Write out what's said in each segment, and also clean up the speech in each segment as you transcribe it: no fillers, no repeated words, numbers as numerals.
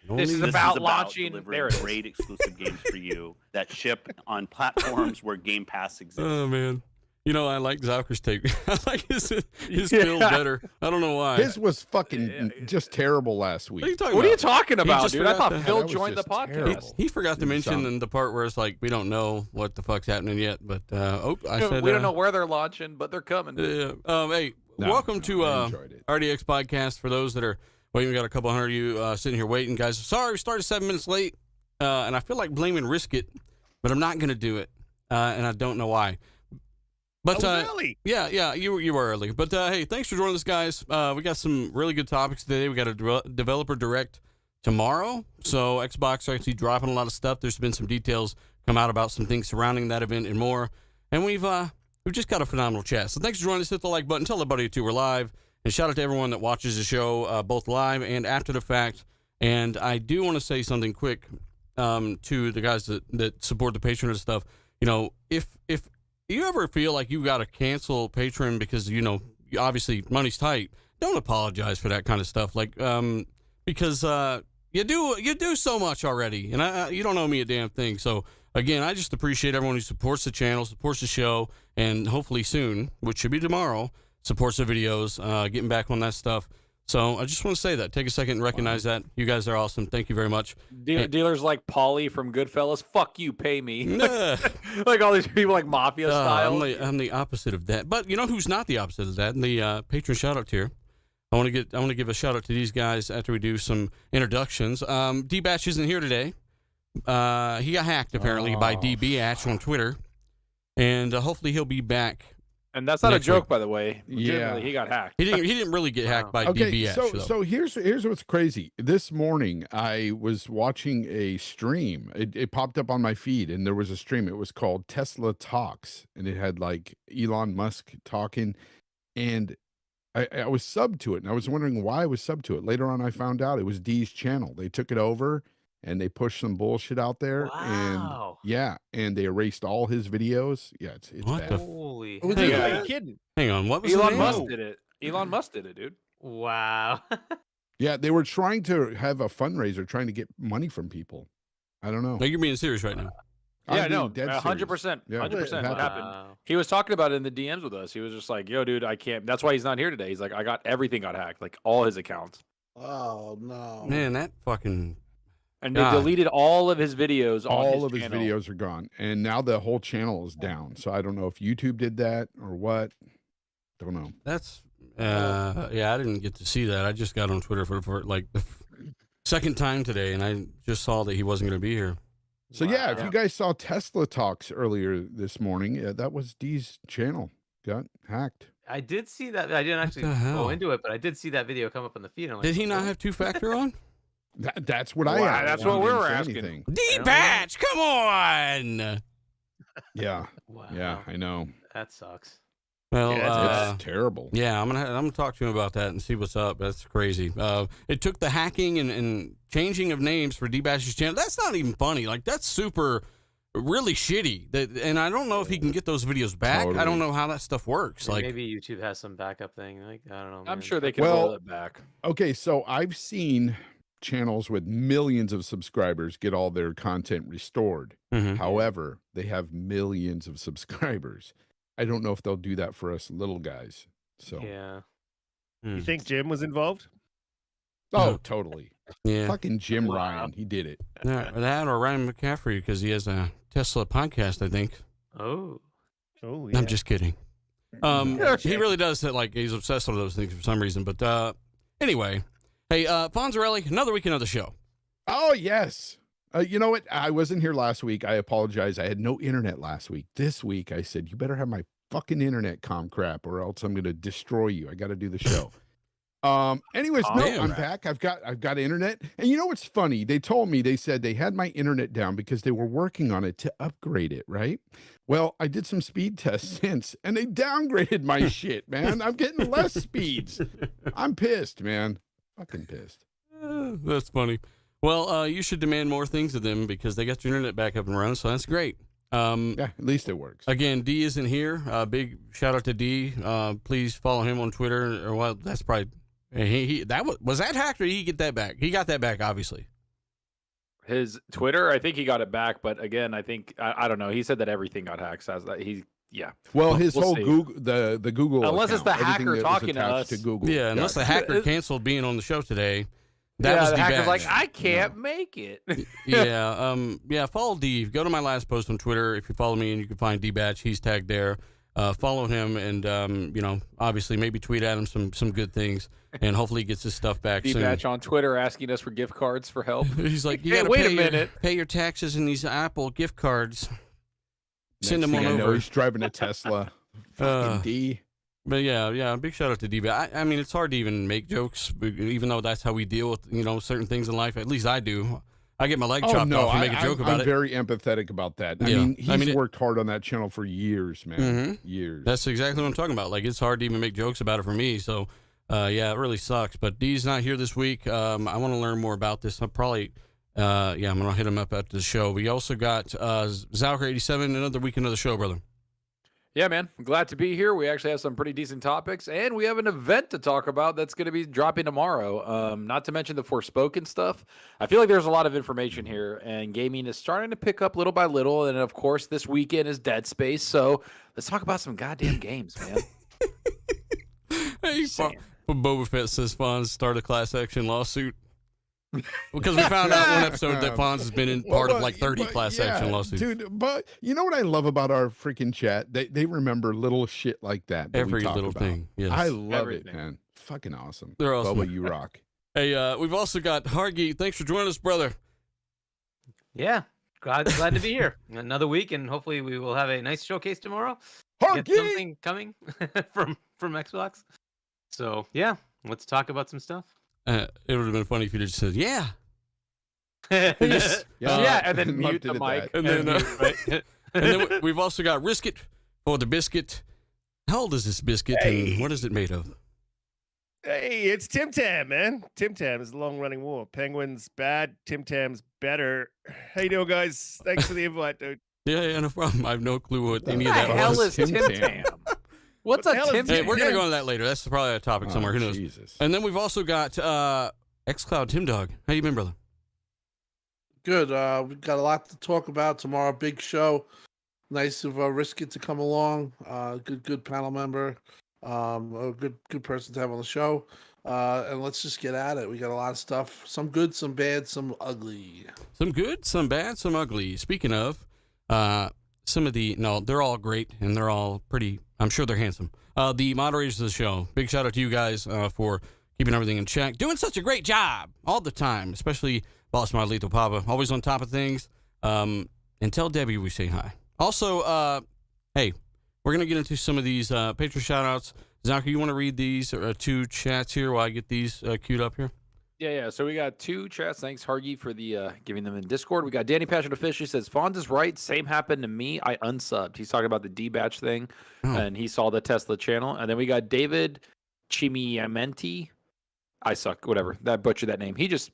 This is about launching. Delivering great exclusive games for you that ship on platforms where Game Pass exists. Oh man. You know, I like Zauker's take. I like his build better. I don't know why. His was fucking just terrible last week. What are you talking about, dude? I thought Phil joined the podcast. He forgot to mention in the part where it's like, we don't know what the fuck's happening yet. But I said we don't know where they're launching, but they're coming. Hey, welcome to RDX Podcast. For those that are waiting, we got a couple hundred of you sitting here waiting, guys. Sorry, we started 7 minutes late, and I feel like blaming Risk It, but I'm not going to do it, and I don't know why. But early. Yeah, you were early. But hey, thanks for joining us, guys. We got some really good topics today. We got a developer direct tomorrow, so Xbox are actually dropping a lot of stuff. There's been some details come out about some things surrounding that event and more. And we've just got a phenomenal chat. So thanks for joining us. Hit the like button. Tell everybody too we're live. And shout out to everyone that watches the show both live and after the fact. And I do want to say something quick to the guys that support the Patreon and stuff. You know, if you ever feel like you got to cancel Patreon because, you know, obviously money's tight, don't apologize for that kind of stuff. Like, because you do so much already, and you don't owe me a damn thing. So, again, I just appreciate everyone who supports the channel, supports the show, and hopefully soon, which should be tomorrow, supports the videos, getting back on that stuff. So I just want to say that. Take a second and recognize that. You guys are awesome. Thank you very much. Dealers like Paulie from Goodfellas, fuck you, pay me. Like all these people like Mafia style. I'm the opposite of that. But you know who's not the opposite of that? In the patron shout-out tier. I want to give a shout-out to these guys after we do some introductions. D-Batch isn't here today. He got hacked, apparently, by DBatch on Twitter. And hopefully he'll be back. And that's not a joke, week. By the way. Yeah, he got hacked. He didn't really get hacked by DBatch. So here's what's crazy. This morning I was watching a stream. It popped up on my feed, and there was a stream. It was called Tesla Talks, and it had like Elon Musk talking, and I was subbed to it, and I was wondering why I was subbed to it. Later on, I found out it was D's channel. They took it over. And they pushed some bullshit out there, and they erased all his videos. Yeah, it's what bad. Holy, are you kidding? Hang on, what was Elon Musk did it? Elon Musk did it, dude. Wow. Yeah, they were trying to have a fundraiser, trying to get money from people. I don't know. No, you're being serious right now. Yeah, no, 100%, 100%. What happened? He was talking about it in the DMs with us. He was just like, "Yo, dude, I can't." That's why he's not here today. He's like, everything got hacked, like all his accounts. Oh no, man, that fucking. And they deleted all of his videos. All of his videos are gone, and now the whole channel is down. So I don't know if YouTube did that or what. Don't know. That's I didn't get to see that. I just got on Twitter for like the second time today, and I just saw that he wasn't going to be here. So if you guys saw Tesla Talks earlier this morning, that was D's channel got hacked. I did see that. I didn't actually go into it, but I did see that video come up on the feed. Like, did he not have two-factor on? That's what I asked. That's what we were asking. D-Batch, come on! Yeah. Wow. Yeah, I know. That sucks. Well, it's terrible. Yeah, I'm gonna talk to him about that and see what's up. That's crazy. It took the hacking and changing of names for D-Batch's channel. That's not even funny. Like, that's super, really shitty. And I don't know if he can get those videos back. Totally. I don't know how that stuff works. Like, maybe YouTube has some backup thing. Like, I don't know. I'm sure they can roll it back. Okay, so I've seen channels with millions of subscribers get all their content restored. Mm-hmm. However, they have millions of subscribers. I don't know if they'll do that for us little guys. So yeah. You think Jim was involved? Oh, totally. Yeah. Fucking Jim Ryan. He did it. That or Ryan McCaffrey, because he has a Tesla podcast, I think. Oh, yeah. I'm just kidding. He really does. Like, he's obsessed with those things for some reason. But anyway. Hey, Fonzarelli, another week, another show. Oh, yes. You know what? I wasn't here last week. I apologize. I had no internet last week. This week, I said, you better have my fucking internet crap or else I'm going to destroy you. I got to do the show. Anyways, I'm back. I've got internet. And you know what's funny? They told me, they said they had my internet down because they were working on it to upgrade it, right? Well, I did some speed tests since, and they downgraded my shit, man. I'm getting less speeds. I'm pissed, man. Fucking pissed. That's funny. Well, you should demand more things of them because they got your internet back up and running, so that's great. Yeah, at least it works. Again, D isn't here. Big shout out to D. Please follow him on Twitter, or well, that's probably And he that was that hacked, or did he get that back? He got that back, obviously. His Twitter, I think he got it back, but again, I think I don't know. He said that everything got hacked. So that yeah. Well, his we'll whole see. Google, the Google, unless it's account, the everything hacker that was talking to attached us. Google. Yeah, unless the hacker canceled being on the show today. That yeah, was the hacker's bad. like, I can't make it. Yeah, follow D. Go to my last post on Twitter if you follow me, and you can find D-Batch. He's tagged there. Follow him, and obviously maybe tweet at him some good things, and hopefully he gets his stuff back soon. D-Batch on Twitter asking us for gift cards for help. He's like, you Hey, gotta wait a minute. pay your taxes in these Apple gift cards. Send Next them thing on I know, over. he's driving a Tesla. Fucking D. But yeah, big shout out to D-Batch. I mean, it's hard to even make jokes, even though that's how we deal with certain things in life. At least I do. I get my leg chopped off and make a joke about I'm it. very empathetic about that. Yeah. I mean, he's worked hard on that channel for years, man. Mhm. Years. That's exactly what I'm talking about. Like, it's hard to even make jokes about it for me. So, yeah, it really sucks. But D's not here this week. I want to learn more about this. I'm probably, I'm going to hit him up after the show. We also got Zalker87, another weekend of the show, brother. Yeah, man. I'm glad to be here. We actually have some pretty decent topics, and we have an event to talk about that's going to be dropping tomorrow. Not to mention the Forspoken stuff. I feel like there's a lot of information here, and gaming is starting to pick up little by little. And of course, this weekend is Dead Space. So let's talk about some goddamn games, man. Hey, Boba Fett says Fonz start a class action lawsuit. Because we found out one episode that Fonz has been in part of like 30 class action lawsuits. Dude, but you know what I love about our freaking chat? They remember little shit like that. Every we talk little about. thing. Yes. I love Everything. it, man. Fucking awesome. They're awesome. Bubba, you rock. Hey, we've also got Hargi. Thanks for joining us, brother. Yeah, glad to be here. Another week, and hopefully we will have a nice showcase tomorrow. Hargi! Get something coming from Xbox. So yeah, let's talk about some stuff. It would have been funny if you just said, yeah. Yeah, and then Loved mute the it at mic. that. And then, Right? and then we've also got Risk It for the biscuit. How old is this biscuit, and what is it made of? Hey, it's Tim Tam, man. Tim Tam is a long-running war. Penguin's bad. Tim Tam's better. How you doing, guys? Thanks for the invite, dude. Yeah, no problem. I have no clue what any What of the that hell was. is Tim Tam? What's What the a hell is Tim Hey, Tam? we're going to go into that later. That's probably a topic somewhere. Who knows? Jesus. And then we've also got xCloud Tim Dog. How you been, brother? Good. We've got a lot to talk about tomorrow. Big show. Nice of Risk It to come along. Good panel member. A good person to have on the show. And let's just get at it. We got a lot of stuff. Some good, some bad, some ugly. Some good, some bad, some ugly. Speaking of, some of they're all great and they're all pretty. I'm sure they're handsome. The moderators of the show, big shout out to you guys for keeping everything in check, doing such a great job all the time, especially Boss My Lethal Papa, always on top of things. And tell Debbie we say hi. Also, hey, we're gonna get into some of these Patreon shout outs. Zachary, you want to read these two chats here while I get these queued up here? Yeah. So we got two chats. Thanks, Hargy, for the giving them in Discord. We got Danny Passionate Fish. He says, Fonz is right. Same happened to me. I unsubbed. He's talking about the D-Batch thing, and he saw the Tesla channel. And then we got David Chimiamenti. I suck. Whatever. That butchered that name. He just,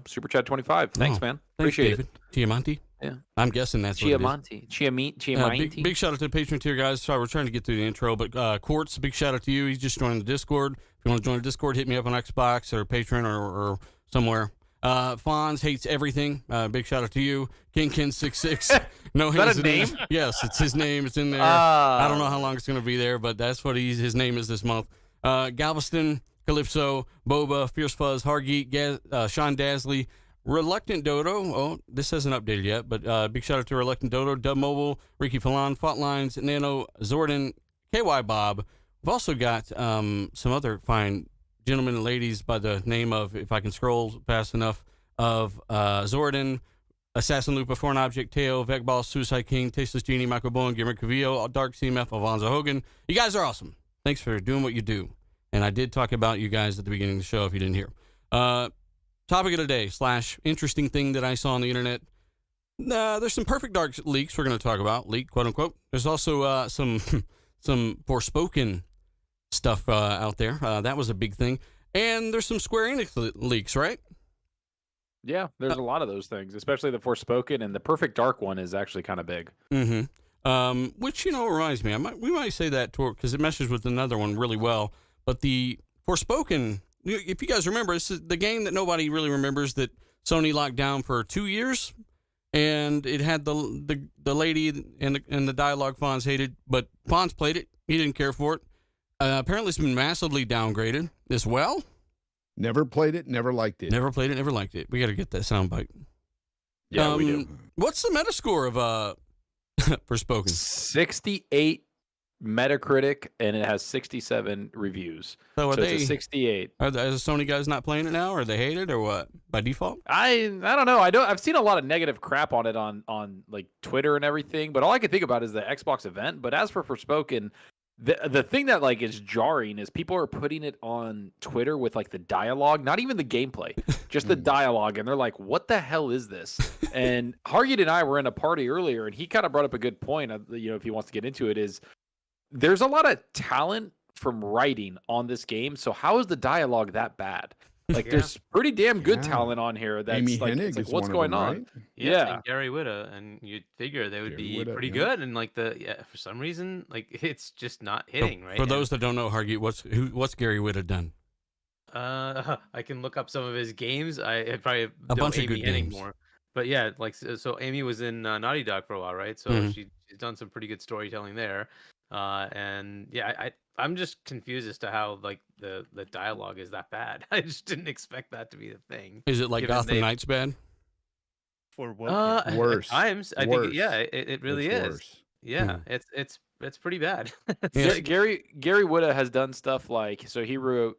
super chat 25. Thanks, man. Appreciate David. Chiamanti? Yeah. I'm guessing that's what it is. Chiamanti. Big shout out to the Patreon tier guys. Sorry, we're trying to get through the intro, but Quartz, big shout out to you. He's just joined the Discord. If you want to join the Discord, hit me up on Xbox or Patreon or somewhere. Fonz hates everything. Big shout out to you. KingKin66. No, Is that a name? Yes, it's his name. It's in there. I don't know how long it's going to be there, but that's what his name is this month. Galveston, Calypso, Boba, Fierce Fuzz, Hargeet, Sean Dasley, Reluctant Dodo. Oh, this hasn't updated yet, but big shout out to Reluctant Dodo, Dub Mobile, Ricky Falon, Foughtlines, Nano, Zordan, KY Bob. We've also got some other fine gentlemen and ladies by the name of, if I can scroll fast enough, of Zordan, Assassin Lupa, Foreign Object, Teo, Vec Boss, Suicide King, Tasteless Genie, Michael Bowen, Gamer Cavillo, Dark CMF, Alonzo Hogan. You guys are awesome. Thanks for doing what you do. And I did talk about you guys at the beginning of the show if you didn't hear. Topic of the day / interesting thing that I saw on the internet. There's some Perfect Dark leaks we're going to talk about. Leak, quote unquote. There's also some Forspoken stuff out there. That was a big thing. And there's some Square Enix leaks, right? Yeah, there's a lot of those things, especially the Forspoken, and the Perfect Dark one is actually kind of big. Mm-hmm. Which, reminds me, we might say that because it meshes with another one really well. But the Forspoken, if you guys remember, this is the game that nobody really remembers that Sony locked down for 2 years, and it had the lady and the dialogue Fonz hated, but Fonz played it. He didn't care for it. Apparently, it's been massively downgraded as well. Never played it, never liked it. Never played it, never liked it. We got to get that soundbite. Yeah, we do. What's the Metascore of Forspoken? 68 Metacritic, and it has 67 reviews. So it's a 68. Are the Sony guys not playing it now, or they hate it, or what? By default? I don't know. I've seen a lot of negative crap on it on like Twitter and everything, but all I can think about is the Xbox event. But as for Forspoken, the thing that like is jarring is people are putting it on Twitter with like the dialogue, not even the gameplay, just the dialogue, and they're like, "What the hell is this?" And Hargit and I were in a party earlier, and he kind of brought up a good point. If he wants to get into it, is there's a lot of talent from writing on this game. So how is the dialogue that bad? Like, there's pretty damn good talent on here. That's Amy like, Hennig it's like is what's one of going them, on? right? Yeah. And Gary Whitta, and you'd figure they would Gary be Whitta, pretty yeah. good, and like for some reason, like it's just not hitting, right? For those that don't know, Hargit, what's Gary Whitta done? I can look up some of his games. I probably A don't bunch of Amy good Hennig games. more. But yeah, like so Amy was in Naughty Dog for a while, right? So Mhm. she's done some pretty good storytelling there. And yeah, I'm just confused as to how like the dialogue is that bad. I just didn't expect that to be the thing. Is it like Given Gotham they- Knights bad? For what? At Worse. times, I Worse. think yeah, it really It's is. worse. Yeah, it's pretty bad. Yeah. Gary Whitta has done stuff like, so he wrote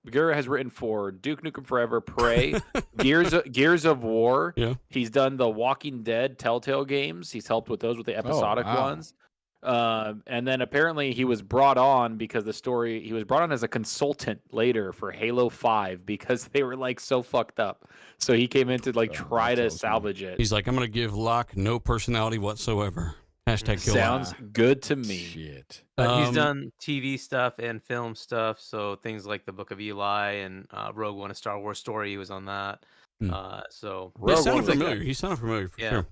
Gary has written for Duke Nukem Forever, Prey, Gears of War. Yeah. He's done the Walking Dead Telltale games. He's helped with those, with the episodic wow. ones. And then apparently he was brought on because he was brought on as a consultant later for Halo 5 because they were like so fucked up. So he came in to like try to tells me. salvage it. He's like, I'm going to give Locke no personality whatsoever. Hashtag kill Locke. Sounds good to me. Shit. But he's Um, done TV stuff and film stuff, so things like the Book of Eli and Rogue One: A Star Wars Story. He was on that. Hmm. So He Rogue sounded One's like familiar. He sounded familiar for Yeah. sure.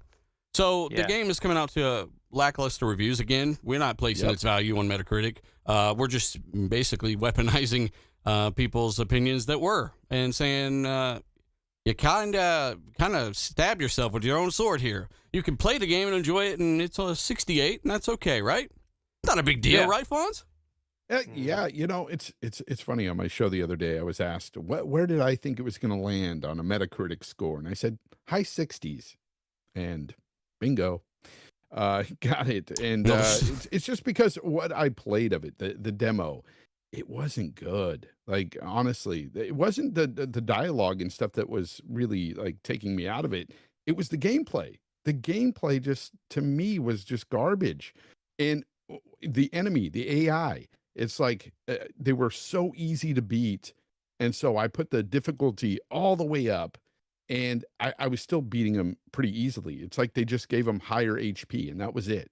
So the Yeah. game is coming out to lackluster reviews again. We're not placing Yep. its value on Metacritic. We're just basically weaponizing people's opinions that were and saying you kind of stabbed yourself with your own sword here. You can play the game and enjoy it, and it's a 68, and that's okay, right? Not a big deal, Yeah. right, Fonz? Yeah, it's funny. On my show the other day, I was asked, where did I think it was going to land on a Metacritic score? And I said, high 60s. And bingo, got it. And it's just because what I played of it, the demo, it wasn't good. Like, honestly, it wasn't the dialogue and stuff that was really like taking me out of it. It was the gameplay. The gameplay just, to me, was just garbage. And the enemy, the AI, it's like they were so easy to beat. And so I put the difficulty all the way up, and I was still beating them pretty easily. It's like they just gave them higher HP, and that was it.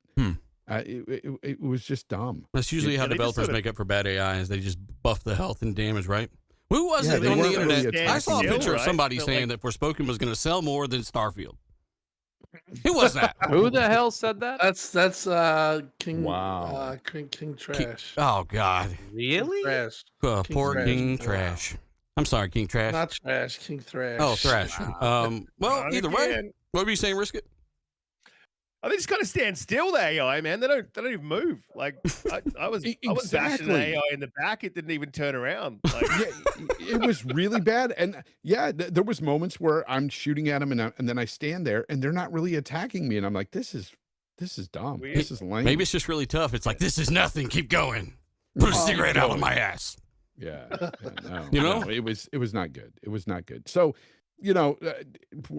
It was just dumb. That's usually how they just developers sort of- make up for bad AI, is they just buff the health and damage, right? Who was Yeah, it they on the weren't really internet? I saw a attacking picture you, of right? somebody But, saying like- that Forspoken was going to sell more than Starfield. Who was that? Who the hell said that? That's King. Wow. King Trash. Oh, God. really? Trash. Poor Trash. King Trash. I'm sorry, King Trash. Not Trash. King Thrash. Oh, Thrash. Well, Not either way, again. what were you saying, Risk It? Oh, they just kind of stand still, the AI, man. They don't even move. Like I was bashing the Exactly. AI in the back. It didn't even turn around. Like, Yeah, it was really bad. And yeah, there was moments where I'm shooting at them, and then I stand there, and they're not really attacking me, and I'm like, this is dumb. Weird. This is lame. Maybe it's just really tough. It's like, this is nothing. Keep going. Put a Oh, cigarette out of God. my ass. Yeah, no, You know? no, it was not good. It was not good. So,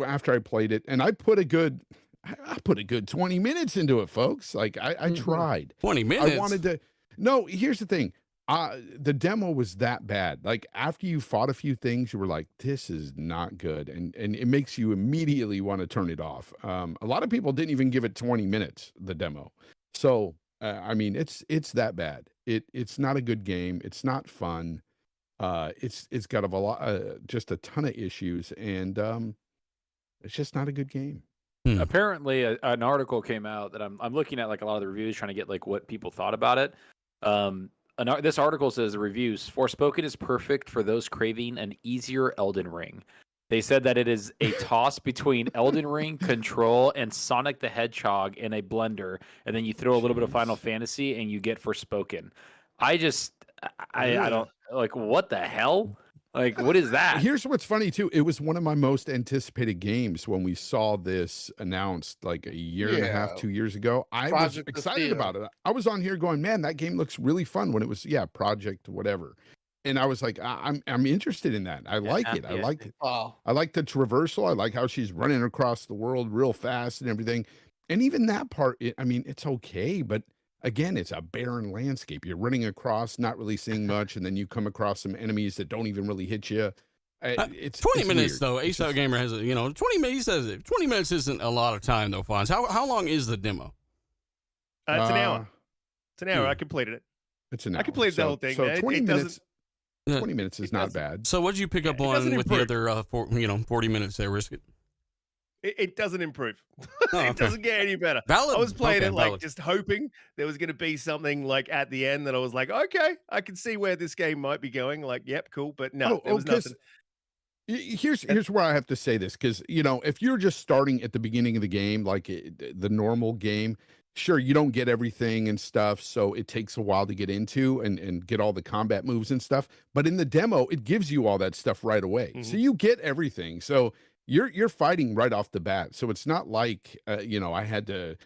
after I played it, and I put a good 20 minutes into it, folks. Like I tried. 20 minutes. I wanted to. No, here's the thing. The demo was that bad. Like, after you fought a few things, you were like, this is not good. And it makes you immediately want to turn it off. A lot of people didn't even give it 20 minutes, the demo. So, I mean, it's that bad. It's not a good game. It's not fun. It's got just a ton of issues, and it's just not a good game. Apparently, an article came out that I'm looking at, like a lot of the reviews, trying to get like what people thought about it. This article says reviews: Forspoken is perfect for those craving an easier Elden Ring. They said that it is a toss between Elden Ring, Control, and Sonic the Hedgehog in a blender, and then you throw a little bit of Final Fantasy, and you get Forspoken. I don't like, what the hell? Like, what is that? Here's what's funny too. It was one of my most anticipated games when we saw this announced like a year and a half, 2 years ago. I Project was excited Athena. about it. I was on here going, man, that game looks really fun when it was, Project whatever. And I was like, I'm interested in that. I like it. I like it. Oh, I like the traversal. I like how she's running across the world real fast and everything. And even that part, I mean, it's okay, but again, it's a barren landscape. You're running across, not really seeing much, and then you come across some enemies that don't even really hit you. It's 20 minutes weird. though. Ace Out Gamer has 20 minutes. He says it. 20 minutes isn't a lot of time though, Fonz. How long is the demo? It's an hour. It's an hour. hmm. I completed it. It's an I hour. completed the whole thing, So man. 20 It minutes. doesn't- 20 minutes is it not doesn't- bad. So what'd you pick up It doesn't on with the improve. other 40 minutes there, Risk It? It doesn't improve. Oh, okay. It doesn't get any better. Valid. I was playing Okay, it like valid. just hoping there was going to be something like at the end that I was like, okay, I can see where this game might be going. Like, yep, cool. But no, there was 'cause nothing. here's where I have to say this, because if you're just starting at the beginning of the game, like the normal game, sure, you don't get everything and stuff, so it takes a while to get into and get all the combat moves and stuff. But in the demo, it gives you all that stuff right away, so you get everything. So you're fighting right off the bat. So it's not like I had to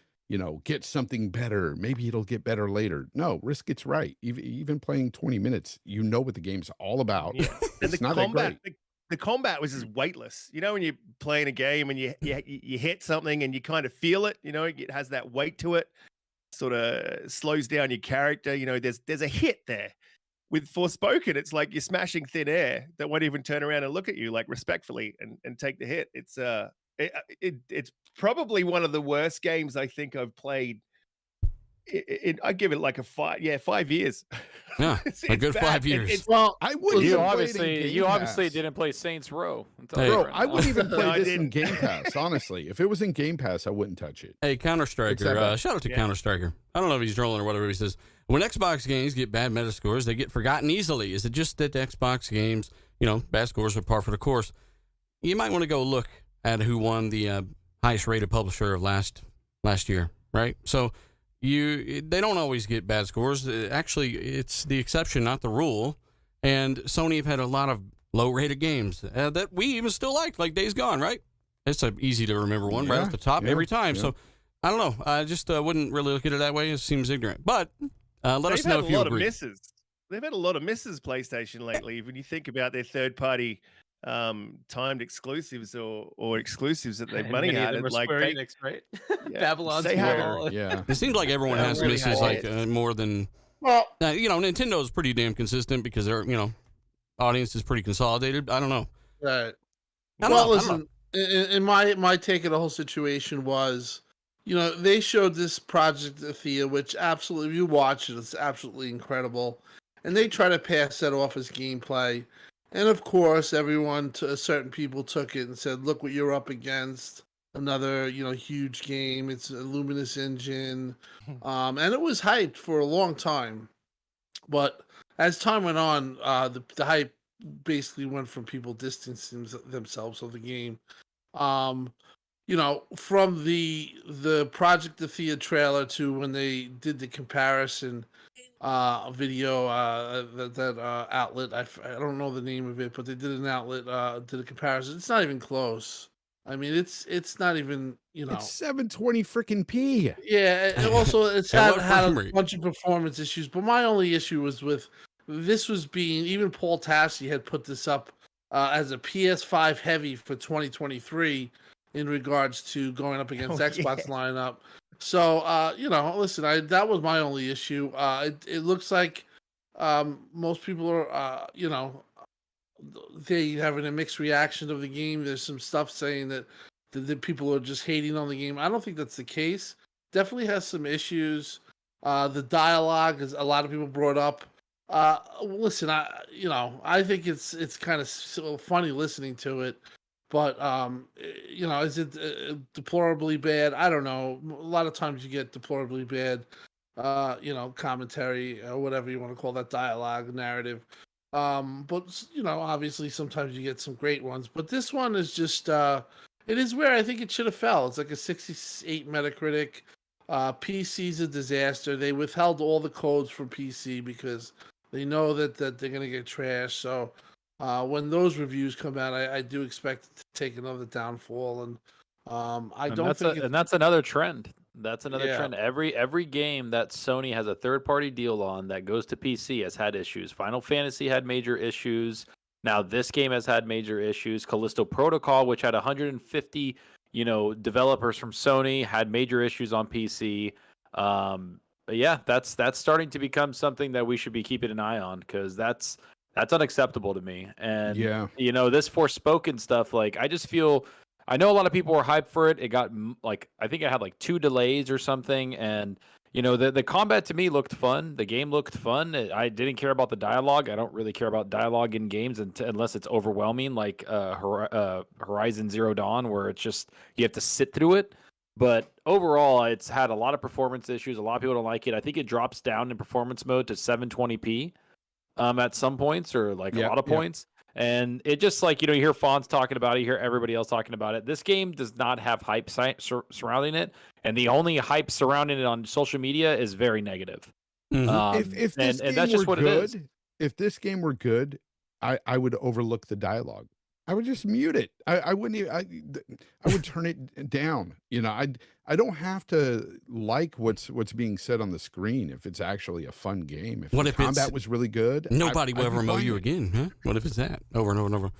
get something better. Maybe it'll get better later. No, Risk It's right. Even playing 20 minutes, you know what the game's all about. Yeah. And It's the not that great. the combat was just weightless. When you're playing a game and you hit something and you kind of feel it, it has that weight to it, sort of slows down your character. There's a hit there. With Forspoken, it's like you're smashing thin air that won't even turn around and look at you like respectfully and take the hit. It's probably one of the worst games I think I've played. I give it like a 5 years. Yeah, a good bad. 5 years. well, I wouldn't You even play it in obviously, Game Pass. didn't play Saints Row. I'm Hey. telling you Bro, right I now. wouldn't even No, play I this in didn't. Game Pass, honestly. If it was in Game Pass, I wouldn't touch it. Hey, Counter It's Striker. that bad. Shout out to Yeah. Counter Striker. I don't know if he's trolling or whatever he says. When Xbox games get bad Metascores, they get forgotten easily. Is it just that Xbox games, bad scores are par for the course? You might want to go look at who won the highest rated publisher of last year, right? So they don't always get bad scores. Actually, it's the exception, not the rule. And Sony have had a lot of low rated games that we even still like Days Gone, right? It's an easy to remember one right Yeah, off the top yeah, every time. yeah. So I don't know. I just wouldn't really look at it that way. It seems ignorant. But let us They've know had if a you lot of agree. misses. They've had a lot of misses, PlayStation, lately. When you think about their third-party timed exclusives or exclusives that they've And money many of out, them are like Square they, Enix, right? Yeah. Babylon's They have Fall. Yeah. It seems like everyone Yeah, has really misses hard. like more than well, Nintendo's pretty damn consistent because their audience is pretty consolidated. I don't know. right. I don't Well, know, I don't listen. In my take of the whole situation was, they showed this Project Athena, which absolutely, if you watch it, it's absolutely incredible, and they try to pass that off as gameplay, and of course, certain people took it and said, "Look what you're up against." Another, huge game. It's a Luminous engine, and it was hyped for a long time. But as time went on, the hype basically went from people distancing themselves from the game. From the Project Athena trailer to when they did the comparison video, that outlet, I don't know the name of it, but they did an outlet, did a comparison. It's not even close. I mean, it's not even, It's 720 freaking P. yeah, and also it's At had, what had frame a rate? bunch of performance issues, but my only issue was with this was being, even Paul Tassi had put this up as a PS5 heavy for 2023 in regards to going up against Xbox lineup. So listen, that was my only issue. It looks like most people are they having a mixed reaction of the game. There's some stuff saying that the people are just hating on the game. I don't think that's the case. Definitely has some issues. The dialogue, is a lot of people brought up. Listen, I think it's kind of so funny listening to it, but is it deplorably bad? I don't know. A lot of times you get deplorably bad commentary or whatever you want to call that, dialogue, narrative. But obviously sometimes you get some great ones. But this one is just it is where I think it should have fell. It's like a 68 Metacritic. PC's a disaster. They withheld all the codes from PC because they know that they're going to get trashed. So when those reviews come out, I do expect it to take another downfall. And that's another trend. That's another Yeah. trend. Every game that Sony has a third-party deal on that goes to PC has had issues. Final Fantasy had major issues. Now this game has had major issues. Callisto Protocol, which had 150, developers from Sony, had major issues on PC. But yeah, that's starting to become something that we should be keeping an eye on, because that's unacceptable to me. And this Forspoken stuff, like, I just feel. I know a lot of people were hyped for it. It got I think it had 2 delays or something, and the combat to me looked fun. The game looked fun. I didn't care about the dialogue. I don't really care about dialogue in games unless it's overwhelming, like Horizon Zero Dawn, where it's just you have to sit through it. But overall, it's had a lot of performance issues. A lot of people don't like it. I think it drops down in performance mode to 720p at some points, or a lot of points. And it just you hear Fonz talking about it, you hear everybody else talking about it. This game does not have hype surrounding it, and the only hype surrounding it on social media is very negative. Mm-hmm. If this game that's just were what it is. If this game were good, I would overlook the dialogue. I would just mute it. I wouldn't even. I would turn it down. I don't have to like what's being said on the screen if it's actually a fun game. If the combat was really good, nobody will I'd ever be mow fine you with it. again, huh? What if it's that over and over and over?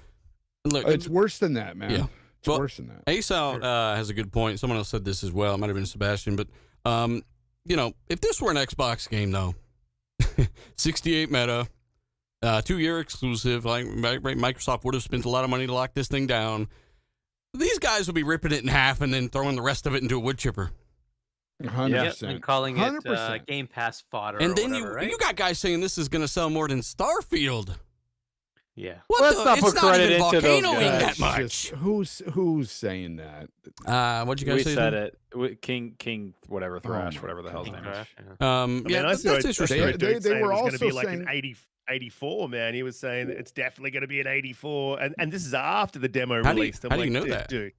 Look, It's worse than that, man. Yeah. It's worse than that. Ace Out has a good point. Someone else said this as well. It might have been Sebastian, but if this were an Xbox game, though, 68 meta, 2-year exclusive, like Microsoft would have spent a lot of money to lock this thing down. These guys would be ripping it in half and then throwing the rest of it into a wood chipper. 100%. And calling it 100%. Game Pass fodder. And or then whatever, right? you got guys saying this is going to sell more than Starfield. Yeah. What Let's not it's put not credit even into those volcanoing guys. that much. Just, who's saying that? What'd you guys We say? said then? it. King, whatever, Thrash, my whatever the hell's King name is. Crash, yeah. I mean, I that's saw interesting. They they were were going to be also like saying- an 84, man. He was saying that it's definitely going to be an 84, and this is after the demo How do you- released. how do you know that? Dude,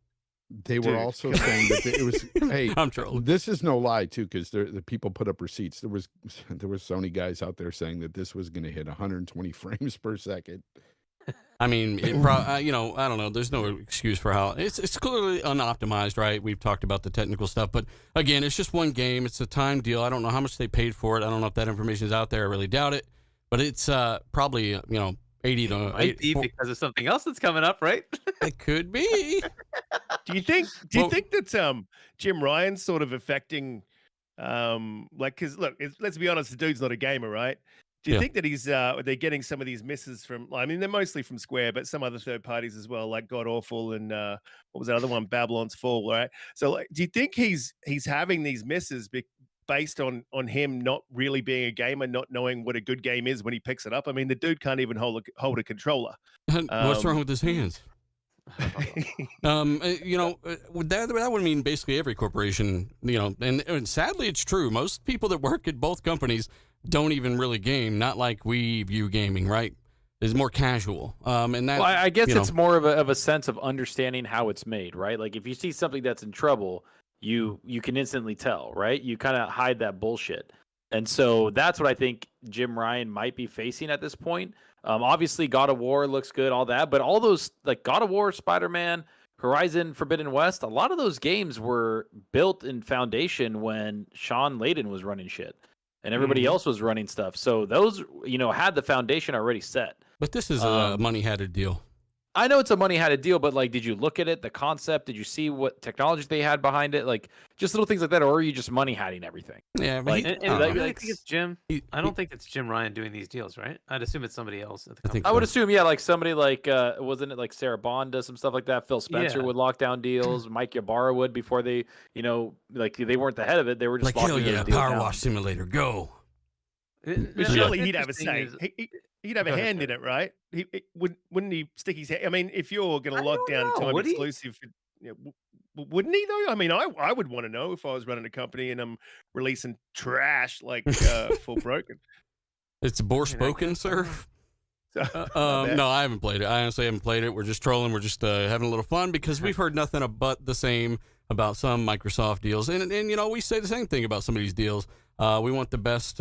They were Dude, also saying that it was. Hey, I'm trolling. this is no lie too, because the people put up receipts. There was Sony guys out there saying that this was going to hit 120 frames per second. I mean, I don't know. There's no excuse for how it's clearly unoptimized, right? We've talked about the technical stuff, but again, it's just one game. It's a time deal. I don't know how much they paid for it. I don't know if that information is out there. I really doubt it, but it's probably 80 to Might be because of something else that's coming up, right? It could be. do you think that Jim Ryan's sort of affecting because look, let's be honest, the dude's not a gamer, right? Do you think that he's they're getting some of these misses from? I mean, they're mostly from Square, but some other third parties as well, like God Awful and what was that other one, Babylon's Fall, right? So, do you think he's having these misses based on him not really being a gamer, not knowing what a good game is when he picks it up? I mean, the dude can't even hold a controller. What's wrong with his hands? That would mean basically every corporation, and sadly it's true. Most people that work at both companies don't even really game, not like we view gaming, right? It's more casual. And that, I guess it's more of a sense of understanding how it's made, right? Like if you see something that's in trouble, you can instantly tell, right? You kind of hide that bullshit. And so that's what I think Jim Ryan might be facing at this point. Obviously, God of War looks good, all that, but all those like God of War, Spider-Man, Horizon Forbidden West, a lot of those games were built in foundation when Sean Layden was running shit and everybody else was running stuff. So those, had the foundation already set. But this is a money-headed deal. I know it's a money-headed deal, but like, did you look at it, the concept? Did you see what technology they had behind it? Like, just little things like that, or are you just money-hatting everything? Yeah, but Like, And I I don't know. really think it's Jim. I don't think it's Jim Ryan doing these deals, right? I'd assume it's somebody else at the I think company. I would assume, yeah, like somebody like, wasn't it like Sarah Bond does some stuff like that? Phil Spencer Yeah. would lock down deals. Mike Ybarra would before they, like they weren't the head of it. They were just like, hell locking yeah, those deals Power down. Wash Simulator, go. But surely he'd have a say. Interesting He'd have a Go ahead, hand in it, right? Wouldn't he stick his head? I mean, if you're going to I lock don't down know. time Would he? exclusive, Wouldn't he though? I mean, I would want to know if I was running a company and I'm releasing trash like Full Broken. It's Forspoken, sir. So, my bad. No, I haven't played it. I honestly haven't played it. We're just trolling. We're just having a little fun because we've heard nothing but the same about some Microsoft deals. And you know, we say the same thing about some of these deals. We want the best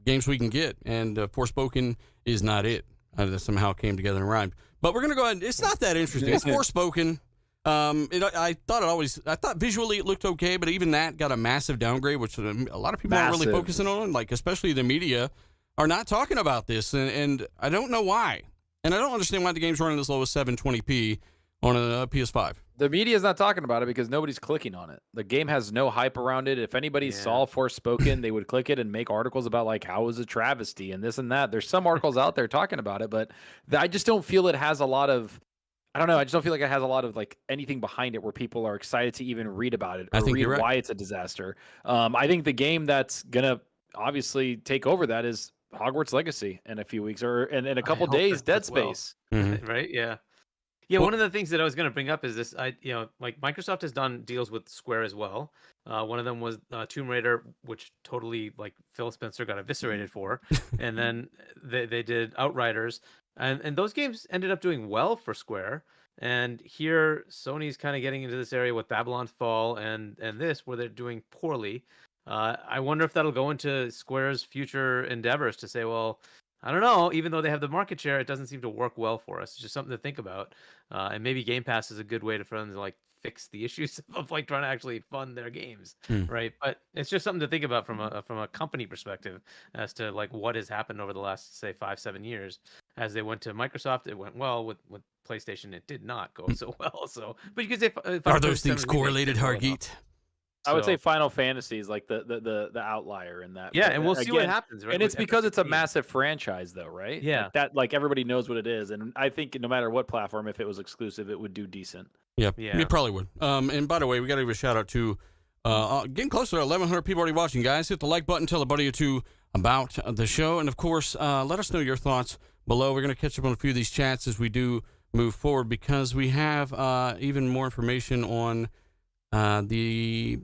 games we can get, and Forspoken is not it. That somehow came together and rhymed. But we're going to go ahead. It's not that interesting. It's Forspoken. I thought visually it looked okay, but even that got a massive downgrade, which a lot of people aren't really focusing on, like especially the media are not talking about this, and I don't know why. And I don't understand why the game's running as low as 720p on a PS5. The media is not talking about it because nobody's clicking on it. The game has no hype around it. If anybody saw Forspoken, they would click it and make articles about like how it was a travesty and this and that. There's some articles out there talking about it, but I just don't feel it has a lot of. I don't know. I just don't feel like it has a lot of like anything behind it where people are excited to even read about it or read why it's a disaster. I think the game that's gonna obviously take over that is Hogwarts Legacy in a few weeks or in a couple days, Dead Space. Right? Yeah. Yeah, one of the things that I was going to bring up is this. Like Microsoft has done deals with Square as well. One of them was Tomb Raider, which totally like Phil Spencer got eviscerated for, and then they did Outriders, and those games ended up doing well for Square. And here Sony's kind of getting into this area with Babylon Fall and this where they're doing poorly. I wonder if that'll go into Square's future endeavors to say, well, I don't know. Even though they have the market share, it doesn't seem to work well for us. It's just something to think about. And maybe Game Pass is a good way for them to like fix the issues of like trying to actually fund their games, right? But it's just something to think about from a company perspective as to like what has happened over the last say 5-7 years. As they went to Microsoft, it went well. With PlayStation, it did not go so well. So, but you could say, are those things correlated, Hargeet? I would say Final Fantasy is like the outlier in that. Yeah, and we'll see what happens, right? And it's because it's a massive franchise, though, right? Yeah, like everybody knows what it is, and I think no matter what platform, if it was exclusive, it would do decent. Yeah, it probably would. And by the way, we got to give a shout out to getting closer to 1,100 people already watching, guys. Hit the like button, tell a buddy or two about the show, and of course, let us know your thoughts below. We're going to catch up on a few of these chats as we do move forward because we have even more information on. The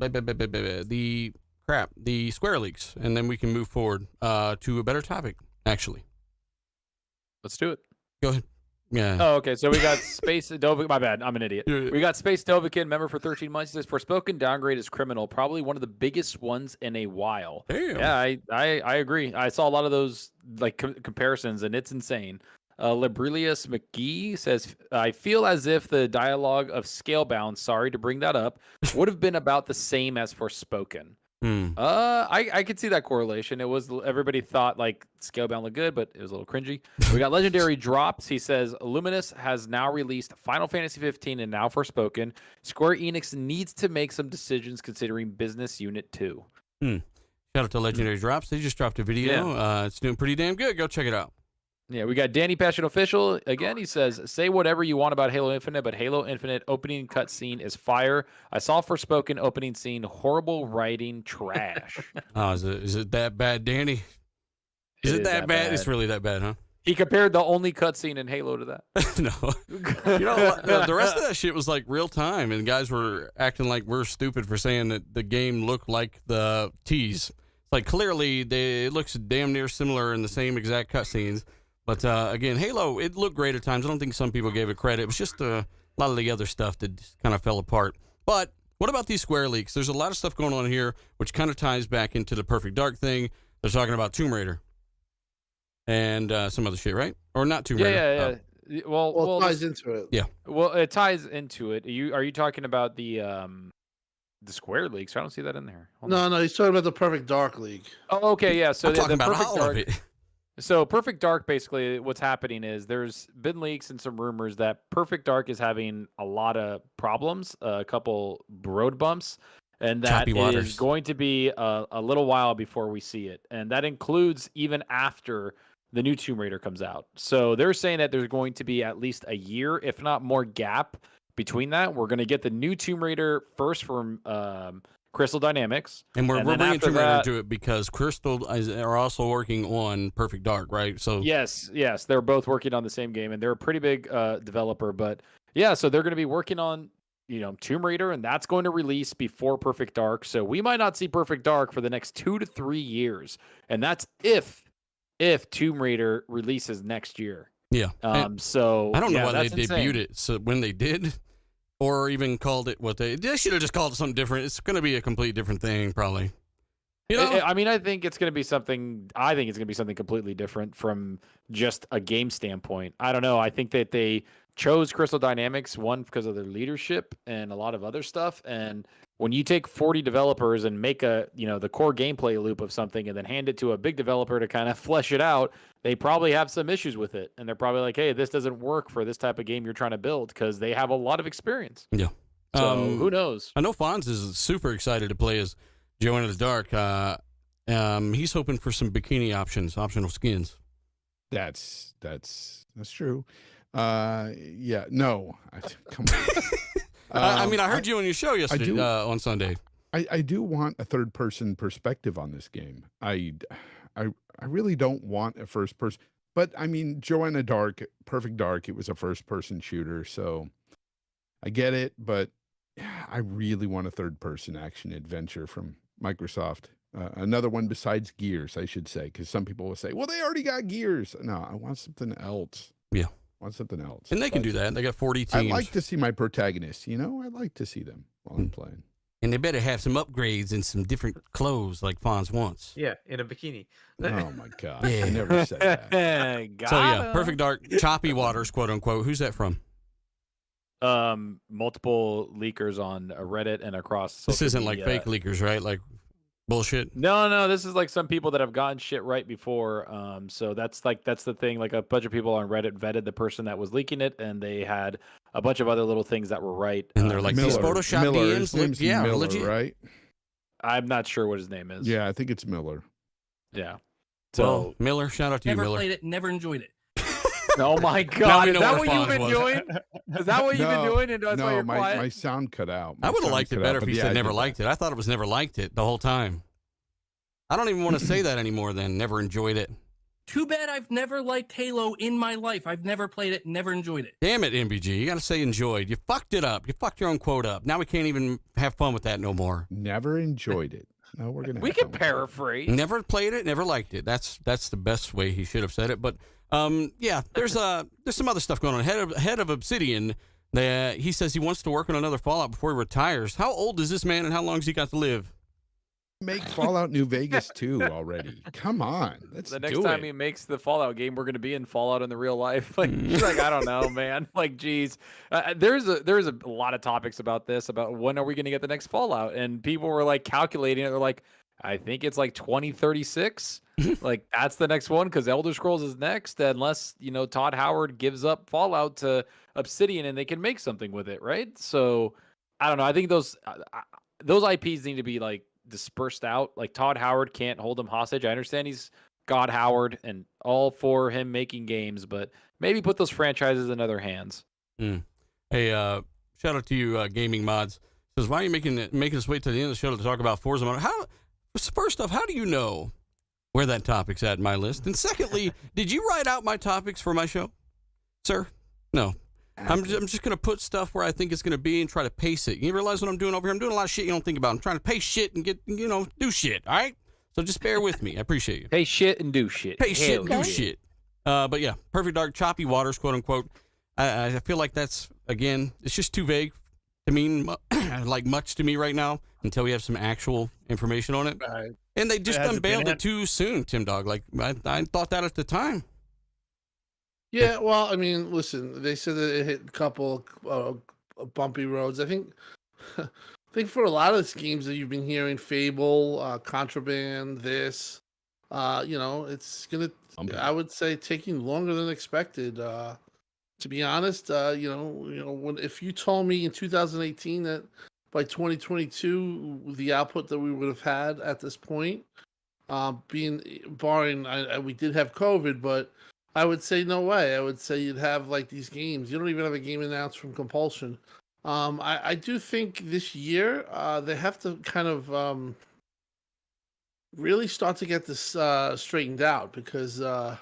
Square leaks, and then we can move forward to a better topic. Actually, let's do it. Go ahead. Yeah. Oh, okay. So we got Space Dovahkiin. My bad. I'm an idiot. We got Space Dovahkiin, member for 13 months. He says Forspoken downgrade is criminal. Probably one of the biggest ones in a while. Damn. Yeah, I agree. I saw a lot of those like comparisons, and it's insane. Librelius McGee says, I feel as if the dialogue of Scalebound, sorry to bring that up, would have been about the same as Forspoken. I could see that correlation. It was everybody thought like Scalebound looked good, but it was a little cringy. We got Legendary Drops. He says Luminous has now released Final Fantasy 15 and now Forspoken. Square Enix needs to make some decisions considering Business Unit 2. Shout out to Legendary Drops. They just dropped a video. Yeah. It's doing pretty damn good. Go check it out. Yeah, we got Danny Passion Official. Again, he says, say whatever you want about Halo Infinite, but Halo Infinite opening cutscene is fire. I saw Forspoken opening scene, horrible writing, trash. Is it that bad, Danny? Is it that bad? It's really that bad, huh? He compared the only cutscene in Halo to that. No. You know, the rest of that shit was like real time, and guys were acting like we're stupid for saying that the game looked like the tease. Like, clearly, it looks damn near similar in the same exact cutscenes. But again, Halo, it looked great at times. I don't think some people gave it credit. It was just a lot of the other stuff that just kind of fell apart. But what about these Square leaks? There's a lot of stuff going on here, which kind of ties back into the Perfect Dark thing. They're talking about Tomb Raider and some other shit, right? Or not Tomb Raider. Yeah. Well, it ties into it. Yeah. Well, it ties into it. Are you talking about the Square leaks? I don't see that in there. No, he's talking about the Perfect Dark League. Oh, okay, yeah. So I'm talking about Perfect all Dark, of it. So Perfect Dark, basically what's happening is there's been leaks and some rumors that Perfect Dark is having a lot of problems, a couple road bumps, and that is going to be a little while before we see it. And that includes even after the new Tomb Raider comes out. So they're saying that there's going to be at least a year, if not more, gap between that. We're going to get the new Tomb Raider first from Crystal Dynamics. And we're bringing Tomb Raider into it because Crystal are also working on Perfect Dark, right? So yes, they're both working on the same game, and they're a pretty big developer. But yeah, so they're going to be working on Tomb Raider, and that's going to release before Perfect Dark. So we might not see Perfect Dark for the next 2 to 3 years, and that's if Tomb Raider releases next year. Yeah. So I don't know why they that's insane. debuted it so when they did, or even called it what they should have just called it something different. It's going to be a complete different thing, probably. I mean, I think it's going to be something. I think it's going to be something completely different from just a game standpoint. I don't know. I think that they chose Crystal Dynamics because of their leadership and a lot of other stuff. And when you take 40 developers and make the core gameplay loop of something and then hand it to a big developer to kind of flesh it out, they probably have some issues with it. And they're probably like, hey, this doesn't work for this type of game you're trying to build, because they have a lot of experience. Yeah. So who knows? I know Fonz is super excited to play as Joe in the Dark. He's hoping for some bikini optional skins. That's true. Yeah, no. Come on. I mean, I heard you on your show yesterday on Sunday. I do want a third person perspective on this game. I really don't want a first person, but I mean, Joanna Dark, Perfect Dark, it was a first person shooter, so I get it, but I really want a third person action adventure from Microsoft. Another one besides Gears, I should say, because some people will say, well, they already got Gears. No, I want something else. Yeah. I want something else. And they can do that. They got 40 teams. I like to see my protagonists, I like to see them while I'm playing. And they better have some upgrades and some different clothes like Fonz wants. Yeah, in a bikini. Oh my God. Yeah. I never said that. So yeah, Perfect Dark, Choppy Waters, quote unquote. Who's that from? Multiple leakers on Reddit and across. This social isn't like media. fake leakers, right? Like bullshit. No, this is like some people that have gotten shit right before. So that's the thing. Like a bunch of people on Reddit vetted the person that was leaking it, and they had a bunch of other little things that were right. And they're like, these Photoshop his DMs name's look, Miller, legit. right? I'm not sure what his name is. Yeah, I think it's Miller. Yeah. Well, So, Miller, shout out to you, Never Miller. played it, never enjoyed it. oh my Now God, we is know that what what you've Fonz been was. doing? Is that what you've been doing? And that's why No, you're quiet? my sound cut out. I would have liked it better if he said never liked it. I thought it was never liked it the whole time. I don't even want to say that anymore then. Never enjoyed it. Too bad I've never liked Halo in my life. I've never played it, never enjoyed it. Damn it, MBG. You got to say enjoyed. You fucked it up. You fucked your own quote up. Now we can't even have fun with that no more. Never enjoyed it. No, we're gonna. We have can fun with it. paraphrase. Never played it, never liked it. That's the best way he should have said it. But yeah, there's some other stuff going on. Head of Obsidian, he says he wants to work on another Fallout before he retires. How old is this man, and how long has he got to live? Make Fallout New Vegas 2 already. Come on, let's The next do time it. he makes the Fallout game, we're going to be in Fallout in the real life. Like, he's like, I don't know, man. Like, geez, there's a lot of topics about this, about when are we going to get the next Fallout? And people were like calculating it. They're like, I think it's like 2036. Like, that's the next one, because Elder Scrolls is next, unless Todd Howard gives up Fallout to Obsidian and they can make something with it, right? So I don't know. I think those IPs need to be like dispersed out. Like, Todd Howard can't hold them hostage. I understand he's God Howard and all for him making games, but maybe put those franchises in other hands. Hey, shout out to you, Gaming Mods. Says, why are you making us wait till the end of the show to talk about Forza Motorsport? First off, how do you know where that topic's at in my list? And secondly, did you write out my topics for my show, sir? No. I'm just going to put stuff where I think it's going to be and try to pace it. You realize what I'm doing over here? I'm doing a lot of shit you don't think about. I'm trying to pace shit and do shit, all right? So just bear with me. I appreciate you. Pay shit and do shit. Pay shit and do shit. But yeah, Perfect Dark, Choppy Waters, quote unquote. I feel like that's, again, it's just too vague to mean like much to me right now until we have some actual information on it. And they just unveiled it too soon, Tim Dog. Like, I thought that at the time. Yeah, well, I mean, listen, they said that it hit a couple bumpy roads. I think for a lot of these games that you've been hearing, Fable, Contraband, this, it's gonna, I would say, taking longer than expected. To be honest, if you told me in 2018 that by 2022 the output that we would have had at this point, we did have COVID, but I would say no way. I would say you'd have like these games. You don't even have a game announced from Compulsion. I do think this year they have to kind of really start to get this straightened out, because we're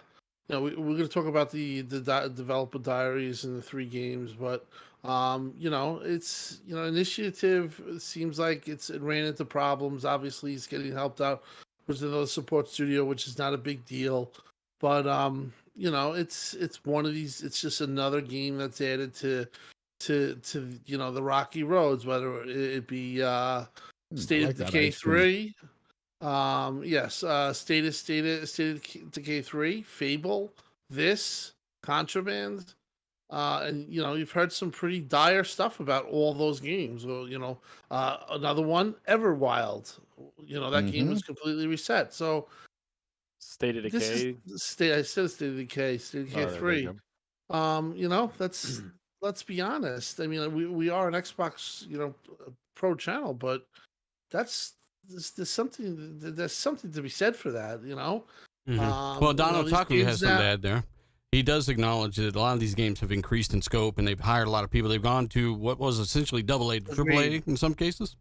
going to talk about the developer diaries and the 3 games, but It's initiative seems like it ran into problems. Obviously, it's getting helped out. There's another support studio, which is not a big deal, but it's one of these. It's just another game that's added to the rocky roads, whether it be State of Decay 3. Yes, State of Decay 3, Fable, this, Contraband. And you've heard some pretty dire stuff about all those games. Well, another one, Everwild. That game was completely reset. So State of Decay. I said State of Decay, State of Decay 3. That's let's be honest. I mean, we are an Xbox, Pro channel, but there's something to be said for that. Well, Don Otaku has some to add there. He does acknowledge that a lot of these games have increased in scope, and they've hired a lot of people. They've gone to what was essentially AA to AAA in some cases.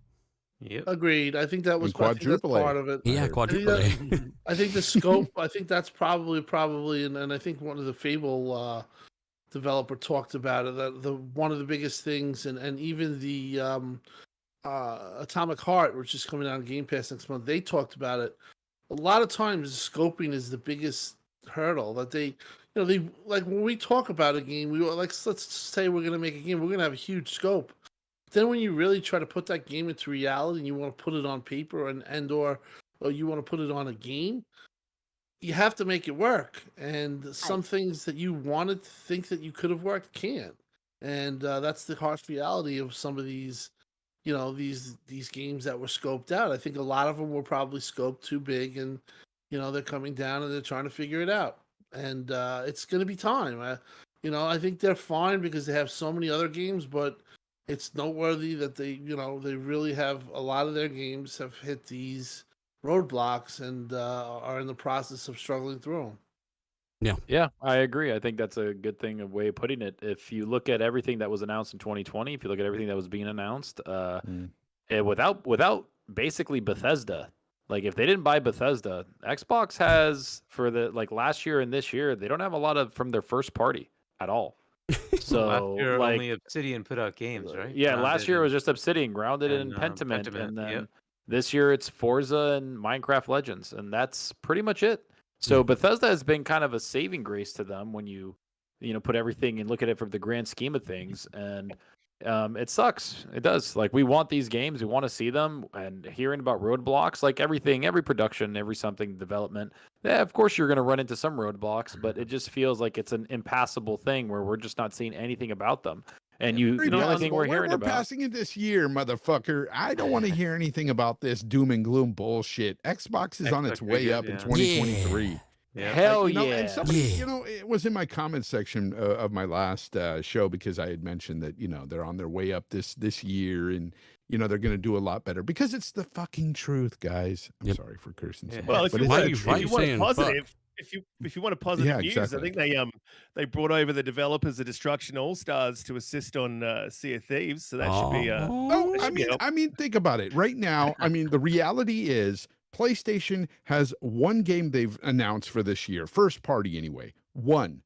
Yep. Agreed. I think that was quadruple part of it. Yeah, quadruple A. I think the scope. I think that's probably, and I think one of the Fable developer talked about it. That one of the biggest things, and even the Atomic Heart, which is coming out on Game Pass next month, they talked about it. A lot of times, scoping is the biggest hurdle that they like when we talk about a game, let's say we're going to make a game, we're going to have a huge scope. Then when you really try to put that game into reality and you want to put it on paper or you want to put it on a game, you have to make it work. And some things that you wanted to think that you could have worked can't. And that's the harsh reality of some of these, these games that were scoped out. I think a lot of them were probably scoped too big, and they're coming down and they're trying to figure it out. And it's going to be time. I think they're fine because they have so many other games, but it's noteworthy that they really have a lot of their games have hit these roadblocks and are in the process of struggling through them. Yeah, I agree. I think that's a good thing, a way of putting it. If you look at everything that was announced in 2020, if you look at everything that was being announced, without basically Bethesda. Like, if they didn't buy Bethesda, Xbox has, for the last year and this year, they don't have a lot of from their first party at all. So last year, only Obsidian put out games, right? Yeah, last year was just Obsidian, Grounded and Pentiment, and then this year it's Forza and Minecraft Legends, and that's pretty much it. So Bethesda has been kind of a saving grace to them when you put everything and look at it from the grand scheme of things, and it sucks. It does. Like, we want these games, we want to see them, and hearing about roadblocks, like everything, every production, every something development, yeah, of course you're going to run into some roadblocks, but it just feels like it's an impassable thing where we're just not seeing anything about them. And the only thing we're hearing about, passing it this year, motherfucker. I don't want to hear anything about this doom and gloom bullshit. Xbox is on its way up in 2023. Yeah. Hell And somebody, it was in my comment section of my last show, because I had mentioned that, they're on their way up this year, and, they're going to do a lot better, because it's the fucking truth, guys. I'm sorry for cursing. Yeah. Well, if you want positive, if you want a positive news, exactly. I think they brought over the developers of Destruction All Stars to assist on Sea of Thieves, so that should be. I mean, think about it right now. I mean, the reality is, PlayStation has one game they've announced for this year, first party anyway. One.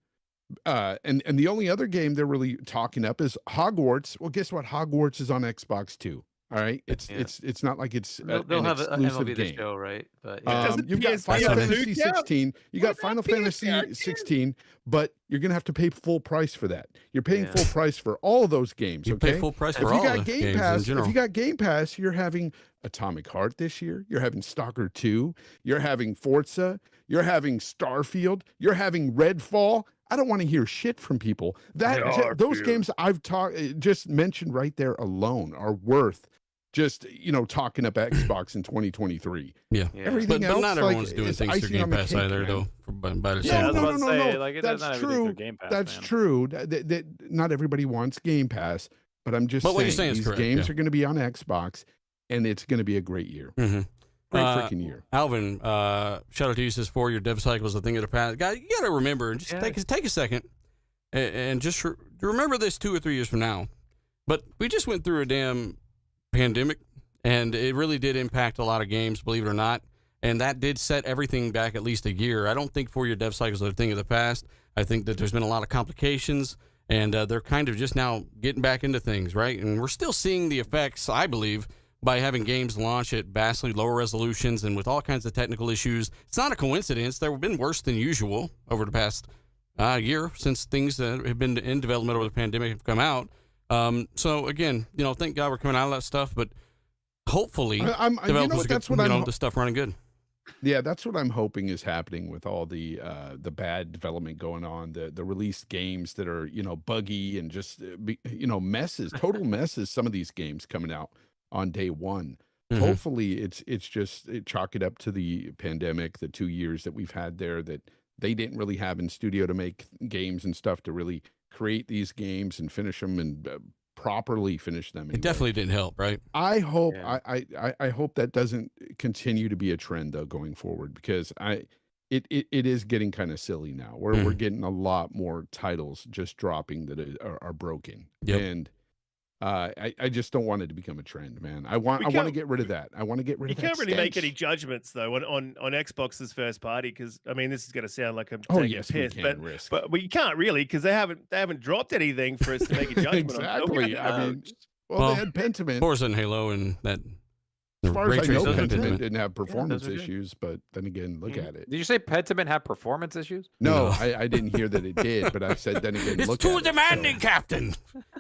And the only other game they're really talking up is Hogwarts. Well, guess what? Hogwarts is on Xbox too. All right. It's not like it's they'll have an MLB game. The Show, right? But you've got Final Fantasy 16. You got Final Fantasy 16, but you're gonna have to pay full price for that. You're paying full price for all of those games. You pay full price for all of Game Pass. If you got Game Pass, you're having Atomic Heart this year. You're having Stalker 2. You're having Forza. You're having Starfield. You're having Redfall. I don't want to hear shit from people. Those games I've just mentioned right there alone are worth just talking up Xbox in 2023. Yeah. Everything but else, not everyone's doing things through Game Pass either, though. By the same. No. That's true. That's true. That not everybody wants Game Pass, but I'm just saying these games are going to be on Xbox, and it's going to be a great year. Mm-hmm. Great freaking year. Alvin, shout out to you, says 4 year dev cycle is a thing of the past. Guy, you got to remember, and just take a second and just remember this 2 or 3 years from now. But we just went through a damn pandemic, and it really did impact a lot of games, believe it or not. And that did set everything back at least a year. I don't think 4 year dev cycles are a thing of the past. I think that there's been a lot of complications, and they're kind of just now getting back into things, right? And we're still seeing the effects, I believe, by having games launch at vastly lower resolutions and with all kinds of technical issues. It's not a coincidence. There have been worse than usual over the past year since things that have been in development over the pandemic have come out. So again, thank God we're coming out of that stuff, but hopefully developers get the stuff running good. Yeah, that's what I'm hoping is happening with all the bad development going on, the released games that are, buggy and just, messes, total messes, some of these games coming out on day one. Mm-hmm. Hopefully it's just chalk it up to the pandemic, the 2 years that we've had there that they didn't really have in studio to make games and stuff to really create these games and finish them and properly finish them. Anyway. It definitely didn't help, right? I hope I hope that doesn't continue to be a trend though going forward, because it is getting kind of silly now. We're getting a lot more titles just dropping that are broken. Yep. And I just don't want it to become a trend, man. I want to get rid of that. I want to get rid of that. You can't really make stench. any judgments though on Xbox's first party, because I mean this is going to sound like I'm Oh taking yes, a piss, we can risk. but you can't really, because they haven't dropped anything for us to make a judgment exactly. on. I mean, well, they had Pentiment. Forza and Halo and that. As far as I know, tracing Pentiment didn't have performance those are good. issues, but then again, look at it. Did you say Pentiment had performance issues? No, I didn't hear that it did, but I said then again, It's look too at demanding, it, Captain.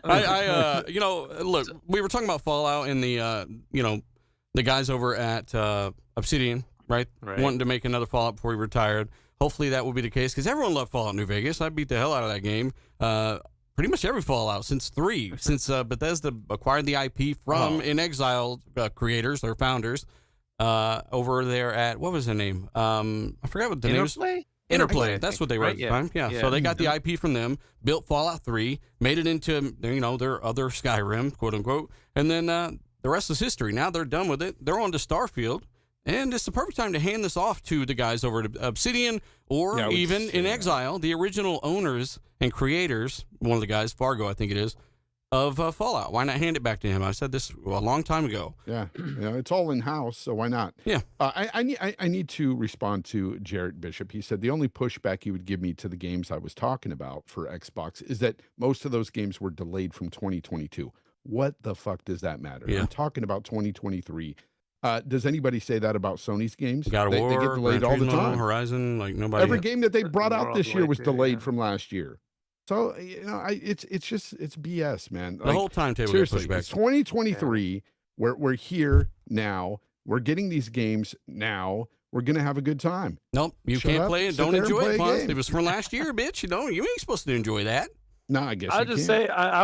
Look, we were talking about Fallout and the guys over at Obsidian, right? Wanting to make another Fallout before he retired. Hopefully that will be the case, because everyone loved Fallout New Vegas. I beat the hell out of that game. Pretty much every Fallout since Bethesda acquired the IP from In Exile creators, their founders, over there at, what was the name? I forgot what the name is. Interplay. That's what they were at the time. Yeah. So they got the IP from them, built Fallout 3, made it into, their other Skyrim, quote unquote. And then the rest is history. Now they're done with it. They're on to Starfield. And it's the perfect time to hand this off to the guys over at Obsidian, or even In Exile, the original owners and creators, one of the guys, Fargo, I think it is, of Fallout. Why not hand it back to him? I said this a long time ago. Yeah, it's all in-house, so why not? Yeah. I need to respond to Jarrett Bishop. He said the only pushback he would give me to the games I was talking about for Xbox is that most of those games were delayed from 2022. What the fuck does that matter? Yeah. I'm talking about 2023. Does anybody say that about Sony's games? God of War, they get delayed all the time. Horizon, like nobody. Every game that they brought out this year was delayed yeah. from last year. So it's BS, man. The whole timetable seriously, pushback. it's 2023. We're here now. We're getting these games now. We're gonna have a good time. Nope, you Shut can't up, play it. sit Don't there and enjoy play it, a Fonz. game. It was from last year, bitch. You ain't supposed to enjoy that. No, I guess I you can't.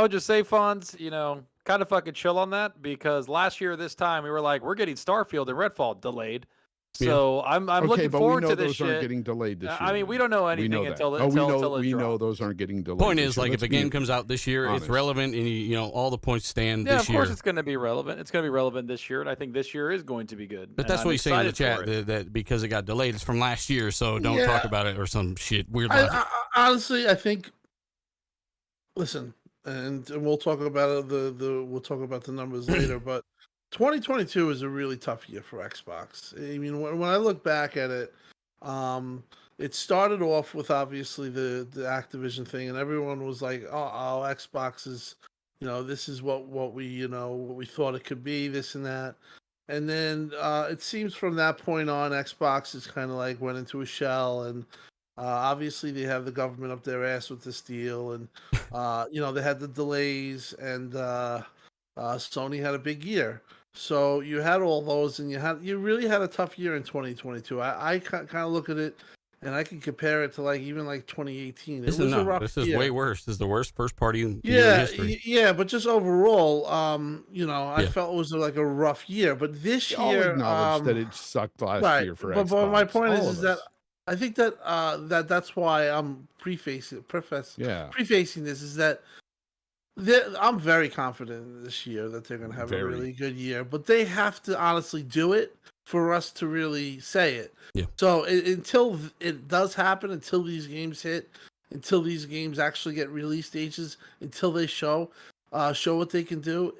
would just say, Fonz, kind of fucking chill on that, because last year this time we were like, we're getting Starfield and Redfall delayed. So I'm looking forward to this those aren't shit. getting delayed this year. I mean, we don't know anything until it we drops. know those aren't getting delayed. Point this is, year. like, if Let's a be game comes out this year, honest. it's relevant, and all the points stand Yeah, this of year. course it's going to be relevant. It's going to be relevant this year, and I think this year is going to be good. But and that's I'm what he's saying in the excited for chat, it. that because it got delayed, it's from last year, so don't Yeah. talk about it or some shit weird logic. Honestly, I think. Listen, and we'll talk about we'll talk about the numbers later, but 2022 is a really tough year for Xbox. I mean, when I look back at it, it started off with obviously the Activision thing, and everyone was like, "Oh, Xbox is, this is what we what we thought it could be, this and that." And then it seems from that point on, Xbox is kind of like went into a shell, and obviously they have the government up their ass with this deal, and they had the delays, and Sony had a big year. So you had all those, and you really had a tough year in 2022. I kind of look at it, and I can compare it to even 2018. This is way worse. This is the worst first party year in history. Yeah, but just overall, I felt it was like a rough year. But this all year, acknowledge that it sucked last year for Xbox. But my point All is of that us. I think that that's why I'm prefacing this, is that I'm very confident this year that they're going to have a really good year, but they have to honestly do it for us to really say it. Yeah. So until it does happen, until these games hit, until these games actually get release stages, until they show what they can do,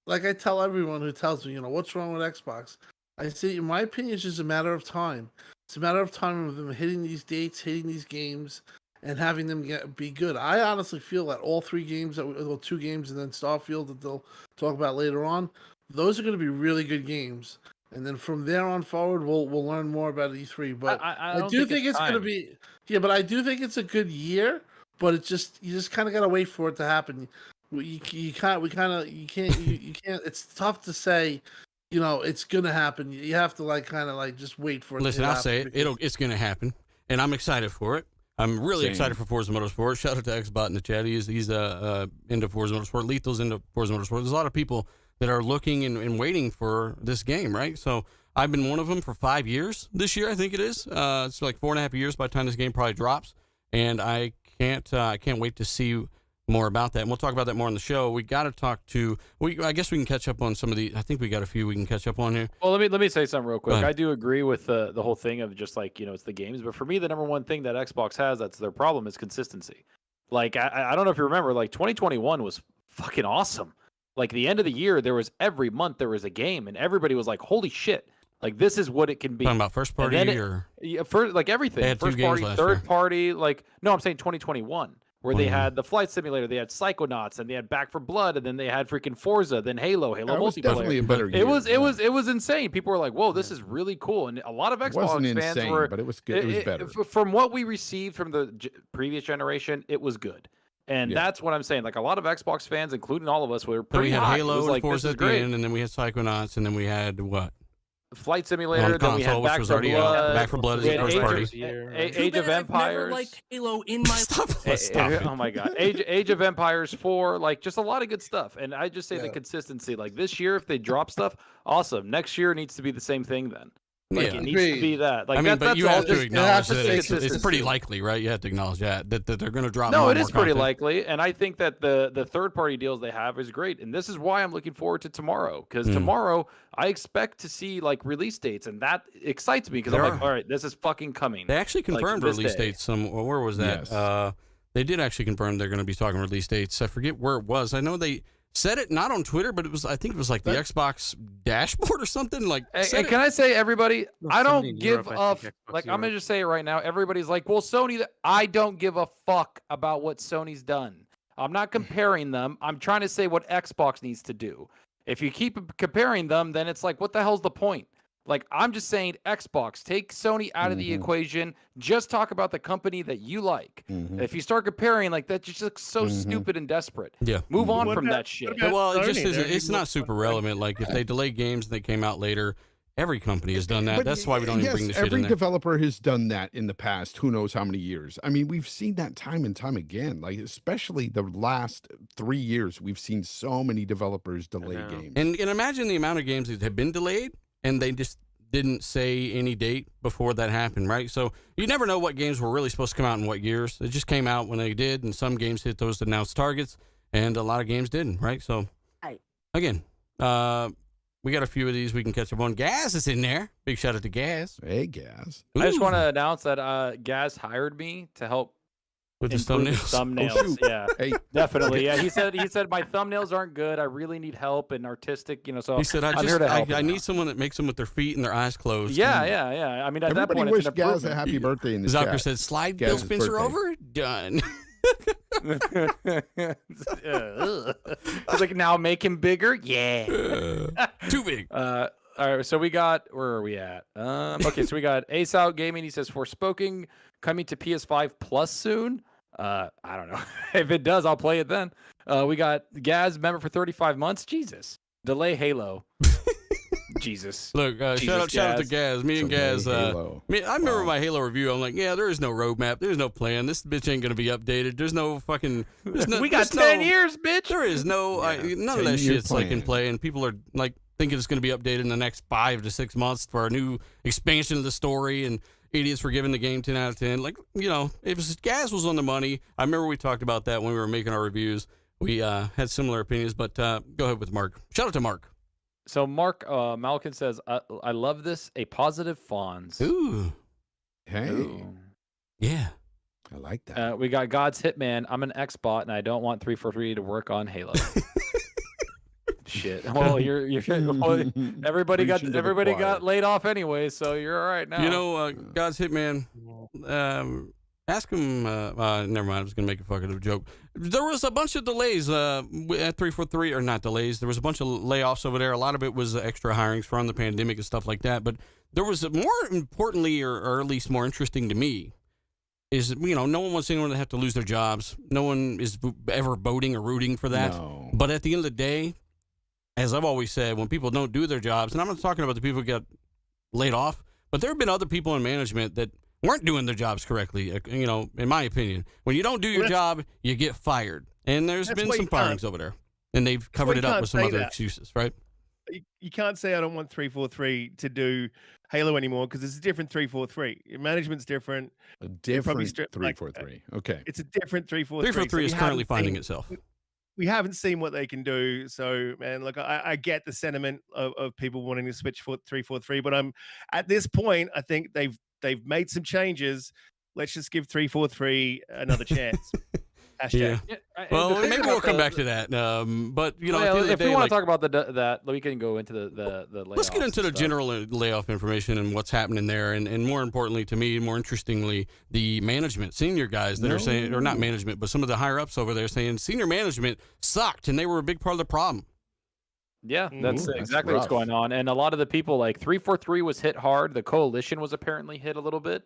like I tell everyone who tells me, what's wrong with Xbox, I say, in my opinion, it's just a matter of time. It's a matter of time of them hitting these dates, hitting these games, and having them be good. I honestly feel that all 3 games, well, 2 games, and then Starfield that they'll talk about later on, those are going to be really good games. And then from there on forward, we'll learn more about E3. But I don't do think it's going to time. be but I do think it's a good year. But it's just you just kind of got to wait for it to happen. You can't. It's tough to say. It's gonna happen. You have to kind of just wait for it. Listen, to I'll happen say it. It's gonna happen, and I'm excited for it. I'm really excited for Forza Motorsport. Shout out to Xbot in the chat. He's into Forza Motorsport. Lethal's into Forza Motorsport. There's a lot of people that are looking and waiting for this game, right? So I've been one of them for 5 years this year. I think it is. It's like 4.5 years by the time this game probably drops, and I can't wait to see more about that. And we'll talk about that more on the show. We got to talk to. I guess we can catch up on some of the. I think we got a few we can catch up on here. Well, let me say something real quick. I do agree with the whole thing of just it's the games. But for me, the number one thing that Xbox has that's their problem is consistency. Like I don't know if you remember, 2021 was fucking awesome. Like the end of the year, there was every month there was a game, and everybody was like, "Holy shit!" Like this is what it can be. Talking about first party first everything. They had first 2 games party, third party. No, I'm saying 2021. Where they had the Flight Simulator, they had Psychonauts, and they had Back 4 Blood, and then they had freaking Forza, then Halo It was multiplayer. definitely a better year. It was insane. People were like, "Whoa, this is really cool," and a lot of Xbox fans were. But it was good. It was better. From what we received from the previous generation, it was good, and that's what I'm saying. Like a lot of Xbox fans, including all of us, were pretty. We had hot. Halo and Forza at the great. end, and then we had Psychonauts, and then we had what? Flight Simulator, then we had Back 4 Blood. Back 4 Blood is the first party. Age of Empires. I've never liked Halo in my Stop. Oh my god. Age of Empires 4, just a lot of good stuff. And I just say the consistency. Like this year, if they drop stuff, awesome. Next year needs to be the same thing then. It needs to be that. Like but you have to acknowledge that it's it's pretty likely, right? You have to acknowledge that they're going to drop. No, it is pretty likely, and I think that the third party deals they have is great, and this is why I'm looking forward to tomorrow because tomorrow I expect to see release dates, and that excites me because I'm like, all right, this is fucking coming. They actually confirmed release dates. Where was that? Yes. They did actually confirm they're going to be talking release dates. I forget where it was. I know they said it not on Twitter, but I think it was the Xbox dashboard or something. Hey, can I say, everybody, I don't give a I'm gonna just say it right now. Everybody's like, well, Sony. I don't give a fuck about what Sony's done. I'm not comparing them. I'm trying to say what Xbox needs to do. If you keep comparing them, then it's like, what the hell's the point? I'm just saying, Xbox, take Sony out of the equation. Just talk about the company that you like. If you start comparing that, just looks so stupid and desperate. Yeah. Move on from that shit. Well, it just isn't. It's not super relevant. If they delay games and they came out later, every company has done that. But that's why we don't even bring the shit in every there. developer has done that in the past. Who knows how many years? I mean, we've seen that time and time again. Especially the last 3 years, we've seen so many developers delay games. And imagine the amount of games that have been delayed, and they just didn't say any date before that happened, right? So you never know what games were really supposed to come out in what years. It just came out when they did, and some games hit those announced targets, and a lot of games didn't, right? So, again, we got a few of these we can catch up on. Gaz is in there. Big shout out to Gaz. Hey, Gaz. I just want to announce that Gaz hired me to help with the thumbnails. Oh, yeah, hey, definitely. Yeah, he said my thumbnails aren't good. I really need help and artistic. So he said I'm here to help. I need someone that makes them with their feet and their eyes closed. Yeah. I mean, at that point, wish Gaz a happy birthday in the chat. Zucker said, "Slide Bill Spencer over." Done. He's like, now make him bigger. Yeah, too big. All right, so we got, where are we at? Okay, so we got Ace Out Gaming. He says Forspoken coming to PS5 Plus soon. I don't know. If it does, I'll play it then. We got Gaz, member for 35 months. Jesus. Delay Halo. Jesus. Look, shout out to Gaz. Me and Gaz. I remember my Halo review. I'm like, yeah, there is no roadmap. There's no plan. This bitch ain't going to be updated. There's no fucking. We got 10 years, bitch. There is no. None of that shit's in play. And people are thinking it's going to be updated in the next 5 to 6 months for a new expansion of the story. And idiots for giving the game 10 out of 10. If Gaz was on the money, I remember we talked about that when we were making our reviews. We had similar opinions, but go ahead with Mark. Shout out to Mark. So Mark Malkin says, I love this. A positive Fonz. Ooh. Hey. Ooh. Yeah. I like that. We got God's Hitman. I'm an Xbot, and I don't want 343 to work on Halo. Shit. Well, everybody got laid off anyway, so you're all right now. God's Hitman. Ask him. Never mind. I was gonna make a fucking joke. There was a bunch of delays at 343, or not delays. There was a bunch of layoffs over there. A lot of it was extra hirings from the pandemic and stuff like that. But there was more importantly, or at least more interesting to me, is no one wants anyone to have to lose their jobs. No one is ever voting or rooting for that. No. But at the end of the day, as I've always said, when people don't do their jobs, and I'm not talking about the people who get laid off, but there have been other people in management that weren't doing their jobs correctly, in my opinion. When you don't do your job, you get fired. And there's been some firings over there. And they've covered it up with some other excuses, right? You can't say I don't want 343 to do Halo anymore because it's a different 343. Management's different. A different 343. Okay. It's a different 343. 343 is currently finding itself. We haven't seen what they can do. So, man, look, I get the sentiment of people wanting to switch for 343, but at this point, I think they've made some changes. Let's just give 343 another chance. Yeah. Well, maybe we'll come back to that. But if we want to talk about that, we can go into the layoffs. Let's get into the general layoff information and what's happening there, and more importantly to me, more interestingly, the management, senior guys that are saying, or not management, but some of the higher ups over there saying senior management sucked and they were a big part of the problem. Yeah, that's exactly what's going on. And a lot of the people, like 343 was hit hard. The coalition was apparently hit a little bit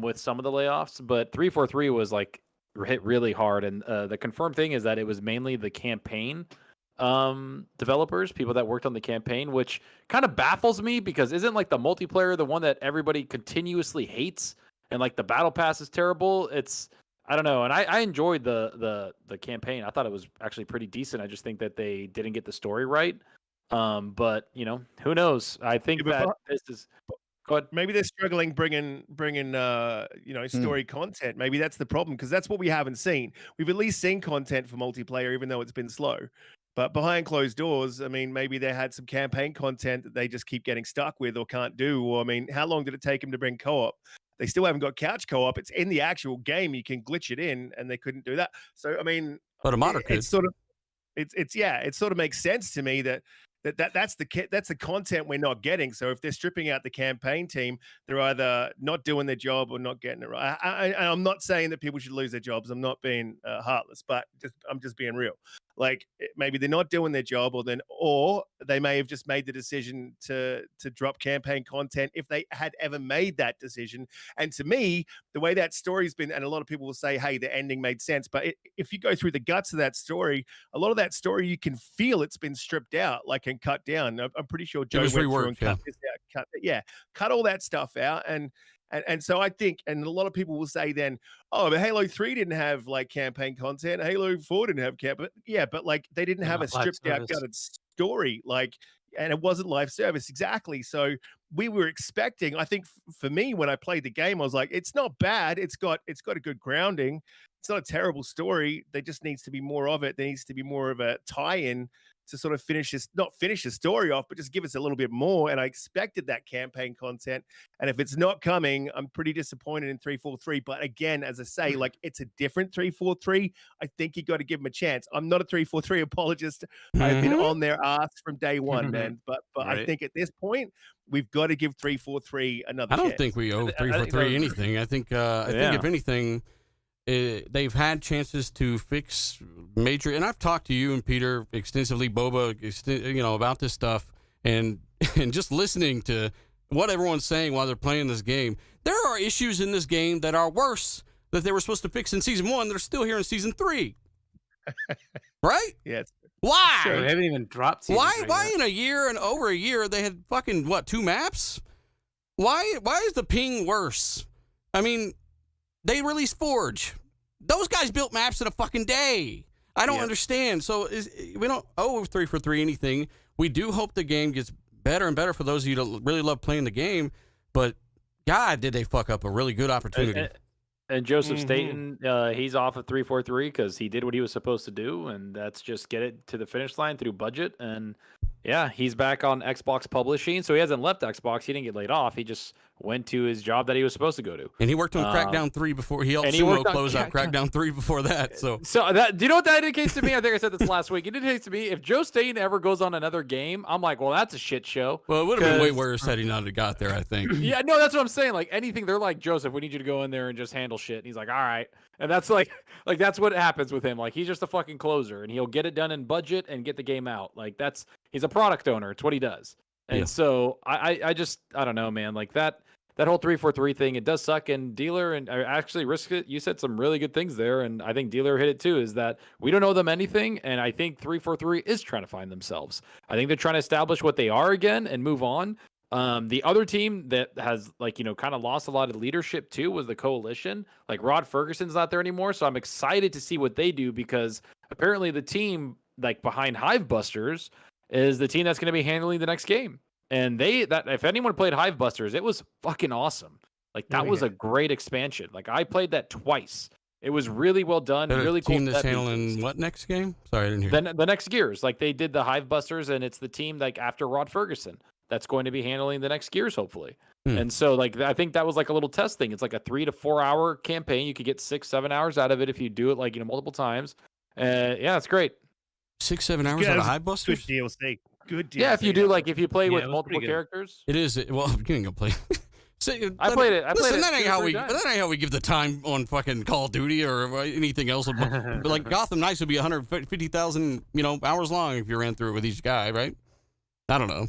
with some of the layoffs, but 343 was like hit really hard. And the confirmed thing is that it was mainly the campaign developers, people that worked on the campaign, which kind of baffles me because isn't like the multiplayer the one that everybody continuously hates, and like the battle pass is terrible? I don't know. And I enjoyed the campaign. I thought it was actually pretty decent. I just think that they didn't get the story right. But who knows? I think that this is. But maybe they're struggling bringing story content. Maybe that's the problem, because that's what we haven't seen. We've at least seen content for multiplayer, even though it's been slow. But behind closed doors, I mean, maybe they had some campaign content that they just keep getting stuck with or can't do. Or I mean, how long did it take them to bring co-op? They still haven't got couch co-op. It's in the actual game. You can glitch it in, and they couldn't do that. So I mean, but a modder could. It sort of makes sense to me that's the content we're not getting. So if they're stripping out the campaign team, they're either not doing their job or not getting it right. I'm not saying that people should lose their jobs. I'm not being heartless, but I'm just being real. Like maybe they're not doing their job, or they may have just made the decision to drop campaign content if they had ever made that decision. And to me, the way that story's been, and a lot of people will say, hey, the ending made sense. But if you go through the guts of that story, a lot of that story, you can feel it's been stripped out, like, and cut down. I'm pretty sure Joe went through and cut this out, cut all that stuff out. And so I think, and a lot of people will say then, oh, but Halo 3 didn't have like campaign content. Halo 4 didn't have campaign. Yeah, but like they didn't have a stripped out, gutted story. Like, and it wasn't live service. Exactly. So we were expecting, I think for me, when I played the game, I was like, it's not bad. It's got a good grounding. It's not a terrible story. There just needs to be more of it. There needs to be more of a tie-in to sort of not finish the story off, but just give us a little bit more. And I expected that campaign content. And if it's not coming, I'm pretty disappointed in 343. But again, as I say, like, it's a different 343. I think you got to give them a chance. I'm not a 343 apologist. I've been on their ass from day one, man. But right. I think at this point, we've got to give 343 another chance. I don't think we owe 343 anything. I think if anything, they've had chances to fix major, and I've talked to you and Peter extensively, Boba, about this stuff, and just listening to what everyone's saying while they're playing this game. There are issues in this game that are worse that they were supposed to fix in season 1 that are still here in season 3. Right? Yes. Why? Sure, they haven't even dropped season 3 Why yet. in a year and over a year they had fucking 2 maps? Why is the ping worse? I mean, they released Forge. Those guys built maps in a fucking day. I don't understand. So we don't owe 343 anything. We do hope the game gets better and better for those of you that really love playing the game. But God, did they fuck up a really good opportunity. And Joseph Staten, he's off of 343 because he did what he was supposed to do, and that's just get it to the finish line through budget. And yeah, he's back on Xbox publishing, so he hasn't left Xbox. He didn't get laid off. He just went to his job that he was supposed to go to. And he worked on Crackdown 3 before he helped and he Sumo worked on close out Crackdown 3 before that. So that, do you know what that indicates to me? I think I said this last week. It indicates to me if Joe Stain ever goes on another game, I'm like, well, that's a shit show. well, it would have been way worse had he not have got there, I think. Yeah, no, that's what I'm saying. Like anything, they're like, Joseph, we need you to go in there and just handle shit. And he's like, all right. And that's like that's what happens with him. Like he's just a fucking closer, and he'll get it done in budget and get the game out. Like he's a product owner. It's what he does. And so I don't know, man. Like that whole 343 thing, it does suck. And Dealer and actually Risk It, you said some really good things there, and I think Dealer hit it too. Is that we don't know them anything, and I think 343 is trying to find themselves. I think they're trying to establish what they are again and move on. The other team that has kind of lost a lot of leadership too was the Coalition. Like Rod Ferguson's not there anymore, so I'm excited to see what they do, because apparently the team like behind Hivebusters is the team that's going to be handling the next game. And if anyone played Hivebusters, it was fucking awesome. Like that was a great expansion. Like I played that twice. It was really well done. Really cool. Team that's handling what next game? Sorry, I didn't hear. The next Gears, like they did the Hivebusters, and it's the team like after Rod Ferguson that's going to be handling the next Gears, hopefully. And so like I think that was like a little test thing. It's like a 3 to 4 hour campaign. You could get 6-7 hours out of it if you do it like multiple times. Yeah, it's great. 6-7 hours out of Hivebusters? Good DLC. Good DLC. Yeah, if you play with multiple characters. It is. Well, you can go play. I played it. Listen, that ain't how we give the time on fucking Call of Duty or anything else. But like Gotham Knights would be 150,000 hours long if you ran through it with each guy, right? I don't know,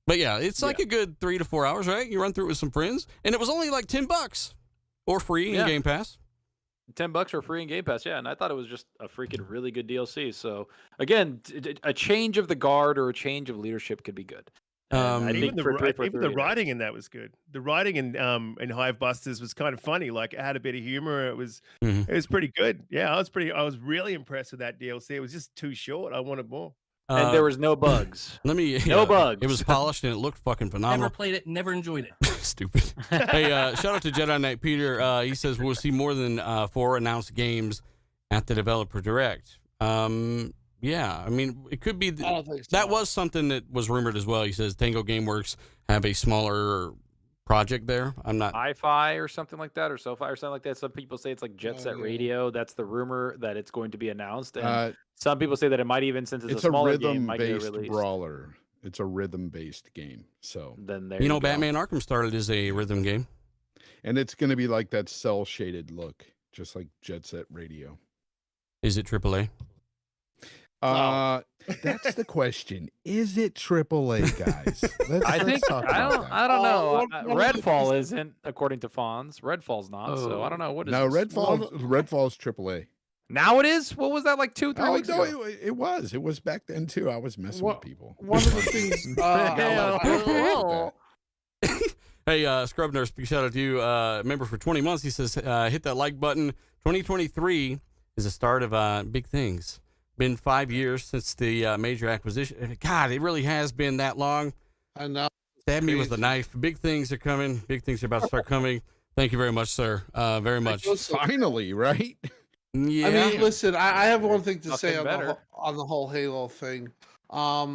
but yeah, it's like a good 3 to 4 hours, right? You run through it with some friends, and it was only like $10 or free in Game Pass. $10 for free in Game Pass, yeah, and I thought it was just a freaking really good DLC. So again, a change of the guard or a change of leadership could be good. I even think the writing in that was good. The writing in Hivebusters was kind of funny. Like it had a bit of humor. It was pretty good. Yeah, I was really impressed with that DLC. It was just too short. I wanted more. And there was no bugs. No bugs. It was polished and it looked fucking phenomenal. Never played it, never enjoyed it. Stupid. Hey, shout out to Jedi Knight Peter. He says we'll see more than 4 announced games at the Developer Direct. Yeah, I mean, it could be that was something that was rumored as well. He says Tango Gameworks have a smaller project there. I'm not Hi-Fi or something like that, or SoFi or something like that. Some people say it's like Jet Set Radio. That's the rumor that it's going to be announced. And some people say that it might even, since it's a smaller game, might get released. Brawler. It's a rhythm-based game. So then Batman Arkham started as a rhythm game, and it's going to be like that cell-shaded look, just like Jet Set Radio. Is it AAA? That's the question. Is it AAA, guys? I don't know. Redfall isn't, according to Fonz. Redfall's not. So I don't know what is. No, Redfall's AAA. Now it is. What was that, like 2-3 weeks ago? It was. It was back then too. I was messing with people. One of the things. Hey, Scrub Nurse, big shout out to you. Member for 20 months. He says, hit that like button. 2023 is the start of big things. Been 5 years since the major acquisition. God, it really has been that long. I know. Stab me with a knife. Big things are coming. Big things are about to start coming. Thank you very much, sir. Very much. Finally, right? Yeah. I mean, listen, I have one thing to Nothing say better. on the whole Halo thing. I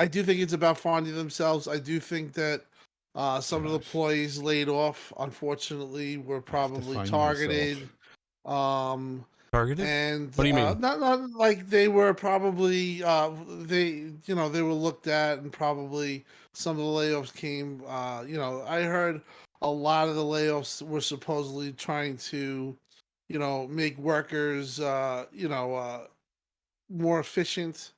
do think it's about finding themselves. I do think that some of the employees laid off, unfortunately, were probably targeted. Targeted? And what do you mean? Not like they were probably they were looked at, and probably some of the layoffs came. I heard a lot of the layoffs were supposedly trying to, make workers more efficient.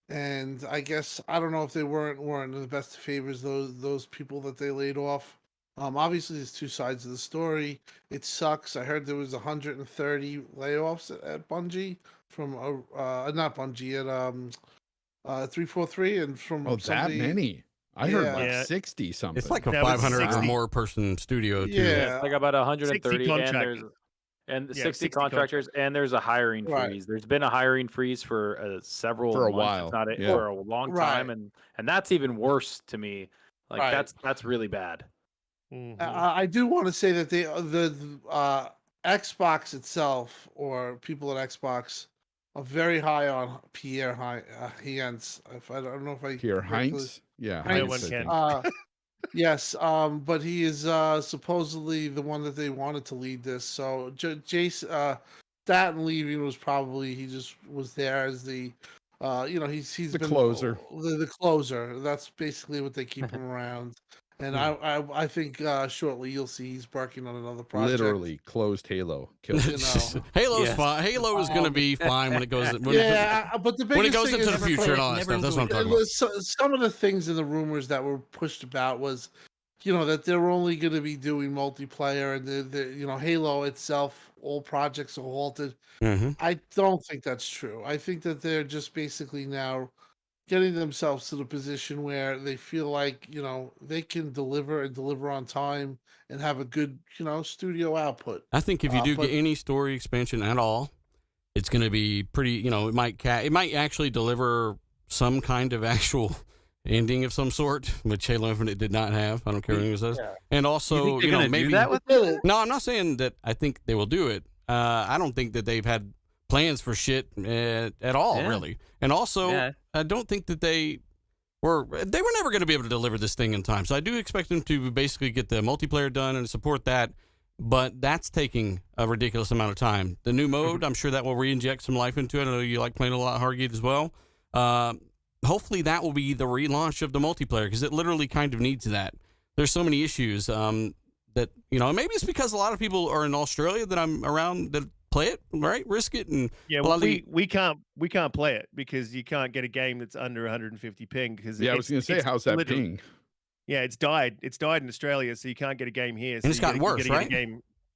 And I guess I don't know if they weren't in the best of favors, those people that they laid off. Obviously, there's two sides of the story. It sucks. I heard there was 130 layoffs at Bungie from not Bungie at 343, and from somebody, that many. I heard about 60 something. It's like a 500 or more person studio too. Yeah, it's like about 130 and 60 60 contractors, and there's a hiring freeze. There's been a hiring freeze for a months, while, for a long time, and that's even worse to me. Like that's really bad. Mm-hmm. I do want to say that the Xbox itself, or people at Xbox, are very high on Pierre Heinz. I don't know if I Pierre Heinz. Yeah, no one can. Yes, but he is supposedly the one that they wanted to lead this. So Jason Staten leaving was probably he just was there as the he's The been closer. the closer. That's basically what they keep him around. And I think shortly you'll see he's working on another project. Literally closed Halo. Killed You it. know. Halo's fine. Halo is going to be fine when it goes. When But the biggest when it goes thing into is the future and all that stuff. That's what I'm talking about. some of the things in the rumors that were pushed about was, that they're only going to be doing multiplayer, and the Halo itself, all projects are halted. Mm-hmm. I don't think that's true. I think that they're just basically now getting themselves to the position where they feel like they can deliver and deliver on time and have a good studio output. I think if you do but- get any story expansion at all, it's going to be pretty. It might actually deliver some kind of actual ending of some sort, which Halo Infinite did not have. I don't care what anyone says. Yeah. And also, You think maybe do that with it? No, I'm not saying that I think they will do it. I don't think that they've had plans for shit at all, really. And also, I don't think that they were never going to be able to deliver this thing in time. So I do expect them to basically get the multiplayer done and support that. But that's taking a ridiculous amount of time. The new mode, I'm sure that will re-inject some life into it. I know you like playing a lot, Hargate, as well. Hopefully that will be the relaunch of the multiplayer, because it literally kind of needs that. There's so many issues that, maybe it's because a lot of people are in Australia that I'm around that play it, right? Risk it. And we can't play it because you can't get a game that's under 150 ping. Because I was going to say, how's that ping? Yeah, it's died. It's died in Australia, so you can't get a game here. And it's gotten worse, right?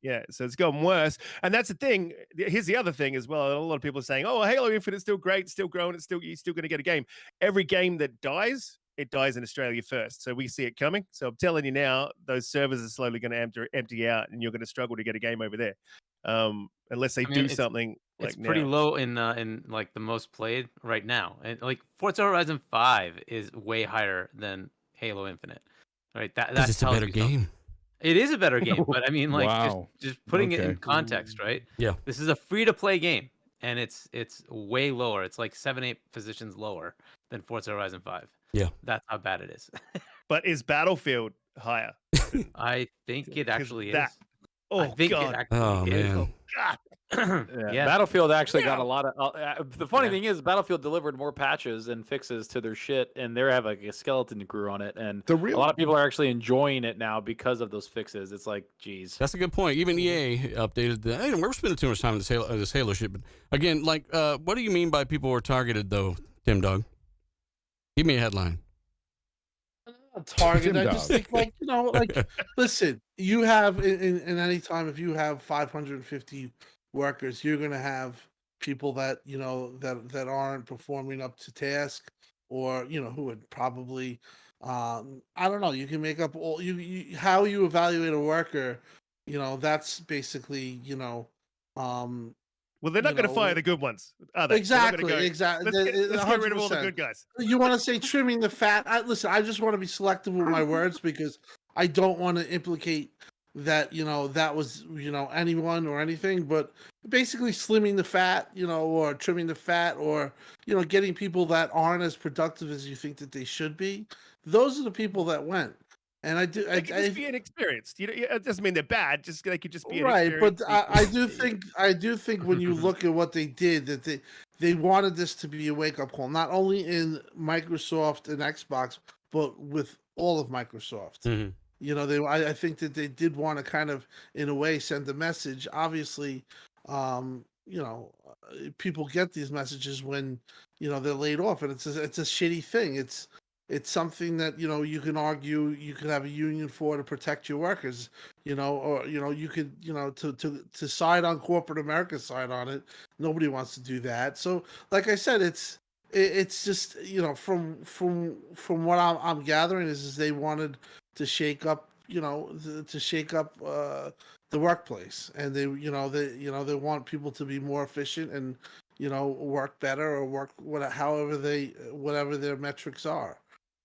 Yeah, so it's gotten worse. And that's the thing. Here's the other thing as well. A lot of people are saying, oh, Halo Infinite's still great, still growing, you're still going to get a game. Every game that dies, it dies in Australia first. So we see it coming. So I'm telling you now, those servers are slowly going to empty out, and you're going to struggle to get a game over there. Unless they do something it's pretty low in like the most played right now. And like Forza Horizon 5 is way higher than Halo Infinite. Right? That's it's a better game. It is a better game, but I mean, like, Wow. just putting it in context, right? Yeah. This is a free-to-play game, and it's way lower. It's like 7-8 positions lower than Forza Horizon 5. Yeah. That's how bad it is. But is Battlefield higher? I think it actually is. Oh, I think God. it actually is. Man. Oh, God. Yeah. Battlefield actually got a lot of. The funny thing is, Battlefield delivered more patches and fixes to their shit, and they have like a skeleton crew on it, and a lot of people are actually enjoying it now because of those fixes. It's like, geez, that's a good point. Even EA updated the. Hey, we're spending too much time on this Halo shit, but again, like, what do you mean by people were targeted though, Tim Dog? Give me a headline. Target. I just think, listen, you have in any time, if you have 550 workers, you're going to have people that that aren't performing up to task, or who would probably I don't know, you can make up all you how you evaluate a worker, that's basically well, they're not going to fire the good ones, are they? Exactly. Let's get rid of all the good guys. You want to say trimming the fat? Listen, I just want to be selective with my words, because I don't want to implicate that that was anyone or anything, but basically slimming the fat, or trimming the fat, or getting people that aren't as productive as you think that they should be. Those are the people that went. And I do. They could just be inexperienced. It doesn't mean they're bad. Just they could just be right. But I do think when you look at what they did, that they wanted this to be a wake up call, not only in Microsoft and Xbox, but with all of Microsoft. Mm-hmm. I think that they did want to kind of, in a way, send a message. Obviously, people get these messages when they're laid off, and it's a shitty thing. It's something that you can argue you could have a union for to protect your workers, or you could to side on corporate America's side on it. Nobody wants to do that. So, like I said, it's just from what I'm gathering is they wanted to shake up the workplace, and they want people to be more efficient and work better, or work whatever their metrics are.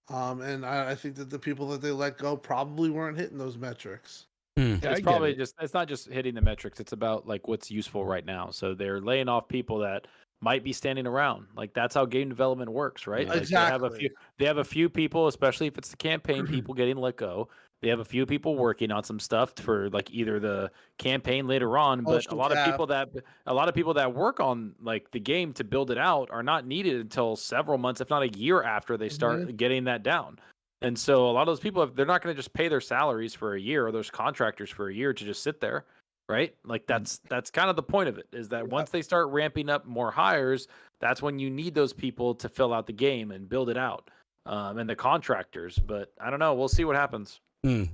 And I think that the people that they let go probably weren't hitting those metrics. It's probably it's not just hitting the metrics. It's about like what's useful right now. So they're laying off people that might be standing around. Like that's how game development works, right? Yeah. Like Exactly. they have a few people, especially if it's the campaign people getting let go. They have a few people working on some stuff for like either the campaign later on, but Motion cap. a lot of people that work on like the game to build it out are not needed until several months, if not a year after they start getting that down. And so a lot of those people, they're not going to just pay their salaries for a year or those contractors for a year to just sit there, right? Like that's kind of the point of it, is that once they start ramping up more hires, that's when you need those people to fill out the game and build it out, and the contractors. But I don't know. We'll see what happens.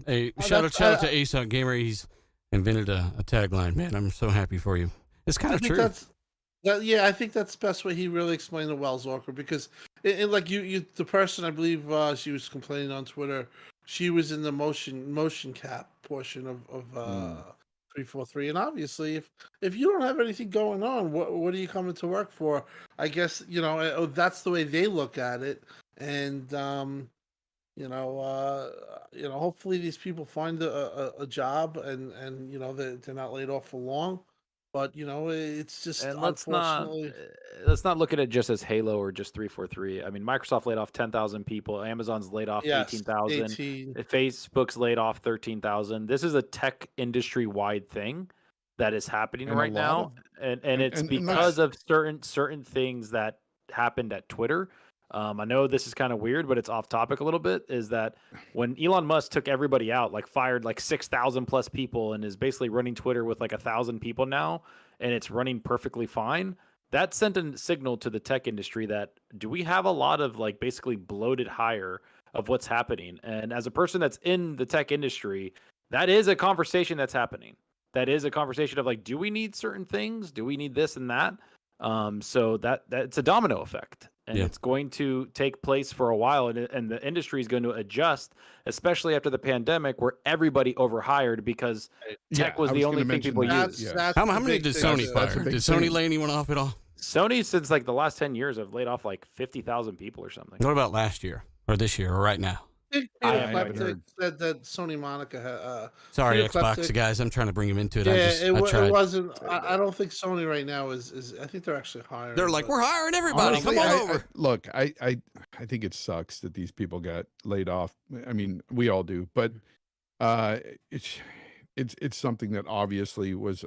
Hey, shout out to Ace Out Gamer. He's invented a tagline. Man, I'm so happy for you. It's kind of true. Yeah, I think that's the best way he really explained the Wells Walker, because like you, the person, I believe she was complaining on Twitter, she was in the motion cap portion of 343, and obviously if you don't have anything going on, what are you coming to work for? I guess that's the way they look at it, and hopefully these people find a job, and they're not laid off for long. But it's just And unfortunately. let's not look at it just as Halo or just 343. I mean, Microsoft laid off 10,000 people. Amazon's laid off 18,000. 18. Facebook's laid off 13,000. This is a tech industry wide thing that is happening And a right lot now, and it's and because that's- of certain things that happened at Twitter. I know this is kind of weird, but it's off topic a little bit. Is that when Elon Musk took everybody out, like fired like 6,000 plus people, and is basically running Twitter with like 1,000 people now, and it's running perfectly fine. That sent a signal to the tech industry that do we have a lot of like basically bloated hire of what's happening? And as a person that's in the tech industry, that is a conversation that's happening. That is a conversation of like, do we need certain things? Do we need this and that? So that it's a domino effect, and it's going to take place for a while, and the industry is going to adjust, especially after the pandemic, where everybody overhired because tech was the only thing people used. How many did Sony fire? Did Sony lay anyone off at all? Sony, since like the last 10 years, have laid off like 50,000 people or something. What about last year or this year or right now? I haven't heard. Said that Sony Monica. Sorry, Peter Xbox Kleptic. guys. I'm trying to bring him into it. Yeah, I tried. it wasn't. I don't think Sony right now is. I think they're actually hiring. They're like, but- we're hiring everybody. Honestly, Come on over. Look, I think it sucks that these people got laid off. I mean, we all do, but it's something that obviously was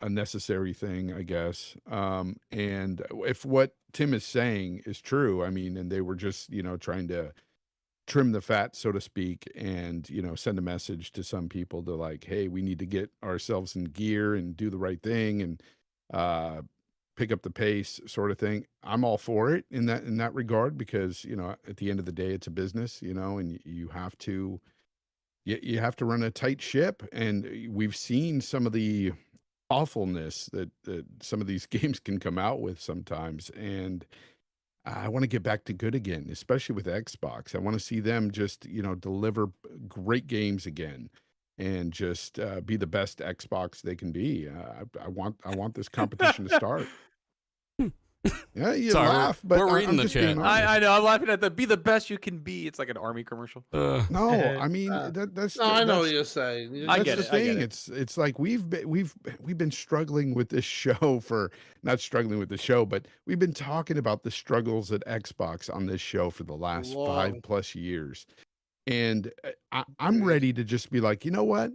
a necessary thing, I guess. And if what Tim is saying is true, I mean, and they were just trying to trim the fat, so to speak, and send a message to some people to like, hey, we need to get ourselves in gear and do the right thing and pick up the pace, sort of thing. I'm all for it in that regard, because at the end of the day, it's a business, and you have to run a tight ship. And we've seen some of the awfulness that some of these games can come out with sometimes, and I want to get back to good again, especially with Xbox. I want to see them just, deliver great games again, and just be the best Xbox they can be. I want this competition to start. Yeah, you Sorry, laugh, but we're reading I'm the just being chat. honest. I know. I'm laughing at the "be the best you can be." It's like an army commercial. No, I mean that's. No, I know what that's- you're saying. I That's get the it, I get thing. it. It's like we've been struggling with this show for not struggling with the show, but we've been talking about the struggles at Xbox on this show for the last Long. 5+ years, and I'm ready to just be like, you know what?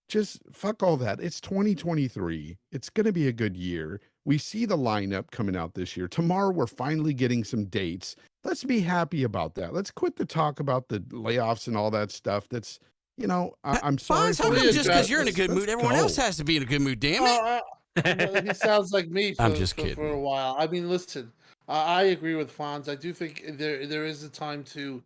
Just fuck all that. It's 2023. It's going to be a good year. We see the lineup coming out this year. Tomorrow, we're finally getting some dates. Let's be happy about that. Let's quit the talk about the layoffs and all that stuff. That's, I'm sorry. Bonds, how for come you. just because you're in a good Let's mood, everyone go. else has to be in a good mood? Damn it! Well, he sounds like me. I'm just kidding. For a while. I mean, listen, I agree with Fonz. I do think there is a time to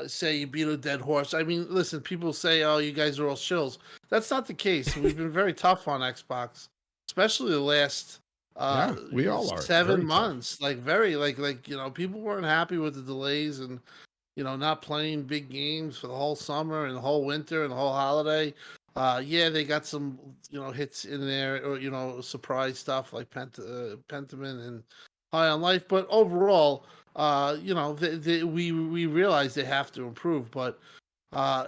say you beat a dead horse. I mean, listen, people say, "Oh, you guys are all shills." That's not the case. We've been very tough on Xbox, especially the last Yeah, we all are. 7 Very tough. months. Like very like people weren't happy with the delays and not playing big games for the whole summer and the whole winter and the whole holiday. Yeah, they got some hits in there, or surprise stuff like Pentiment and High on Life, but overall, we realize they have to improve. But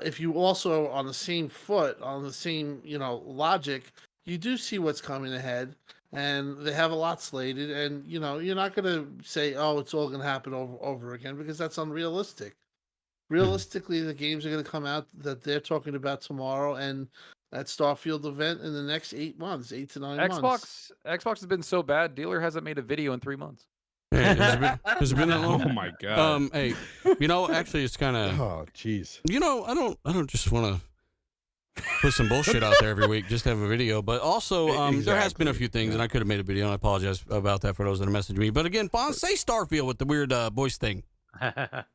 if you also on the same foot, on the same logic, you do see what's coming ahead, and they have a lot slated. And you're not going to say, "Oh, it's all going to happen over again," because that's unrealistic. Realistically, the games are going to come out that they're talking about tomorrow, and that Starfield event in the next 8 months, 8 to 9 months. Xbox has been so bad. Dealer hasn't made a video in 3 months. Hey, has it been that long? Oh my god. Hey, actually, it's kind of. Oh jeez. I don't just want to put some bullshit out there every week just to have a video, but also there has been a few things, and I could have made a video, and I apologize about that for those that have messaged me. But again, Fawn, say Starfield with the weird voice thing.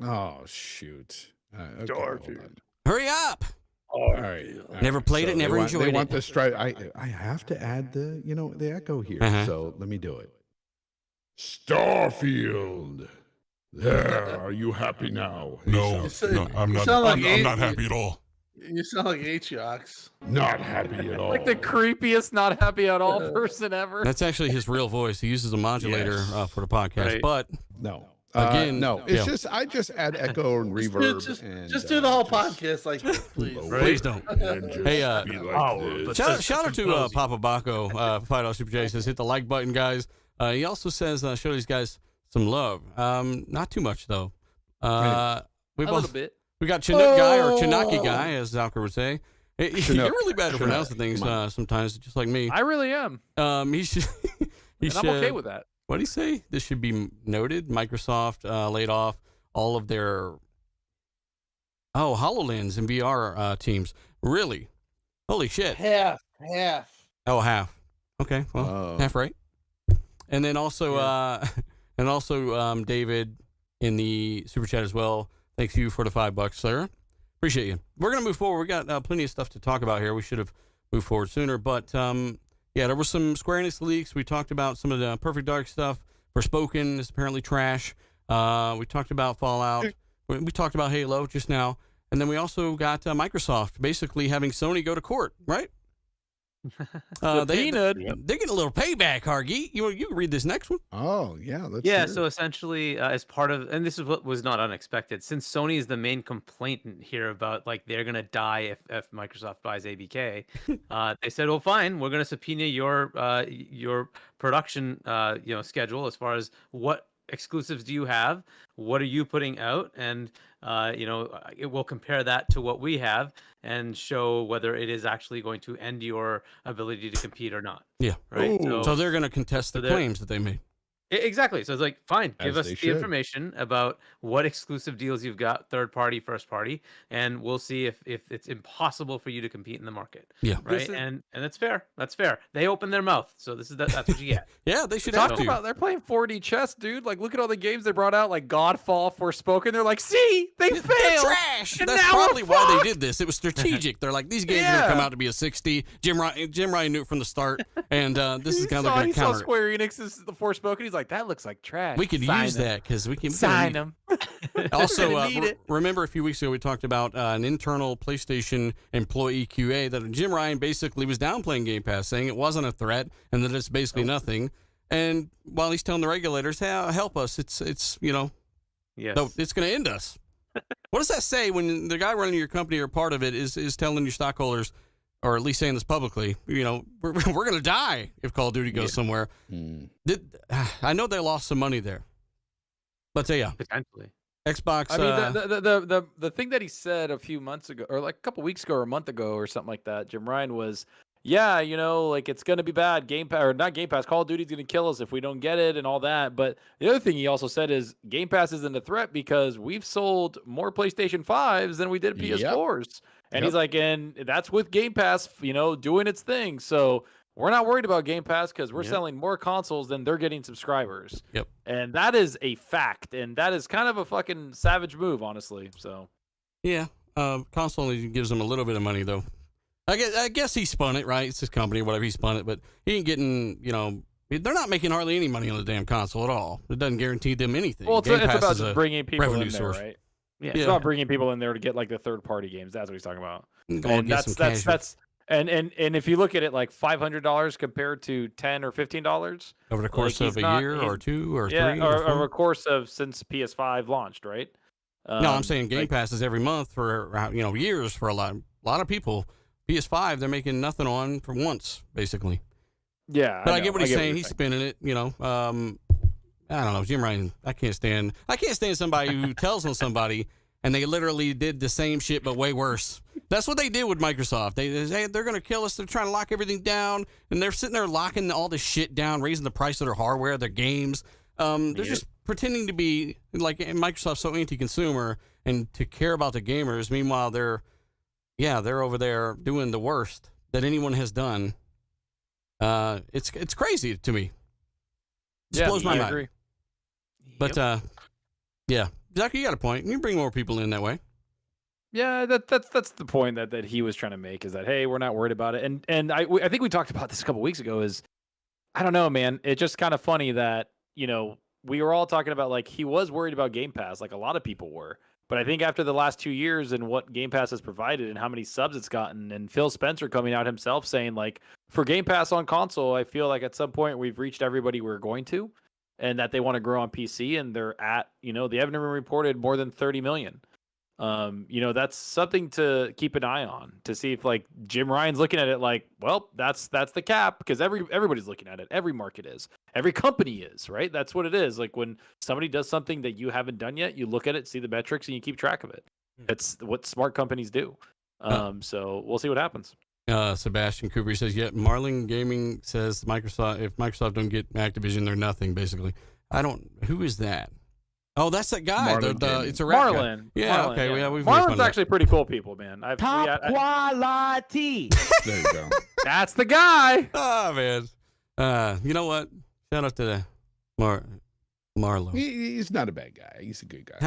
Oh shoot. Okay, Starfield. Hurry up! all right. Never played it, never they enjoyed it. want the strike. I have to add the echo here. Uh-huh. So let me do it. Starfield. There, are you happy now? No, no, I'm not. I'm not happy at all. You sound like Atriox. Not happy at all. Like the creepiest, not happy at all person ever. That's actually his real voice. He uses a modulator Yes. For the podcast, Right. but No. Again, no. It's yeah. I just add echo and reverb. Just do the whole podcast like this, please. please don't. Hey, Be like this. shout out to Papa Baco, $5 Super J says hit the like button, guys. He also says show these guys some love. Not too much though. We A little both bit. we got Chinook guy or Chinaki guy, as Zalker would say. You're Chinook. really bad at Chinook. pronouncing things sometimes, just like me. I really am. He should. He And I'm okay with that. What did he say? This should be noted. Microsoft laid off all of their HoloLens and VR teams. Really? Holy shit. Half. Oh, half. Okay, well, Oh. half right. And then also, David in the super chat as well. Thanks you for the $5, sir. Appreciate you. We're gonna move forward. We got plenty of stuff to talk about here. We should have moved forward sooner, but yeah, there were some Square Enix leaks. We talked about some of the Perfect Dark stuff. Forspoken is apparently trash. We talked about Fallout. We talked about Halo just now. And then we also got Microsoft basically having Sony go to court, right? They're getting a little payback, Hargy. You can read this next one. Oh yeah. Let's Yeah, hear so it. essentially, as part of, and this is what was not unexpected, since Sony is the main complainant here about like they're gonna die if Microsoft buys ABK, they said, well, fine, we're gonna subpoena your production schedule as far as what exclusives do you have, what are you putting out, and it will compare that to what we have and show whether it is actually going to end your ability to compete or not. Yeah. Right. So they're going to contest the they're- claims that they made. Exactly. So it's like, fine, give As us they the should. information about what exclusive deals you've got, third party, first party, and we'll see if it's impossible for you to compete in the market. Yeah. Right. And that's fair. That's fair. They open their mouth. So that's what you get. Yeah, they should have Talk to. about they're playing 4D chess, dude. Like, look at all the games they brought out, like Godfall, Forspoken. They're like, see, they They're failed. trash. and That's now we're probably why they fucked. did this. It was strategic. They're like, these games are going to Yeah. come out to be a 60. Jim Ryan knew it from the start, and this is kind of He going to saw counter it. Square Enix's the Forspoken. He's like, that looks like trash. We could Sign use them. that because we can Sign them. Also, Gonna need it. remember a few weeks ago we talked about an internal PlayStation employee QA that Jim Ryan basically was downplaying Game Pass, saying it wasn't a threat and that it's basically nothing. And while he's telling the regulators, "Hey, help us, it's Yes. no, it's going to end us." What does that say when the guy running your company or part of it is telling your stockholders, or at least saying this publicly, we're going to die if Call of Duty goes somewhere? Hmm. I know they lost some money there, but yeah, Potentially. Xbox. I mean, the thing that he said a few months ago, or like a couple weeks ago, or a month ago, or something like that, Jim Ryan was, yeah, like it's gonna be bad. Game Pass or not Game Pass, Call of Duty's gonna kill us if we don't get it and all that. But the other thing he also said is Game Pass isn't a threat because we've sold more PlayStation 5s than we did Yep. PS4s. And he's Yep. like, and that's with Game Pass, doing its thing. So we're not worried about Game Pass because we're selling more consoles than they're getting subscribers. Yep. And that is a fact. And that is kind of a fucking savage move, honestly. So Yeah, console only gives him a little bit of money though. I guess he spun it, right? It's his company, whatever, he spun it, but he ain't getting, they're not making hardly any money on the damn console at all. It doesn't guarantee them anything. well, it's Game about Pass is just a bringing people revenue in there, source. right? Yeah. It's about bringing people in there to get like the third party games. That's what he's talking about. Go And get some casual. that's and if you look at it like $500 compared to $10 or $15 over the course like, of he's a not- year he- or two or yeah, three. or four. over a course of since PS5 launched, right? No, I'm saying Game like- Pass is every month for years for a lot of people. PS5 they're making nothing on for once basically. Yeah, But I get what he's saying. you're He's spinning it, you know. I don't know, Jim Ryan. I can't stand somebody who tells on somebody and they literally did the same shit but way worse. That's what they did with Microsoft. They're going to kill us. They're trying to lock everything down, and they're sitting there locking all this shit down, raising the price of their hardware, their games. They're just pretending to be like Microsoft's so anti-consumer and to care about the gamers. Meanwhile, they're over there doing the worst that anyone has done. It's crazy to me. It blows my mind. Agree. But yeah, Zach, you got a point. You bring more people in that way. Yeah, that's the point that he was trying to make, is that, hey, we're not worried about it. And I think we talked about this a couple weeks ago. Is, I don't know, man. It's just kind of funny that, you know, we were all talking about, like, he was worried about Game Pass, like a lot of people were. But I think after the last 2 years and what Game Pass has provided and how many subs it's gotten, and Phil Spencer coming out himself saying, like, for Game Pass on console, I feel like at some point we've reached everybody we're going to, and that they want to grow on PC, and they're at, you know, they haven't even reported more than 30 million. You know, that's something to keep an eye on, to see if, like, Jim Ryan's looking at it like, well, that's the cap, because everybody's looking at it. Every market is. Every company is, right? That's what it is. Like, when somebody does something that you haven't done yet, you look at it, see the metrics, and you keep track of it. It's what smart companies do. So we'll see what happens. Sebastian Cooper says, yeah, Marlin Gaming says Microsoft, if Microsoft don't get Activision, they're nothing, basically. Who is that? Oh, that's that guy. It's a rap Marlin. Guy. Yeah, Marlin, okay. yeah. We've Marlin's actually pretty cool people, man. Top quality. There you go. That's the guy. Oh, man. You know what? Shout out to Marlo. He's not a bad guy. He's a good guy.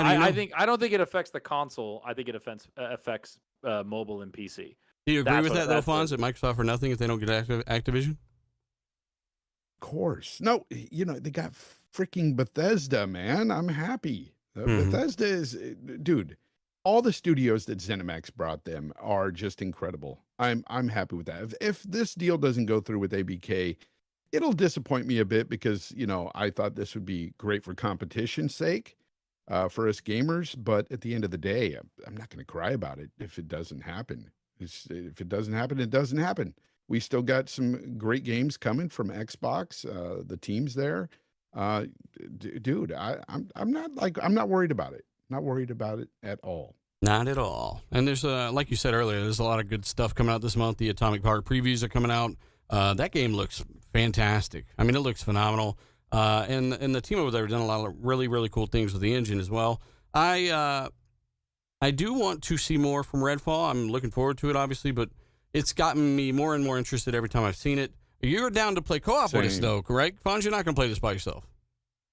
I don't think it affects the console. I think it affects mobile and PC. Do you agree with that, though, Fonz, that Microsoft for nothing if they don't get Activision? Of course. No, you know, they got freaking Bethesda, man. I'm happy. Bethesda is, dude, all the studios that ZeniMax brought them are just incredible. I'm happy with that. If this deal doesn't go through with ABK, it'll disappoint me a bit, because, you know, I thought this would be great for competition's sake, for us gamers. But at the end of the day, I'm not going to cry about it if it doesn't happen. If it doesn't happen, it doesn't happen. We still got some great games coming from Xbox. The team's there. Dude, I'm not worried about it. Not worried about it at all. Not at all. And there's like you said earlier, there's a lot of good stuff coming out this month. The Atomic Heart previews are coming out. That game looks fantastic. I mean, it looks phenomenal. And the team over there have done a lot of really, really cool things with the engine as well. I do want to see more from Redfall. I'm looking forward to it, obviously, but it's gotten me more and more interested every time I've seen it. You're down to play co-op with us, though, correct? Fonz, you're not going to play this by yourself.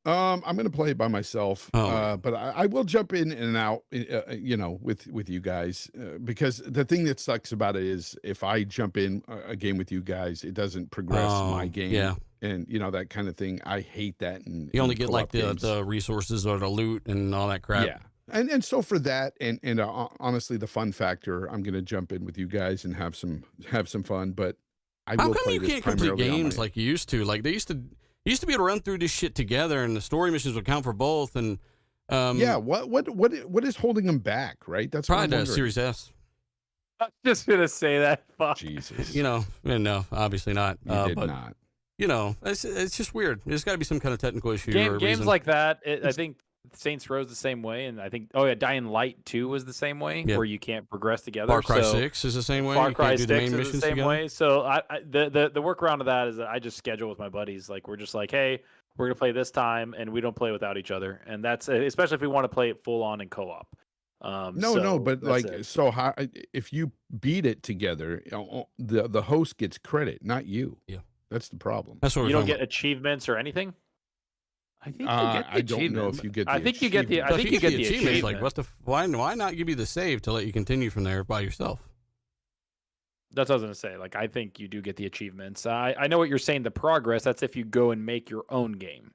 I'm going to play it by myself, but I will jump in and out, you know, with you guys, because the thing that sucks about it is if I jump in a game with you guys, it doesn't progress my game. Yeah. And, you know, that kind of thing. I hate that. And you only get like the resources or the loot and all that crap. Yeah. And so for that, and honestly, the fun factor, I'm going to jump in with you guys and have some fun. But I will play this primarily on my... How come you can't complete games like you used to? Like they used to be able to run through this shit together, and the story missions would count for both. And yeah, what is holding them back? Right? That's probably the Series S. I was just gonna say that. Fuck. Jesus. You know, no, obviously not. You did not. You know, it's just weird. There's got to be some kind of technical issue. Games like that, I think. Saints Row's the same way, and I think Dying Light 2 was the same way, where you can't progress together. Far Cry 6 is the same way. Far Cry 6 is the same way. So the workaround of that is that I just schedule with my buddies. Like we're just like, hey, we're gonna play this time, and we don't play without each other, and that's especially if we want to play it full on in co-op. But like, so how if you beat it together, the host gets credit, not you. Yeah, that's the problem. That's what you don't get achievements or anything. I think you get the I don't know if you get. I think you get the achievement. Like, why not give you the save to let you continue from there by yourself? That's what I was gonna say. Like, I think you do get the achievements. I know what you're saying. The progress. That's if you go and make your own game.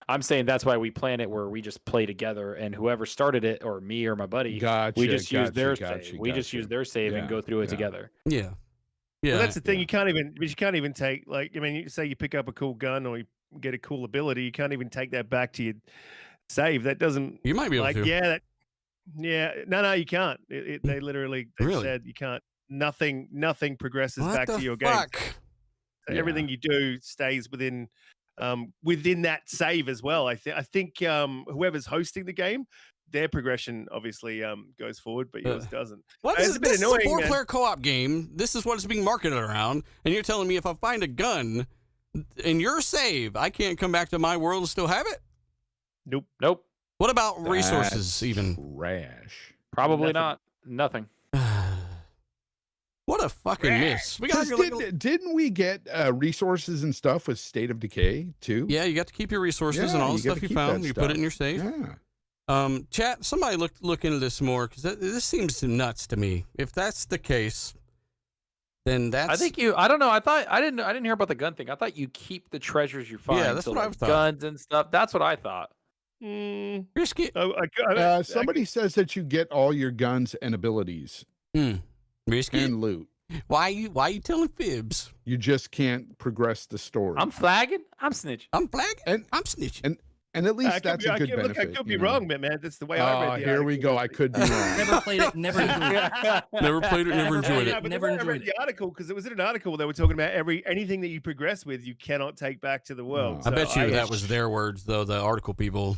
I'm saying that's why we plan it where we just play together, and whoever started it, or me or my buddy, we just use their save. We just use their save and go through it together. Yeah. Yeah. Well, that's the thing. You can't even take, like, I mean, you say you pick up a cool gun or you get a cool ability, you can't even take that back to your save. That doesn't. You might be able to. No, you can't. They literally said you can't. Nothing progresses back to your game. So everything you do stays within that save as well. I think whoever's hosting the game, their progression obviously goes forward, but yours doesn't. This It's is a bit a annoying, four-player co-op game. This is what it's being marketed around, and you're telling me if I find a gun in your save, I can't come back to my world and still have it? Nope. What about resources even? Trash. Probably not. Nothing. What a fucking miss. We got didn't we get resources and stuff with State of Decay too? Yeah, you got to keep your resources and all the stuff you found. You put it in your save. Yeah. Chat, somebody look into this more, because this seems nuts to me. If that's the case, then that's. I think I don't know. I didn't hear about the gun thing. I thought you keep the treasures you find. Yeah, that's what I thought. Guns and stuff. That's what I thought. Risky. Somebody says that you get all your guns and abilities. Risky. And loot. Why you telling fibs? You just can't progress the story. I'm flagging. I'm snitching. I'm flagging. I'm snitching. And at least that's a good benefit. Look, I could be wrong, man. That's the way I read it. Here we go. I could be wrong. Never played it. Never enjoyed it. Never played it. Never enjoyed it. Never I read the article because it was in an article they were talking about anything that you progress with, you cannot take back to the world. I bet you that was their words, though. The article people,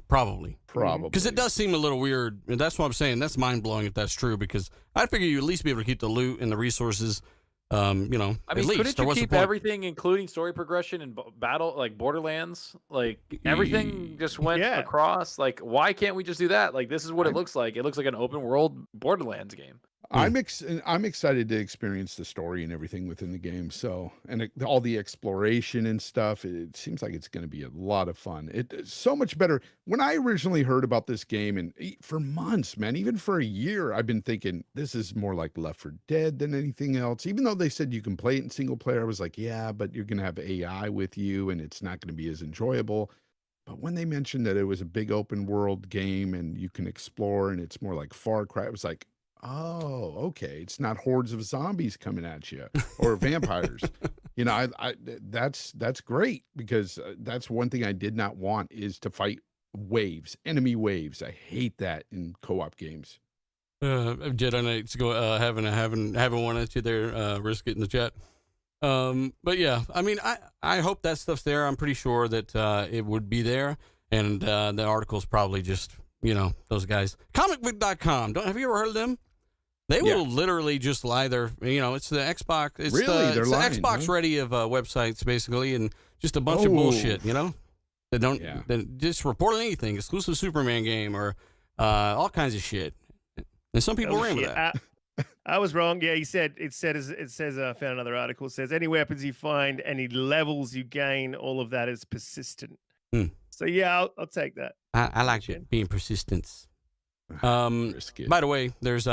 probably. Because it does seem a little weird. And that's what I'm saying. That's mind blowing if that's true. Because I figure you at least be able to keep the loot and the resources. I mean, at least. Couldn't you keep everything, including story progression and battle, like Borderlands? Like everything just went across. Like, why can't we just do that? Like, this is what it looks like. It looks like an open world Borderlands game. I'm excited to experience the story and everything within the game. So, and all the exploration and stuff, it seems like it's going to be a lot of fun. It's so much better. When I originally heard about this game, and for months, man, even for a year, I've been thinking this is more like Left 4 Dead than anything else. Even though they said you can play it in single player, I was like, yeah, but you're going to have AI with you, and it's not going to be as enjoyable. But when they mentioned that it was a big open world game and you can explore, and it's more like Far Cry, it was like, oh, okay. It's not hordes of zombies coming at you or vampires. That's great, because that's one thing I did not want, is to fight enemy waves. I hate that in co-op games. Jedi Knights go having one at you there, Risk it in the chat. But yeah, I mean, I hope that stuff's there. I'm pretty sure that it would be there, and the article's probably just those guys. Comicbook.com. Have you ever heard of them? They will literally just lie there. It's the Xbox. It's really? the Xbox ready of websites, basically, and just a bunch of bullshit, They don't they just report on anything, exclusive Superman game or all kinds of shit. And some people ran with that. I was wrong. Yeah, it says I found another article. It says any weapons you find, any levels you gain, all of that is persistent. So yeah, I'll take that. I like it being persistence. By the way, there's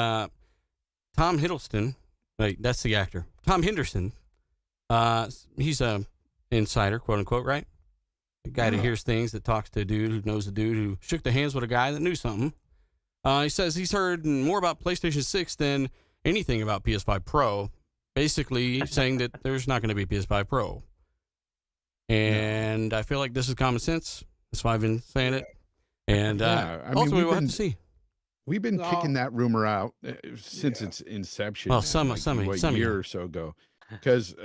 Tom Hiddleston. Wait, that's the actor. Tom Henderson. He's a insider, quote unquote, right? A guy that hears things, that talks to a dude who knows a dude who shook the hands with a guy that knew something. He says he's heard more about PlayStation 6 than anything about PS5 Pro, basically saying that there's not going to be PS5 Pro. And I feel like this is common sense. That's why I've been saying it. And ultimately, we'll have to see. We've been kicking that rumor out since its inception. Well, a year or so ago, because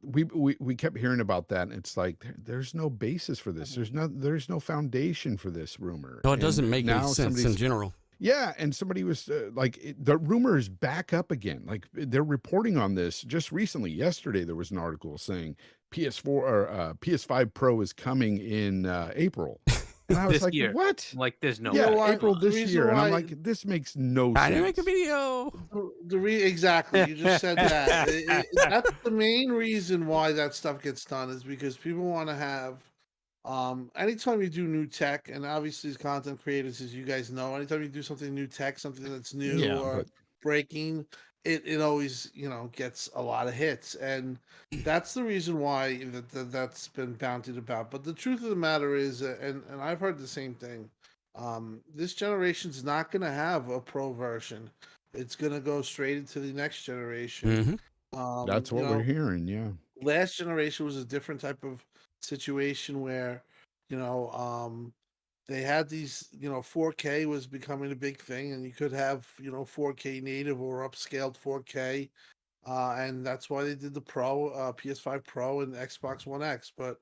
we kept hearing about that, and it's like there's no basis for this. There's no foundation for this rumor. No, it doesn't make any sense in general. Yeah, and somebody was the rumor is back up again. Like, they're reporting on this just recently. Yesterday, there was an article saying PS4 or PS5 Pro is coming in April. And I was this like, year. What? Like, there's no way. April this year. And I'm like, this makes no sense. I didn't make a video. Exactly. You just said that. That's the main reason why that stuff gets done, is because people want to have, anytime you do new tech, and obviously as content creators, as you guys know, anytime you do something new tech, something that's new or breaking, it always, gets a lot of hits. And that's the reason why that's been bounted about. But the truth of the matter is, and I've heard the same thing, this generation's not going to have a pro version. It's going to go straight into the next generation. That's what we're hearing, yeah. Last generation was a different type of situation where, they had these, 4K was becoming a big thing, and you could have, 4K native or upscaled 4K. and that's why they did the Pro, PS5 Pro, and Xbox One X. But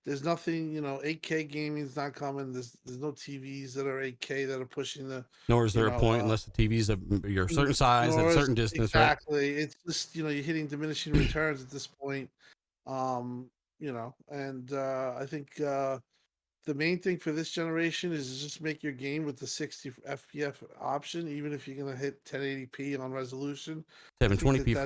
there's nothing, 8K gaming is not coming. There's no TVs that are 8K that are pushing the. Nor is there a point unless the TV's your certain size at a certain distance, exactly. Right? It's just you're hitting diminishing returns at this point. And I think the main thing for this generation is just make your game with the 60 FPS option, even if you're gonna hit 1080p on resolution. 720p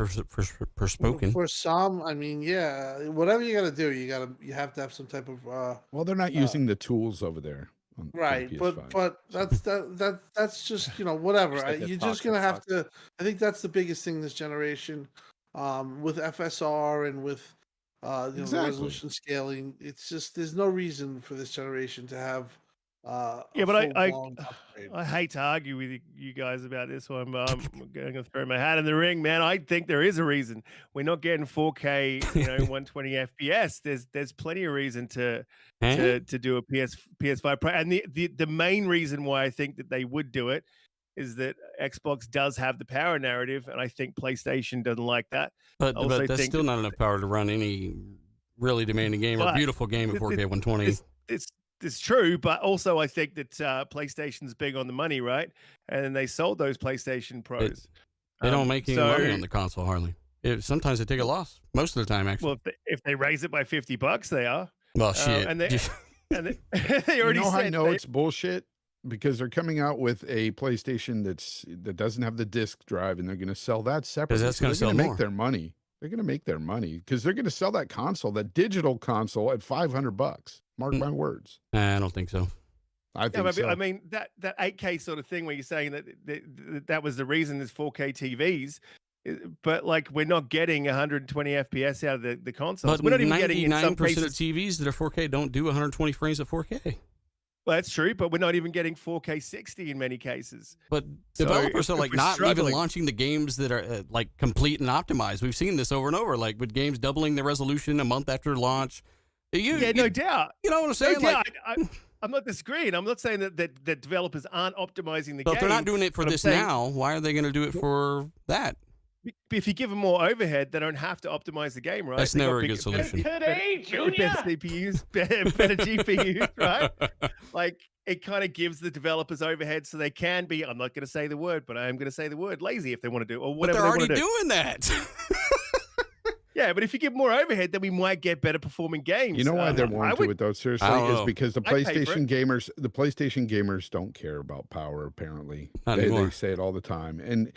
for spoken. For some, I mean, yeah, whatever you gotta do, you have to have some type of. Well, they're not using the tools over there. Right, but that's just whatever. You're just gonna have to. I think that's the biggest thing this generation, with FSR and with. The resolution scaling. It's just there's no reason for this generation to have. I hate to argue with you guys about this one, but I'm going to throw my hat in the ring, man. I think there is a reason we're not getting 4K, 120 FPS. There's plenty of reason to do a PS5 Pro, and the main reason why I think that they would do it is that Xbox does have the power narrative, and I think PlayStation doesn't like that. But that's still not enough power to run any really demanding game or beautiful game at 4K 120. It's true, but also I think that PlayStation's big on the money, right? And they sold those PlayStation Pros. They don't make any money on the console hardly. Sometimes they take a loss. Most of the time, actually. Well, if they raise it by $50, they are. Well, shit. And they already said I know it's bullshit. Because they're coming out with a PlayStation that doesn't have the disc drive, and they're going to sell that separately. That's going to sell make their money. They're going to make their money because they're going to sell that console, that digital console, at $500. Mark my words. I don't think so. I think so. I mean that 8K sort of thing where you're saying that was the reason there's 4K TVs. But like we're not getting 120 FPS out of the consoles. But we're not even getting 99% of TVs that are 4K don't do 120 frames at 4K. Well, that's true, but we're not even getting 4K 60 in many cases. But developers are not even launching the games that are complete and optimized. We've seen this over and over, like with games doubling the resolution a month after launch. No doubt. You know what I'm saying? No doubt. I'm not disagreeing. I'm not saying that developers aren't optimizing the game. If they're not doing it for this now, why are they going to do it for that? If you give them more overhead, they don't have to optimize the game, right? That's never a good solution. Better CPUs, better GPUs, right? Like it kind of gives the developers overhead so they can be, I'm not going to say the word, but I am going to say the word, lazy if they want to do, or whatever they want to do. But they're already doing that. Yeah, but if you give more overhead, then we might get better performing games. You know why they're willing to do it though? Seriously, is because the PlayStation gamers don't care about power. Apparently, they say it all the time, and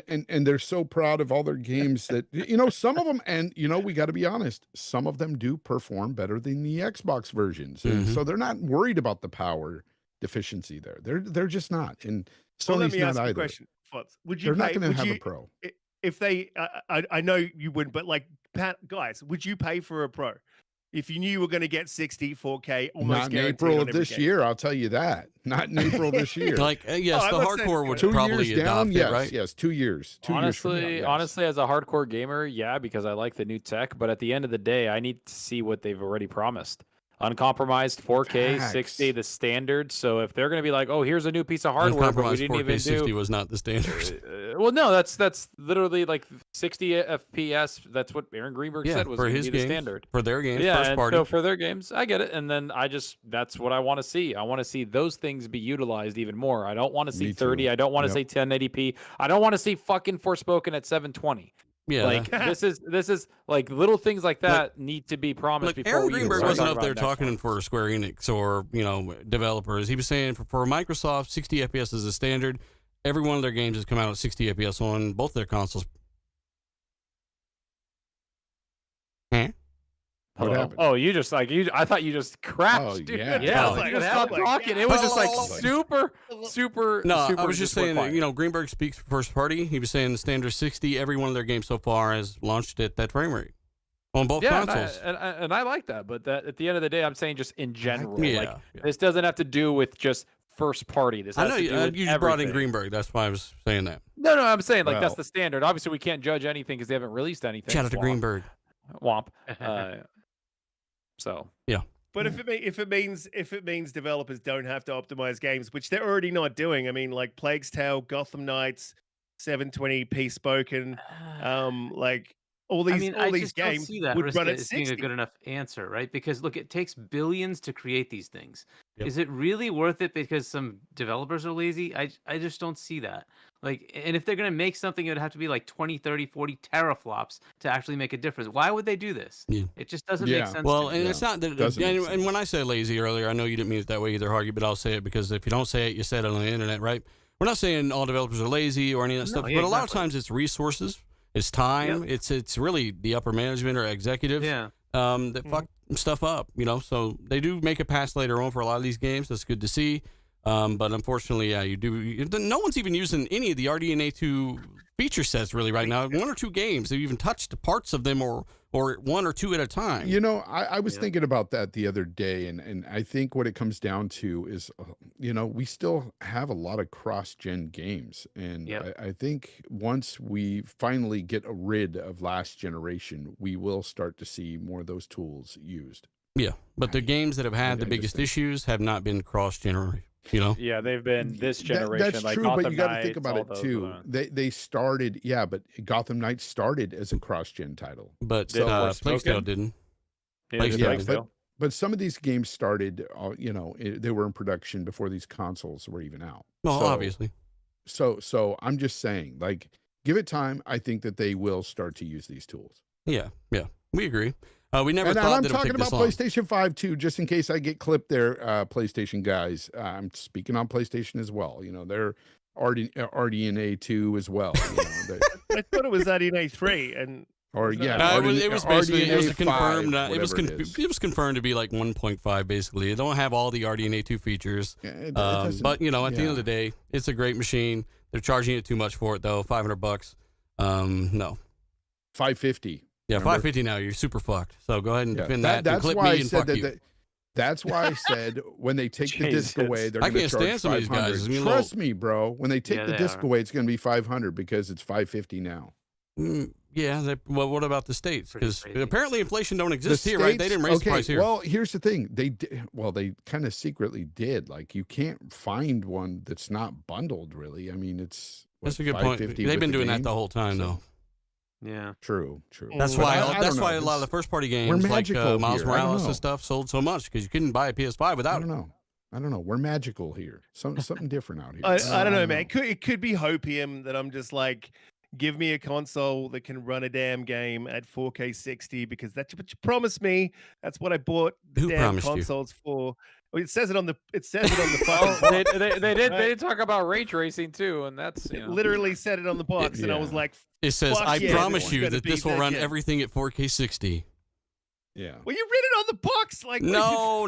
and they're so proud of all their games that some of them, and we got to be honest, some of them do perform better than the Xbox versions, and so they're not worried about the power deficiency there. They're just not, and Sony's not either. Question, would you? They're not going to have a Pro. If they, I know you wouldn't, but like, guys, would you pay for a Pro if you knew you were going to get 60, 4K, almost not in April of this year? I'll tell you that. Not in April this year. Yes, the hardcore would probably adopt it, right? Yes, 2 years. Honestly, as a hardcore gamer, yeah, because I like the new tech. But at the end of the day, I need to see what they've already promised. Uncompromised 4K 60, the standard. So if they're going to be like, oh, here's a new piece of hardware, but we didn't 4K even 60 was not the standard. Well, no, that's literally like 60 FPS. That's what Aaron Greenberg said was for his the standard for their games. Yeah, first party. so for their games, I get it. And then that's what I want to see. I want to see those things be utilized even more. I don't want to see 30. I don't want to say 1080p. I don't want to see fucking Forspoken at 720. Yeah, like this is like little things like that need to be promised before. Aaron Greenberg wasn't up there talking for Square Enix or developers. He was saying for Microsoft, 60 FPS is a standard. Every one of their games has come out at 60 FPS on both their consoles. What happened? Oh, I thought you just crashed. Oh, dude. yeah. You just stopped talking. It was just like super. No, super I was just saying that, Greenberg speaks for first party. He was saying the standard 60, every one of their games so far has launched at that frame rate on both consoles. And I like that. But at the end of the day, I'm saying just in general. Yeah. This doesn't have to do with just first party. This has I know to do with you just brought in Greenberg. That's why I was saying that. No, I'm saying that's the standard. Obviously, we can't judge anything because they haven't released anything. Shout out to Greenberg. Womp. So yeah. But if it means developers don't have to optimize games, which they're already not doing. I mean, like Plague's Tale, Gotham Knights, 720p spoken, like all these I these just don't games see that would run Arista at as being a 60. good enough answer, right? Because look, it takes billions to create these things. Yep. Is it really worth it because some developers are lazy? I just don't see that. Like, and if they're going to make something, it would have to be like 20, 30, 40 teraflops to actually make a difference. Why would they do this? Yeah. It just doesn't make sense. Well, to me. and it's not that. Doesn't make And sense. when I said lazy earlier, I know you didn't mean it that way either, Hargy, but I'll say it because if you don't say it, you said it on the internet, right? We're not saying all developers are lazy or any of that No, stuff, yeah, but a lot of exactly. times it's resources, it's time, it's really the upper management or executives Yeah. that fuck stuff up, you know. So they do make it pass later on for a lot of these games. That's good to see. But unfortunately, yeah, no one's even using any of the RDNA2 feature sets really right now. 1 or 2 games, they've even touched parts of them or 1 or 2 at a time. You know, I was thinking about that the other day, and I think what it comes down to is, you know, we still have a lot of cross-gen games, and I think once we finally get rid of last generation, we will start to see more of those tools used. Yeah, but the games that have had the biggest issues have not been cross-generation. You know, Yeah, they've been this generation. That's like true, Gotham but you got to think Knights, about all it those, too. They started, but Gotham Knights started as a cross-gen title. but Did Plague Tale Forspoken? didn't. Yeah, Plague just Tale Plague did. Tale. But some of these games started, you know, they were in production before these consoles were even out. Well, So- obviously. So I'm just saying, like, give it time. I think that they will start to use these tools. Yeah, we agree. We never And thought I'm that it would talking take this about long. PlayStation 5 too, just in case I get clipped there, PlayStation guys. I'm speaking on PlayStation as well. You know, they're RDNA 2 as well. You know, I thought it was RDNA 3, and It was basically it was RDNA confirmed. 5, It was whatever it is. it was confirmed to be like 1.5 basically. It don't have all the RDNA2 features. It doesn't- But you know, at the end of yeah. the day, it's a great machine. They're charging it too much for it though. $500. No. 550. Yeah, Remember? 550 now. You're super fucked. So go ahead and Yeah, defend that. and that's clip why me I and said fuck you. that. That's why I said when they take the disc away, they're I going to can't charge stand some of these guys. 500. I mean, Trust me, bro. When they take Yeah, the they disc are. away, it's going to be 500 because it's 550 now. Yeah. Well, what about the states? Pretty Because crazy. apparently inflation don't The exist here, right? They States- didn't raise okay, the price here. Well, here's the thing. They kind of secretly did. Like, you can't find one that's not bundled, really. I mean, it's That's a good point. $550 They've with been doing that game? the whole time, So- though. Yeah. True. That's But why. I That's don't why know. a lot of the first party games, like magical Miles here. I don't Morales know. and stuff, sold so much because you couldn't buy a PS5 I without don't it. know. I don't know. We're magical here. Something different out here. I don't know, man. It could be hopium that I'm just like, give me a console that can run a damn game at 4K 60 because that's what you promised me. That's what I bought the Who damn promised you? consoles for. Well, it says it on the fucking Oh, box. they did. Right. They did talk about ray tracing too, and that's It literally said it on the box, and I was Yeah. like, It says, Fuck "I yeah, promise this is you gonna that be this will the run game. everything at 4K 60." Yeah. well, you read it on the box, like what No.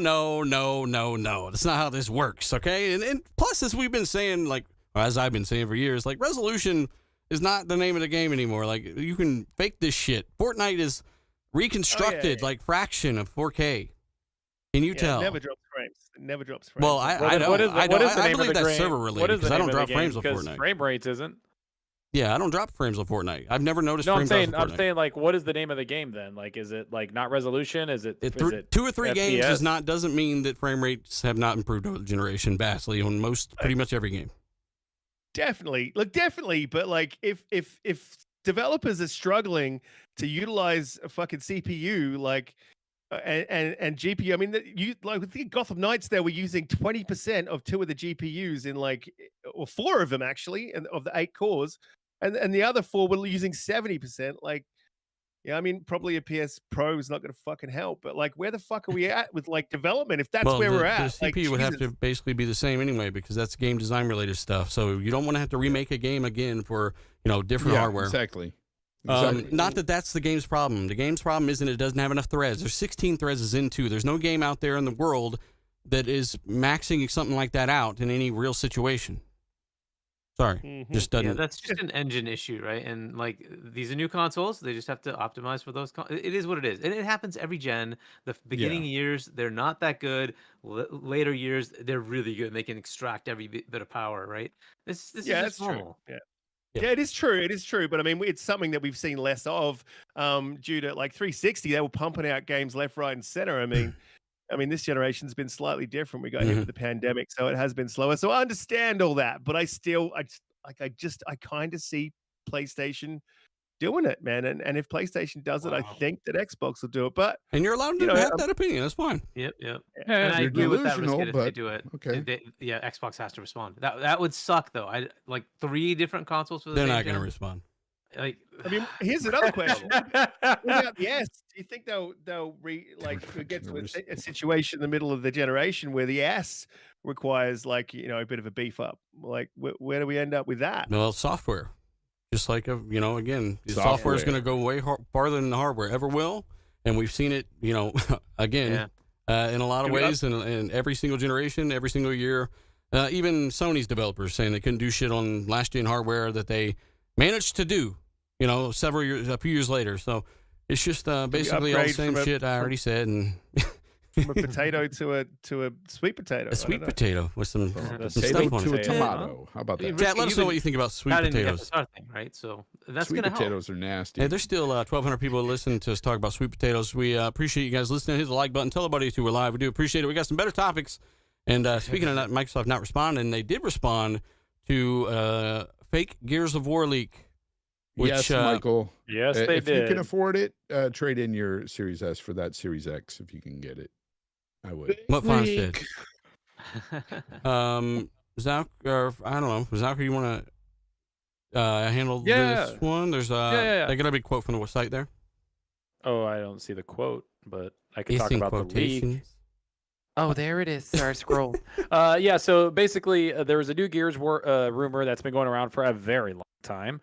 That's not how this works, okay? And plus, as we've been saying, like, or as I've been saying for years, like, resolution is not the name of the game anymore. Like, you can fake this shit. Fortnite is reconstructed, like, fraction of 4K. Can you Yeah, tell? it never drops frames. It never drops frames. Well, I don't. What is the, I what don't. is the I name believe of the that's game? server What related is the because I name don't of the drop game? frames with Because Fortnite. frame rates isn't. Yeah, I don't drop frames with Fortnite. I've never noticed No, I'm frames saying, off of Fortnite. like, what is the name of the game then? Like, is it like not resolution? Is it? It is it 2 or 3 games FPS? doesn't mean that frame rates have not improved over the generation vastly on pretty much every game. Definitely, but like if developers are struggling to utilize a fucking CPU, like and GPU, I mean, you like with the Gotham Knights, they were using 20% of 2 of the GPUs in like, or 4 of them actually, and of the 8 cores, and the other 4 were using 70%. Like, yeah, I mean, probably a PS Pro is not going to fucking help, but like, where the fuck are we at with like development? If that's where we're at, the CPU would have to basically be the same anyway because that's game design related stuff. So you don't want to have to remake a game again for different hardware. Exactly. Not that that's the game's problem. The game's problem isn't it doesn't have enough threads. There's 16 threads is in 2. There's no game out there in the world that is maxing something like that out in any real situation. Sorry, just doesn't. Yeah, that's just an engine issue, right? And like these are new consoles, they just have to optimize for those. It is what it is, and it happens every gen. The beginning years, they're not that good. Later years, they're really good. They can extract every bit of power, right? This is just normal. True. Yeah, it is true. It is true. But I mean, it's something that we've seen less of due to like 360. They were pumping out games left, right, and center. I mean, this generation's been slightly different. We got hit with the pandemic, so it has been slower. So I understand all that, but I Like I kind of see PlayStation doing it, man. And if PlayStation does it, I think that Xbox will do it. But And you're allowed to have that opinion. That's fine. Yep. Yeah, And I you're agree with that, delusional, Riskit, if they but do it. okay. Xbox has to respond. That would suck though. I like 3 different consoles for the They're same not going to gen. respond. Like, I mean, here's another question. What about the S? Do you think they'll get to a situation in the middle of the generation where the S requires a bit of a beef up? Like, where do we end up with that? Well, software. Just like, again, the software is going to go way farther than the hardware ever will. And we've seen it, again, in a lot of ways in every single generation, every single year. Even Sony's developers saying they couldn't do shit on last-gen hardware that they managed to do, a few years later. So it's just basically all the same shit I already said. And from a potato to a sweet potato. A sweet potato with some Potato stuff on to a it. tomato. How about that? Chat, let us know what you think about sweet potatoes. Thing, right? So that's Sweet gonna potatoes are nasty. Hey, there's still 1,200 people listening to us talk about sweet potatoes. We appreciate you guys listening. Hit the like button. Tell everybody we're live. We do appreciate it. We got some better topics. And speaking of that, Microsoft not responding, they did respond to fake Gears of War leak. Which, yes, Michael. Yes, they if did. you can afford it, trade in your Series S for that Series X if you can get it. I would. What fine shit? Zach, or I don't know, Zach, you want to handle this one? There's I got a big quote from the site there. Oh, I don't see the quote, but I can It's talk in about the leak. quotations. Oh, there it is. Sorry, scroll. So basically, there was a new Gears rumor that's been going around for a very long time,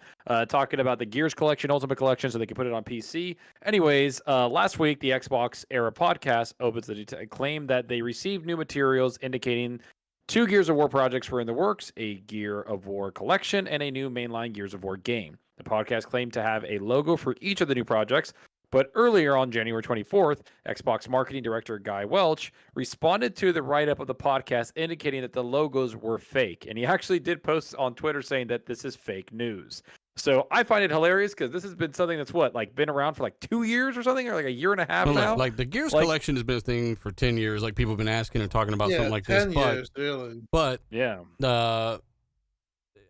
talking about the Gears Collection, Ultimate Collection, so they can put it on PC. Anyways, last week, the Xbox Era podcast opens the claim that they received new materials indicating 2 Gears of War projects were in the works, a Gear of War collection, and a new mainline Gears of War game. The podcast claimed to have a logo for each of the new projects, but earlier on January 24th, Xbox marketing director Guy Welch responded to the write-up of the podcast indicating that the logos were fake. And he actually did post on Twitter saying that this is fake news. So I find it hilarious because this has been something that's been around for like 2 years or something, or like a year and a half now. Like the Gears collection has been a thing for 10 years. Like people have been asking and talking about something like 10 this. years, really. But yeah.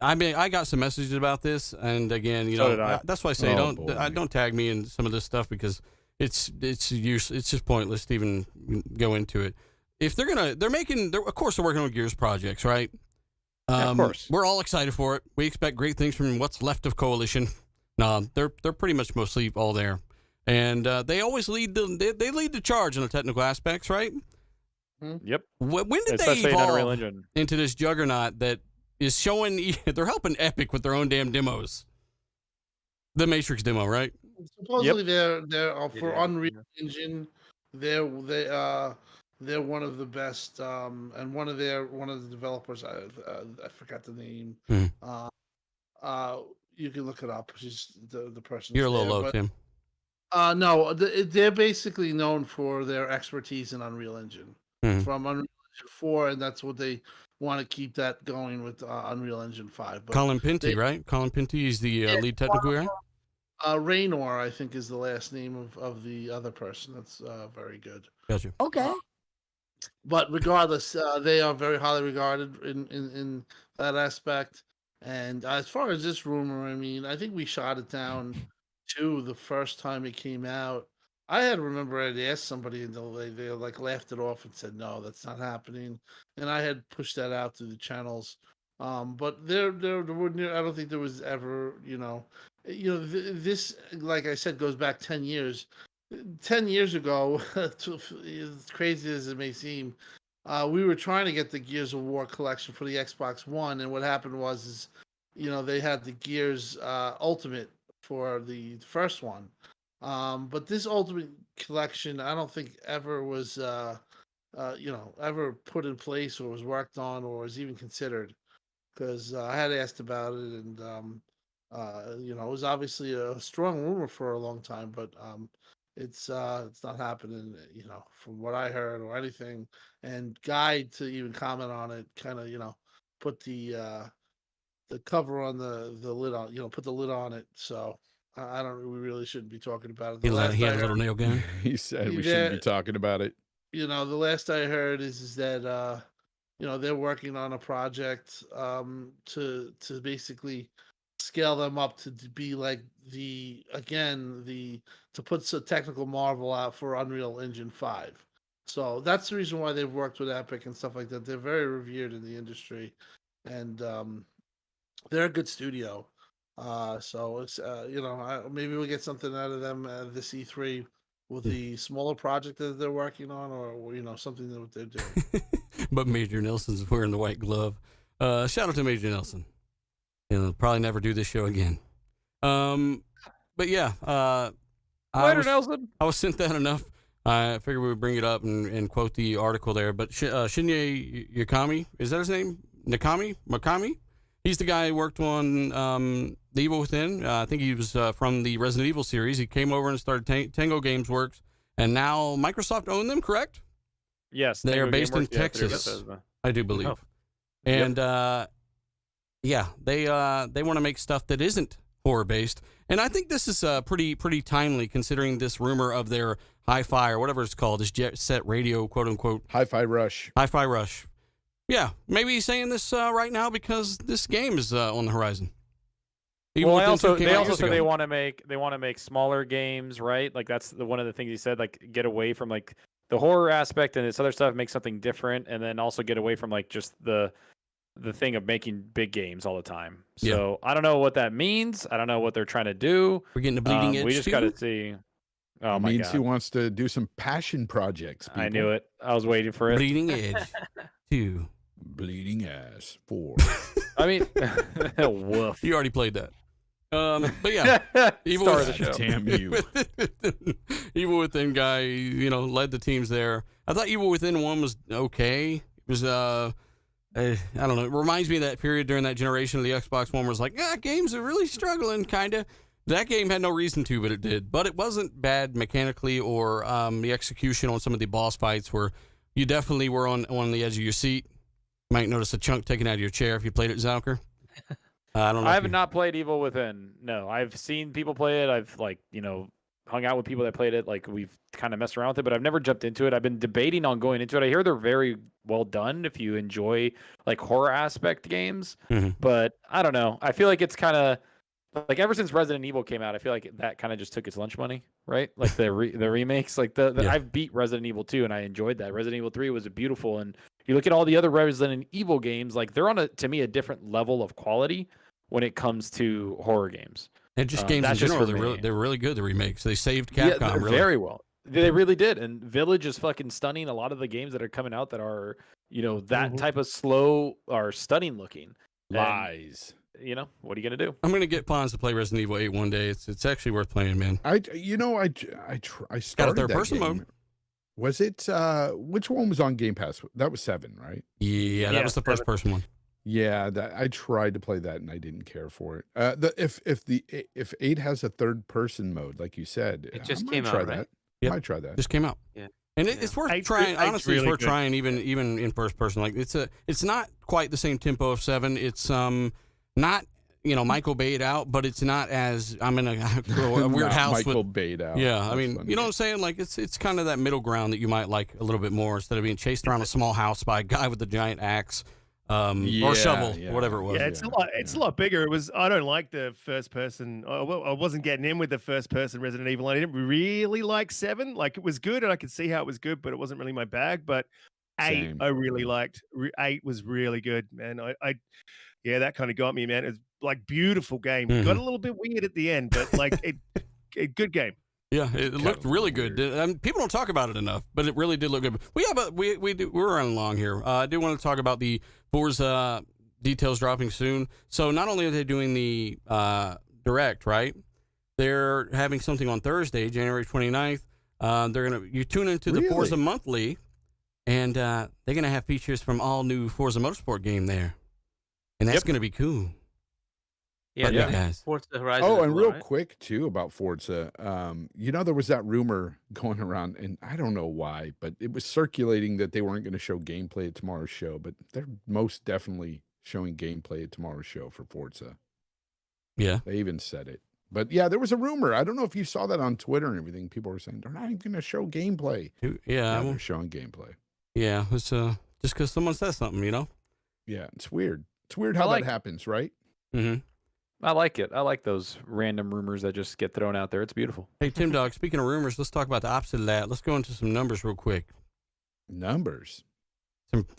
I mean, I got some messages about this, and again, that's why I say don't tag me in some of this stuff because it's just pointless to even go into it. If they're of course they're working on Gears projects, right? Of course, we're all excited for it. We expect great things from what's left of Coalition. No, they're pretty much mostly all there, and they always lead the charge in the technical aspects, right? Yep. When did Especially they in Unreal evolve Engine. into this juggernaut that is showing? They're helping Epic with their own damn demos. The Matrix demo, right? Supposedly they're for Unreal Engine. They're one of the best, and one of the developers. I forgot the name. You can look it up. She's the person. You're a little low, Tim. No, they're basically known for their expertise in Unreal Engine from Unreal Engine 4, and that's what they want to keep that going with Unreal Engine 5. But Colin Pinty, right? Colin Pinty is the lead technical guy. Raynor, I think, is the last name of the other person. That's very good. Gotcha. Okay. But regardless, they are very highly regarded in that aspect. And as far as this rumor, I mean, I think we shot it down too the first time it came out. I I'd asked somebody and they like laughed it off and said, no, that's not happening. And I had pushed that out to the channels. But there wouldn't, I don't think there was ever, this, like I said, goes back 10 years. 10 years ago, as crazy as it may seem, we were trying to get the Gears of War collection for the Xbox One, and what happened was they had the Gears Ultimate for the first one, but this Ultimate collection, I don't think ever was, ever put in place or was worked on or was even considered, because I had asked about it, and it was obviously a strong rumor for a long time, but it's not happening, from what I heard or anything. And Guy, to even comment on it, kind of, put the cover on the lid on, put the lid on it. So we really shouldn't be talking about it. He had a little nail gun. He said we shouldn't be talking about it. The last I heard is that they're working on a project to basically scale them up to be like to put a technical marvel out for Unreal Engine 5. So that's the reason why they've worked with Epic and stuff like that. They're very revered in the industry, and they're a good studio. So it's maybe we'll get something out of them this E3 with the smaller project that they're working on, or something that they're doing. But Major Nelson's wearing the white glove. Shout out to Major Nelson. He'll probably never do this show again. But yeah, Nelson. I was sent that enough. I figured we would bring it up and quote the article there. But Shinya Yakami, is that his name? Makami? He's the guy who worked on The Evil Within. I think he was from the Resident Evil series. He came over and started Tango Gameworks, and now Microsoft owned them, correct? Yes. They are based in Texas, I do believe. Oh. And they want to make stuff that isn't horror-based. And I think this is pretty timely, considering this rumor of their hi-fi or whatever it's called, this jet set radio, quote-unquote. Hi-Fi Rush. Hi-Fi Rush. Yeah, maybe he's saying this right now because this game is on the horizon. They also said they want to make smaller games, right? Like that's one of the things he said, like get away from like the horror aspect and this other stuff, make something different, and then also get away from like just the thing of making big games all the time. So I don't know what that means. I don't know what they're trying to do. We're getting the bleeding edge. We just got to see. Oh my means God. He wants to do some passion projects. People. I knew it. I was waiting for it. Bleeding Edge 2. Bleeding Ass 4. I mean, woof. You already played that. But yeah, Evil Star of the show. Damn you. Evil Within guy, led the teams there. I thought Evil Within 1 was okay. It was, I don't know. It reminds me of that period during that generation of the Xbox One where it's like, games are really struggling, kind of. That game had no reason to, but it did. But it wasn't bad mechanically or the execution on some of the boss fights where you definitely were on the edge of your seat. You might notice a chunk taken out of your chair if you played it, Zalker. I don't know. I have not played Evil Within. No, I've seen people play it. I've hung out with people that played it. Like we've kind of messed around with it, but I've never jumped into it. I've been debating on going into it. I hear they're very well done if you enjoy like horror aspect games, but I don't know. I feel like it's kind of like ever since Resident Evil came out, I feel like that kind of just took its lunch money, right? Like the remakes, like I've beat Resident Evil 2 and I enjoyed that. Resident Evil 3 was beautiful, and you look at all the other Resident Evil games, like they're on to me a different level of quality when it comes to horror games. And just games in general, they're really good. The remakes, they saved Capcom. Yeah, really. Very well. They really did. And Village is fucking stunning. A lot of the games that are coming out that are that type of slow are stunning looking. Lies. And, what are you gonna do? I'm gonna get Pons to play Resident Evil 8 one day. It's actually worth playing, man. I started got a third that person game. mode. Was it which one was on Game Pass? That was 7, right? Yeah, that was the first person one. Yeah, I tried to play that and I didn't care for it. If 8 has a third person mode, like you said, it just I came might out, right? I might try that. Just came out. Yeah. And it's worth trying. Honestly, it's worth trying even in first person. Like it's not quite the same tempo of 7. It's not Michael Bay'd out, but it's not as I'm in a weird house Michael with Bay'd out. Yeah, That's I mean, funny. you know what I'm saying? Like it's kind of that middle ground that you might like a little bit more instead of being chased around a small house by a guy with a giant axe. Or shovel, whatever it was. Yeah, it's a lot bigger. I don't like the first person. I wasn't getting in with the first person Resident Evil. I didn't really like 7. Like it was good, and I could see how it was good, but it wasn't really my bag. But 8, Same. I really liked. 8 was really good, man. Yeah, that kind of got me, man. It's like beautiful game. Got a little bit weird at the end, but like good game. Yeah, it looked really good. People don't talk about it enough, but it really did look good. We're running along here. I do want to talk about the Forza details dropping soon. So not only are they doing the direct, right? They're having something on Thursday, January 29th. You tune into the Forza Monthly, and they're gonna have features from all new Forza Motorsport game there, and that's gonna be cool. Yeah, guys. Forza Horizon. Oh, and real right? quick too about Forza. There was that rumor going around, and I don't know why, but it was circulating that they weren't going to show gameplay at tomorrow's show, but they're most definitely showing gameplay at tomorrow's show for Forza. Yeah, they even said it. But yeah, there was a rumor. I don't know if you saw that on Twitter and everything. People were saying they're not even going to show gameplay. Yeah, they're showing gameplay. Yeah, it's just because someone says something, you know? Yeah, it's weird. It's weird how that happens, right? Mm-hmm. I like it. I like those random rumors that just get thrown out there. It's beautiful. Hey, Tim Dog, speaking of rumors, let's talk about the opposite of that. Let's go into some numbers real quick. Numbers.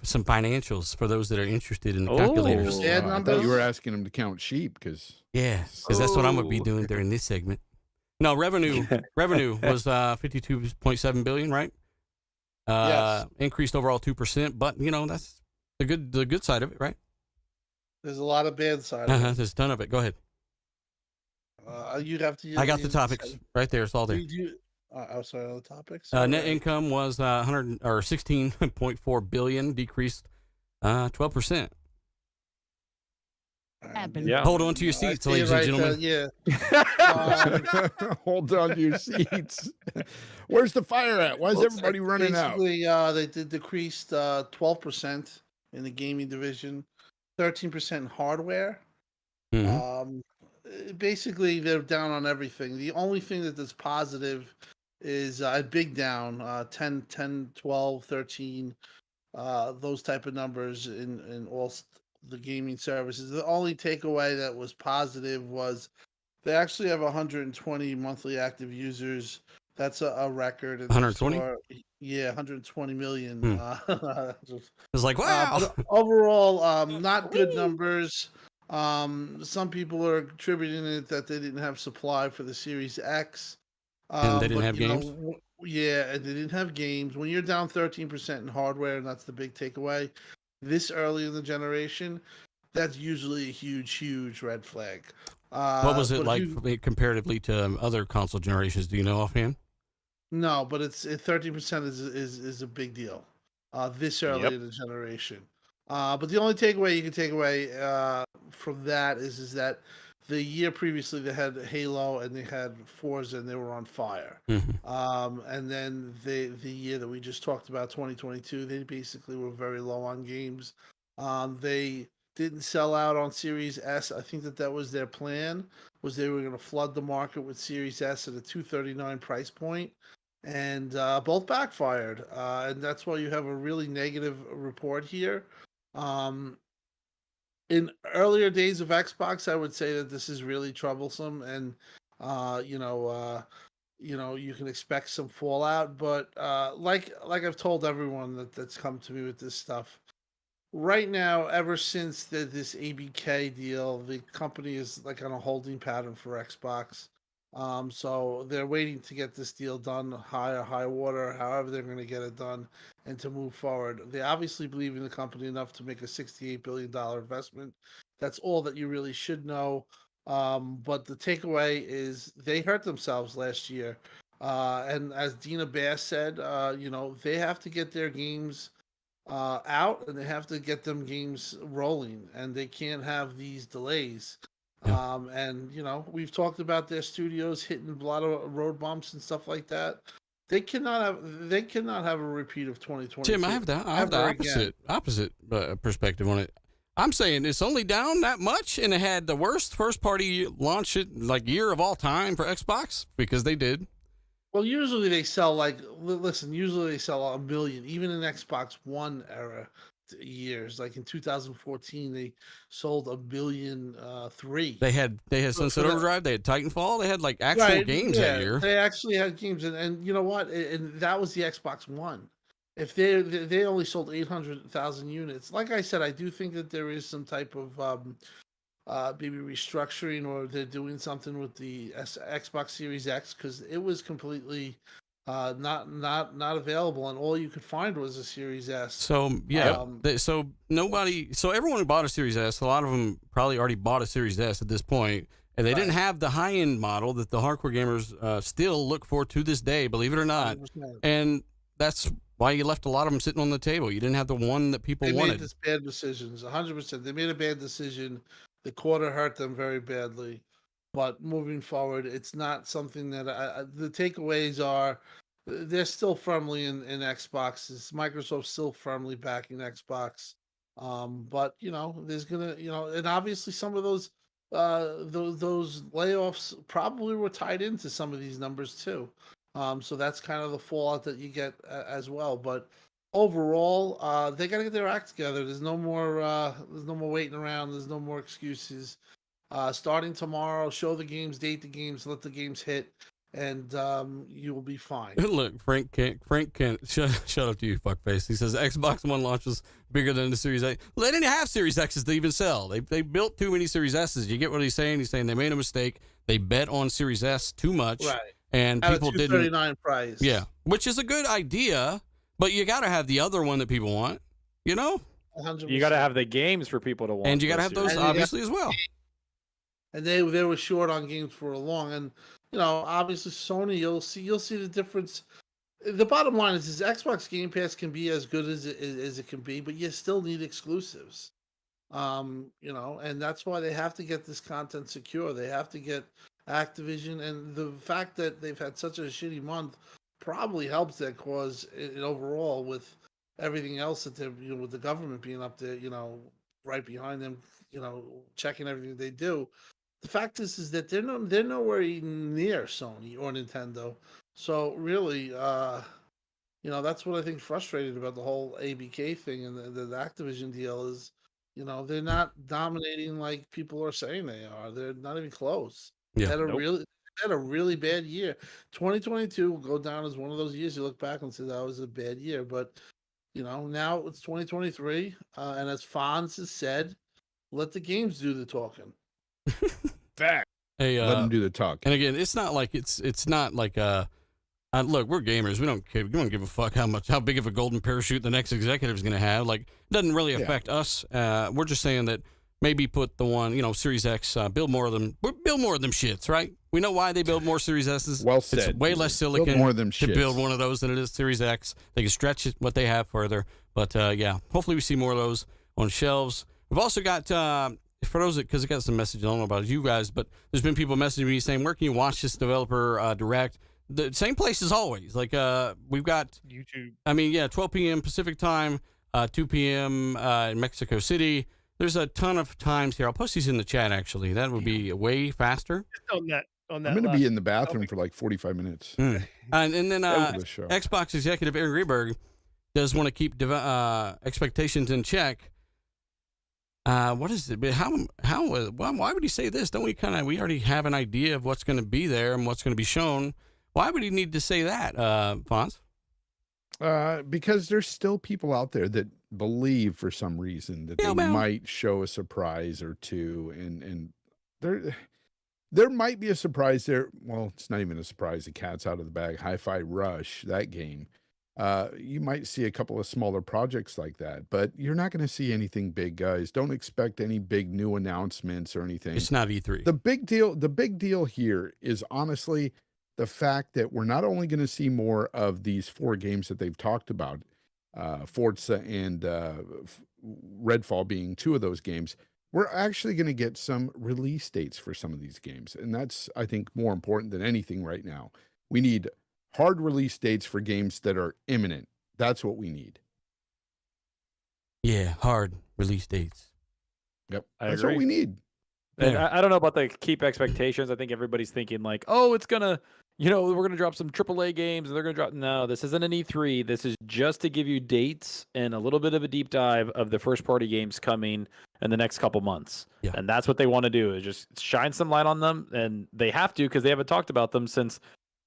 Some financials for those that are interested in the calculators. I thought you were asking them to count sheep because that's what I'm gonna be doing during this segment. No, revenue was 52.7 billion, right? Yes. Increased overall 2%, but you know that's the good side of it, right? There's a lot of bad side. Of it. There's a ton of it. Go ahead. You'd have to. I got the topics right there. It's all there. I'm sorry, on the topics. Net income was 16.4 billion, decreased 12%. Yeah. Hold on to your seats, ladies and gentlemen. Yeah. Hold on to your seats. Where's the fire at? Why is everybody running out? They did decreased 12% in the gaming division, 13% in hardware. Mm-hmm. Basically, they're down on everything. The only thing that's positive is a big down, 10, 12, 13, those type of numbers in all the gaming services. The only takeaway that was positive was they actually have 120 monthly active users. That's a record. 120? Yeah, 120 million. It's like, wow. But overall, not good numbers. Some people are attributing it that they didn't have supply for the Series X. And they didn't have games? And they didn't have games. When you're down 13% in hardware, and that's the big takeaway, this early in the generation, that's usually a huge red flag. What was it like comparatively to other console generations? Do you know offhand? No, but 13% is a big deal this early in the generation. But the only takeaway you can take away from that is that the year previously they had Halo and they had Forza and they were on fire. Mm-hmm. And then the year that we just talked about, 2022, they basically were very low on games. They didn't sell out on Series S. I think that was their plan, was they were going to flood the market with Series S at a $239 price point. And both backfired. And that's why you have a really negative report here. In earlier days of Xbox, I would say that this is really troublesome, and you can expect some fallout. But like I've told everyone that's come to me with this stuff, right now, ever since this ABK deal, the company is like on a holding pattern for Xbox. So they're waiting to get this deal done, high water, however they're going to get it done, and to move forward. They obviously believe in the company enough to make a $68 billion investment. That's all that you really should know. But the takeaway is they hurt themselves last year. And as Dina Bass said, they have to get their games out, and they have to get them games rolling, and they can't have these delays. And we've talked about their studios hitting a lot of road bumps and stuff like that. They cannot have a repeat of 2020. Tim, I have the opposite perspective on it. I'm saying it's only down that much, and it had the worst first party launch year of all time for Xbox, because they did. Well, usually they sell usually they sell 1 million, even in Xbox One era years. Like in 2014, they sold 1.3 billion. They had Sunset Overdrive, they had Titanfall, they had actual games that year. They actually had games, and you know what? And that was the Xbox One. If they only sold 800,000 units, like I said, I do think that there is some type of maybe restructuring, or they're doing something with the Xbox Series X, because it was completely not available, and all you could find was a Series S. So so everyone who bought a Series S, a lot of them probably already bought a Series S at this point, and they didn't have the high end model that the hardcore gamers still look for to this day, believe it or not. 100%. And that's why you left a lot of them sitting on the table. You didn't have the one that people wanted. They made this bad decisions, 100%. They made a bad decision. The quarter hurt them very badly. But moving forward, it's not something that the takeaways are they're still firmly in Xbox. Microsoft's still firmly backing Xbox. But there's gonna and obviously some of those layoffs probably were tied into some of these numbers too. So that's kind of the fallout that you get as well. But overall, they got to get their act together. There's no more waiting around. There's no more excuses. Starting tomorrow, show the games, date the games, let the games hit, and you will be fine. Look, Frank Kent, shout out to you, fuckface. He says Xbox One launches bigger than the Series X. Well, they didn't have Series X's to even sell. They built too many Series S's. You get what he's saying? He's saying they made a mistake. They bet on Series S too much, Right. and At people a didn't. $239 price. Yeah, which is a good idea, but you got to have the other one that people want. You know, 100%. You got to have the games for people to want. and you got to have this year. those And you obviously as well. And they were short on games for a long, and obviously Sony, you'll see the difference. The bottom line is Xbox Game Pass can be as good as it can be, but you still need exclusives. And that's why they have to get this content secure. They have to get Activision, and the fact that they've had such a shitty month probably helps their cause overall with everything else that they're, with the government being up there, right behind them, checking everything they do. The fact is that they're nowhere near Sony or Nintendo. So really, that's what I think frustrated about the whole ABK thing and the Activision deal is, they're not dominating like people are saying they are. They're not even close. Yeah. They had a really bad year. 2022 will go down as one of those years you look back and say that was a bad year. But now it's 2023, and as Fonz has said, let the games do the talking. Fact. Hey, Let them do the talk. And again, it's not like look, we're gamers. We don't care. We don't give a fuck how big of a golden parachute the next executive is going to have. Like, it doesn't really affect us. We're just saying that maybe put the one, Series X, build more of them. Build more of them shits, right? We know why they build more Series S's. Well said. It's way less silicon Build more of them to shits. build one of those than it is Series X. They can stretch what they have further. But hopefully we see more of those on shelves. We've also got, for those because I got some messages, I don't know about you guys, but there's been people messaging me saying, where can you watch this developer direct? The same place as always. Like, we've got YouTube. 12 p.m. Pacific time, 2 p.m. In Mexico City. There's a ton of times here. I'll post these in the chat, actually. That would be way faster. Just on that. I'm going to be in the bathroom for like 45 minutes. And then Over the show. Xbox executive Aaron Greenberg does want to keep expectations in check. What is it? Why would he say this? Don't we already have an idea of what's going to be there and what's going to be shown? Why would he need to say that, Fonz? Because there's still people out there that believe for some reason that they might show a surprise or two, and there might be a surprise there. Well, it's not even a surprise. The cat's out of the bag. Hi-Fi Rush, that game. You might see a couple of smaller projects like that, but you're not going to see anything big, guys. Don't expect any big new announcements or anything. It's not E3. The big deal here is honestly the fact that we're not only going to see more of these 4 games that they've talked about, Forza and Redfall being 2 of those games. We're actually going to get some release dates for some of these games, and that's, I think, more important than anything right now. We need hard release dates for games that are imminent. That's what we need. Yeah, hard release dates. Yep, That's what we need. And I don't know about the keep expectations. I think everybody's thinking like, oh, it's gonna, we're gonna drop some AAA games, and they're gonna drop. No, this isn't an E3. This is just to give you dates and a little bit of a deep dive of the first party games coming in the next couple months. Yeah. And that's what they want to do, is just shine some light on them, and they have to because they haven't talked about them since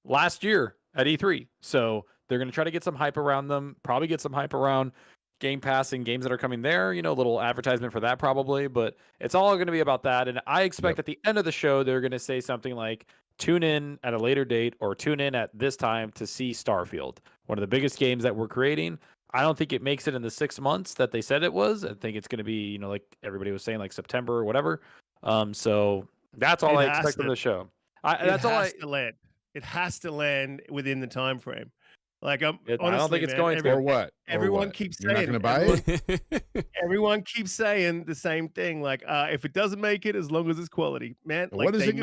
last year at E3. So they're gonna try to get some hype around them. Probably get some hype around Game Pass and games that are coming there, a little advertisement for that probably, but it's all going to be about that. And I expect at the end of the show, they're going to say something like, tune in at a later date or tune in at this time to see Starfield, one of the biggest games that we're creating. I don't think it makes it in the 6 months that they said it was. I think it's going to be, like everybody was saying, like September or whatever. So that's all I expect from the show. It has to land within the time frame. Like, honestly, I don't think it's going to. Or what? Everyone keeps saying, you're not going to buy it? Everyone keeps saying the same thing. Like, if it doesn't make it, as long as it's quality, man. Like, what is it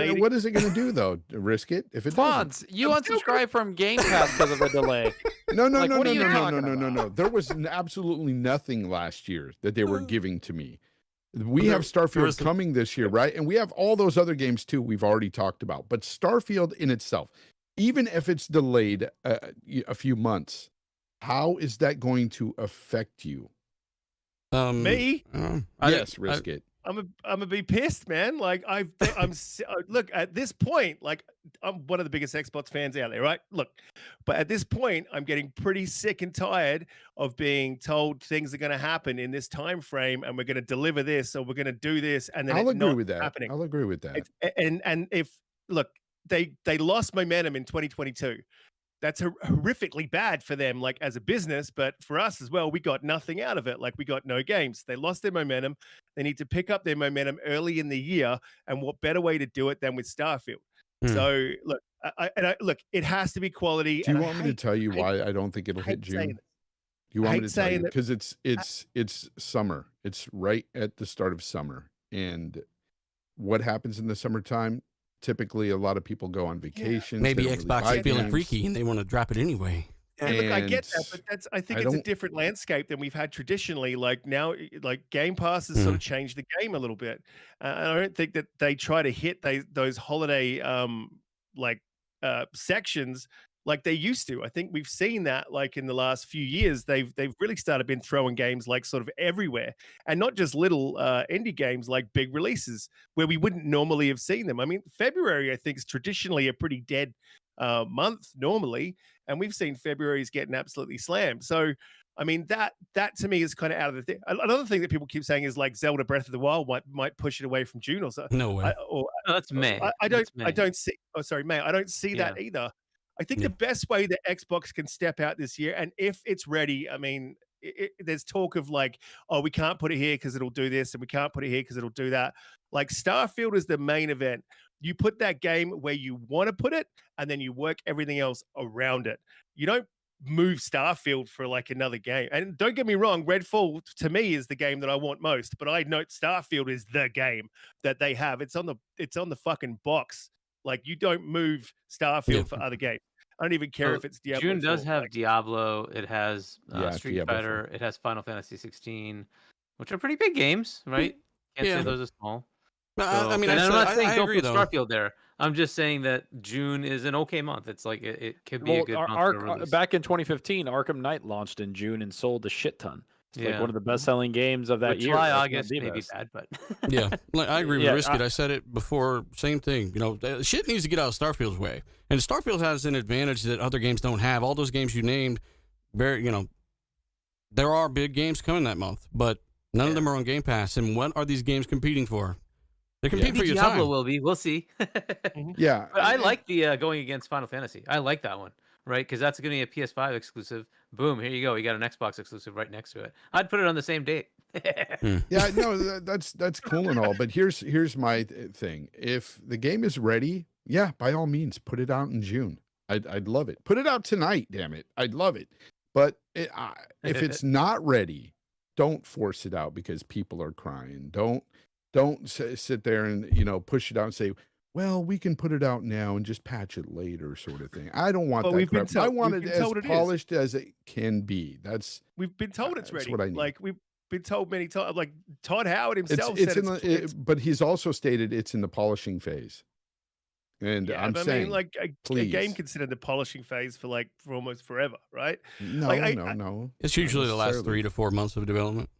going to do though? Risk it if it Fonz, you unsubscribed from Game Pass because of a delay. No. There was absolutely nothing last year that they were giving to me. We have Starfield coming this year, right? And we have all those other games too we've already talked about. But Starfield in itself, even if it's delayed a few months, How is that going to affect you? Me? Yes, risk it. I'm gonna be pissed, man. Like look, at this point, like I'm one of the biggest Xbox fans out there, right? Look, but at this point, I'm getting pretty sick and tired of being told things are gonna happen in this time frame, and we're gonna deliver this, or we're gonna do this, and then I'll it's agree not with that. happening. I'll agree with that. And if look, they lost momentum in 2022. That's horrifically bad for them, like as a business, but for us as well, we got nothing out of it. Like we got no games. They lost their momentum. They need to pick up their momentum early in the year. And what better way to do it than with Starfield? So look, look, it has to be quality. Do you want me to tell you why I don't think it'll hit June? You want me to tell you? Because it's summer. It's right at the start of summer. And what happens in the summertime? Typically, a lot of people go on vacation. Maybe Xbox is feeling freaky and they want to drop it anyway. And look, I get that, but I think it's a different landscape than we've had traditionally. Like now, like Game Pass has sort of changed the game a little bit. I don't think that they try to hit those holiday sections like they used to. I think we've seen that like in the last few years, they've really started been throwing games like sort of everywhere, and not just little indie games, like big releases where we wouldn't normally have seen them. I mean, February, I think, is traditionally a pretty dead month normally, and we've seen February's getting absolutely slammed. So, I mean, that to me is kind of out of the thing. Another thing that people keep saying is like Zelda Breath of the Wild might push it away from June or so. No way. No, that's May. I don't see. Oh, sorry, May. I don't see that either. I think the best way that Xbox can step out this year, and if it's ready, I mean, there's talk of like, oh, we can't put it here because it'll do this, and we can't put it here because it'll do that. Like Starfield is the main event. You put that game where you want to put it, and then you work everything else around it. You don't move Starfield for like another game. And don't get me wrong, Redfall to me is the game that I want most, but I note Starfield is the game that they have. It's on the fucking box. Like you don't move Starfield for other games. I don't even care if it's Diablo. June does 4, have Diablo. It has Street Fighter. 4. It has Final Fantasy 16, which are pretty big games, right? Can't say those are small. I mean, I'm not saying I don't agree, put Starfield there. I'm just saying that June is an okay month. It's like it could be a good month to release. Back in 2015, Arkham Knight launched in June and sold a shit ton. It's like one of the best-selling games of that year. July, August may be bad, but yeah, like, I agree with Risket. I said it before. Same thing. You know, shit needs to get out of Starfield's way, and Starfield has an advantage that other games don't have. All those games you named, there are big games coming that month, but none of them are on Game Pass. And what are these games competing for? They're competing for your Diablo time. will be. We'll see. Yeah, but I like the going against Final Fantasy. I like that one. Right, because that's going to be a PS5 exclusive. Boom, here you go. You got an Xbox exclusive right next to it. I'd put it on the same date. Yeah, no, that's cool and all. But here's my thing. If the game is ready, yeah, by all means, put it out in June. I'd love it. Put it out tonight, damn it. I'd love it. But if it's not ready, don't force it out because people are crying. Don't sit there and push it out and say, well, we can put it out now and just patch it later, sort of thing. I don't want that crap. I want it as polished as it can be. We've been told it's ready. What I need. Like we've been told many times. Like Todd Howard himself said but he's also stated it's in the polishing phase. And yeah, I'm saying, mean, like a game considered the polishing phase for almost forever, right? No, no. It's usually the last 3 to 4 months of development.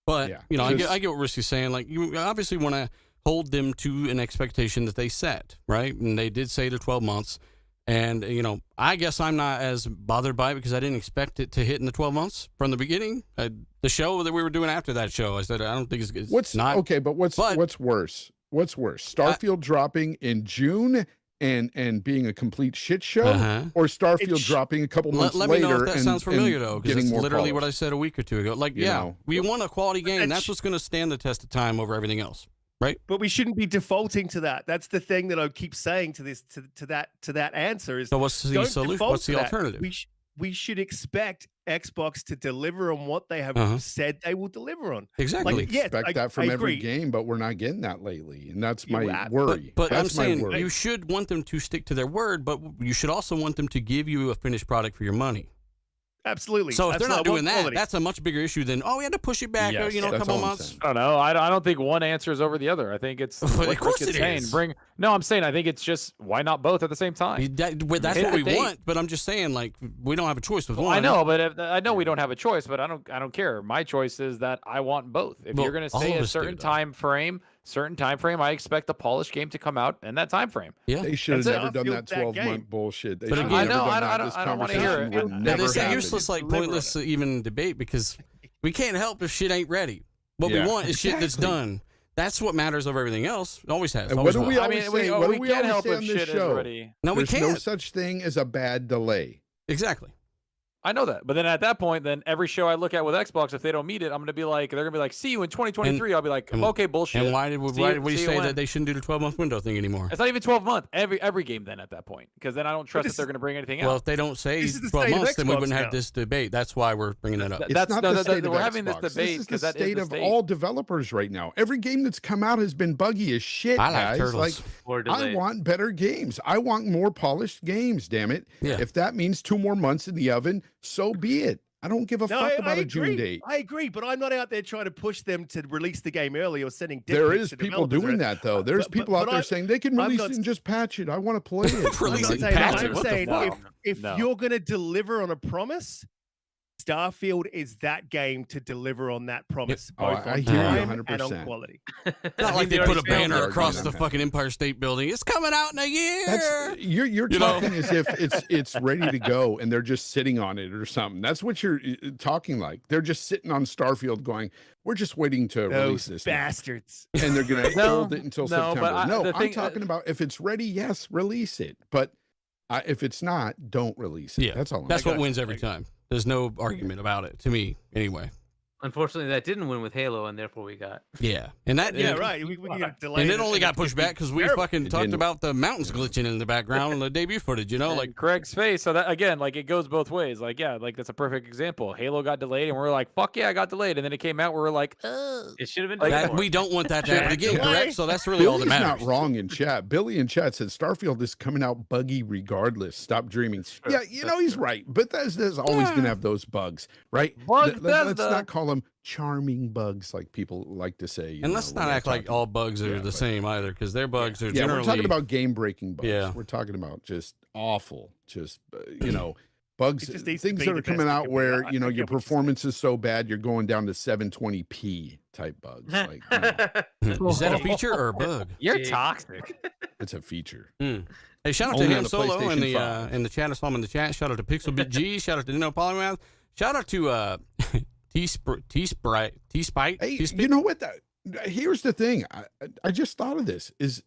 But I get what Risky's saying. Like you obviously want to hold them to an expectation that they set, right? And they did say the 12 months. And, I guess I'm not as bothered by it because I didn't expect it to hit in the 12 months from the beginning. The show that we were doing after that show, I said, I don't think it's not. Okay, but what's worse? What's worse? Starfield dropping in June and being a complete shit show, or Starfield dropping a couple months later? Let me know if that sounds familiar, though, because it's literally polished. what I said a week or two ago. Like, we want a quality game. That's what's going to stand the test of time over everything else. Right, but we shouldn't be defaulting to that. That's the thing that I keep saying to this, to that answer is. So what's the solution? What's the alternative? We should expect Xbox to deliver on what they have said they will deliver on. Exactly. We expect that from every game, but we're not getting that lately, and that's my worry. But I'm saying you should want them to stick to their word, but you should also want them to give you a finished product for your money. Absolutely. So if they're not doing that, quality. that's a much bigger issue than we had to push it back, Yes, a that's couple all I'm months. saying. I don't know. I don't think one answer is over the other. I think it's Of like course Rick is it saying. is. No, I'm saying I think it's just why not both at the same time. That's what we want, but I'm just saying, like, we don't have a choice with one. I know, but I know we don't have a choice, but I don't care. My choice is that I want both. If Well, you're going to all say of a us do, certain though. time frame, I expect a polished game to come out in that time frame. Yeah. They should have That's it. never done Starfield, that that 12-month game. bullshit. They But should again- have never I know, done I that. This don't wanna hear conversation it. would Yeah, Yeah, never this is happen. useless, like Deliver on pointless even debate because we can't help if shit ain't ready. What Yeah. we want is shit that's Exactly. done. That's what matters over everything else. It always has. And Always what do will. we I always mean, say? What do we we can't always help say if on shit this is show? ready. No, we There's no can't. such thing as a bad delay. Exactly. I know that, but then at that point, then every show I look at with Xbox, if they don't meet it, I'm gonna be like, they're gonna be like, "See you in 2023." I'll be like, and- "Okay, bullshit." And why did we See you say when. that they shouldn't do the 12-month window thing anymore? It's not even 12-month. Every game then at that point, because then I don't trust that this- they're gonna bring anything Well, out. if they don't say This is the 12 state of months, then we Xbox wouldn't have now. this debate. That's why we're bringing that up. It's That's not no, the state of we're having this Xbox. debate This is the because that is state the of state. all developers right now. Every game that's come out has been buggy as shit, I like guys. Turtles. Like, Or I delayed. want better games. I want more polished games, damn it. Yeah. If that means 2 more months in the oven, so be it. I don't give a No, fuck I about a agree. June date. I agree, but I'm not out there trying to push them to release the game early or sending dick There pics is to people developers doing or- that though. There's but- people but out there I- saying they can I'm release not it and just patch it. I want to play it. I'm not Releasing saying patches, that. I'm what the saying fuck? if No. you're going to deliver on a promise, Starfield is that game to deliver on that promise, Oh, both I on hear you time and 100%. on quality. Not like they They put a already failed banner their across argument. the fucking Empire State Building. It's coming out in a year. That's you're You know? talking as if it's ready to go and they're just sitting on it or something. That's what you're talking like. They're just sitting on Starfield going, we're just waiting to release Those this now." bastards. And they're gonna No, hold it until no, but September. No, the I'm thing- talking about if it's ready, yes, release it. But if it's not, don't release it. Yeah, That's all. That's I'm what saying. wins every time. There's no argument about it, to me, anyway. Unfortunately, that didn't win with Halo, and therefore we got. Yeah. And that Yeah, right. We can delay And it it only got pushed back because we terrible. fucking It talked didn't. about the mountains glitching in the background and the debut footage, Like like Craig's face. So that again, like it goes both ways. Like yeah, like that's a perfect example. Halo got delayed, and we're like, "Fuck yeah, I got delayed," and then it came out. We were like, "Ugh." It should have been Like, done that. more. We don't want that to happen again, Delay. correct? So that's really all that Billy's matters. not wrong in chat. Billy in chat said Starfield is coming out buggy regardless. Stop dreaming. Yeah, you know he's right. But there's always gonna have those bugs, right? Let's Bethesda. not call them charming bugs like people like to say. you And let's know, not when act they're like talking- all bugs are Yeah, the but- same either, because their bugs are Yeah, generally. we're talking about game breaking bugs. Yeah. We're talking about just awful, just bugs, It just needs to things be that the are best coming it out can be. where I you know get your what you're saying. performance is so bad you're going down to 720p type bugs. Like Is that a feature or a bug? "You're Jake. toxic." it's a feature. Hey, shout out to Only him on the Solo in PlayStation the 5. in the chat. I saw him in the chat. Shout out to Pixel G. Shout out to Nino Polymath. Shout out to T-Spite. Hey, you know what? Here's the thing. I just thought of this. Is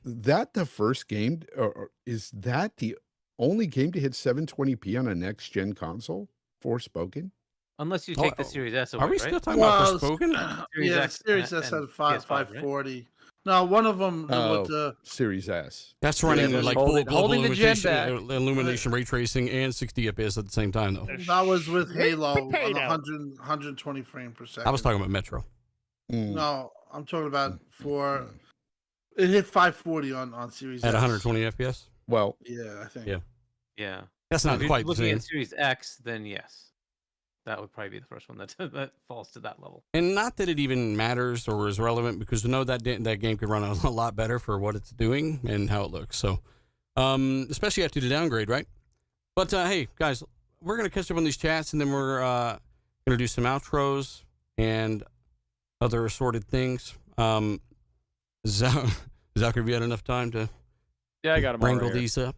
that the first game, or is that the only game to hit 720p on a next gen console? Forspoken. Unless you Oh, take the Series S away, Are we right? still talking Well, about Forspoken? Series yeah, X Series and- S and had PS5, right? 540. No, one of them Oh, with the Series S. That's running that's like holding- full global holding the gen illumination, illumination, ray tracing, and 60 FPS at the same time, though. that was with Halo on potato. 120 frames per second. I was talking about Metro. Mm. No, I'm talking about for it hit 540 on Series At S. 120 FPS? Well, Yeah, I think. Yeah. Yeah. That's So not if you're quite the looking same. at Series X, then yes, that would probably be the first one that that falls to that level. And not that it even matters or is relevant, because we know that that game could run a lot better for what it's doing and how it looks. So, especially after the downgrade, right? But hey, guys, we're gonna catch up on these chats, and then we're gonna do some outros and other assorted things. Zachary, have you had enough time to Yeah, I got him. wrangle these up?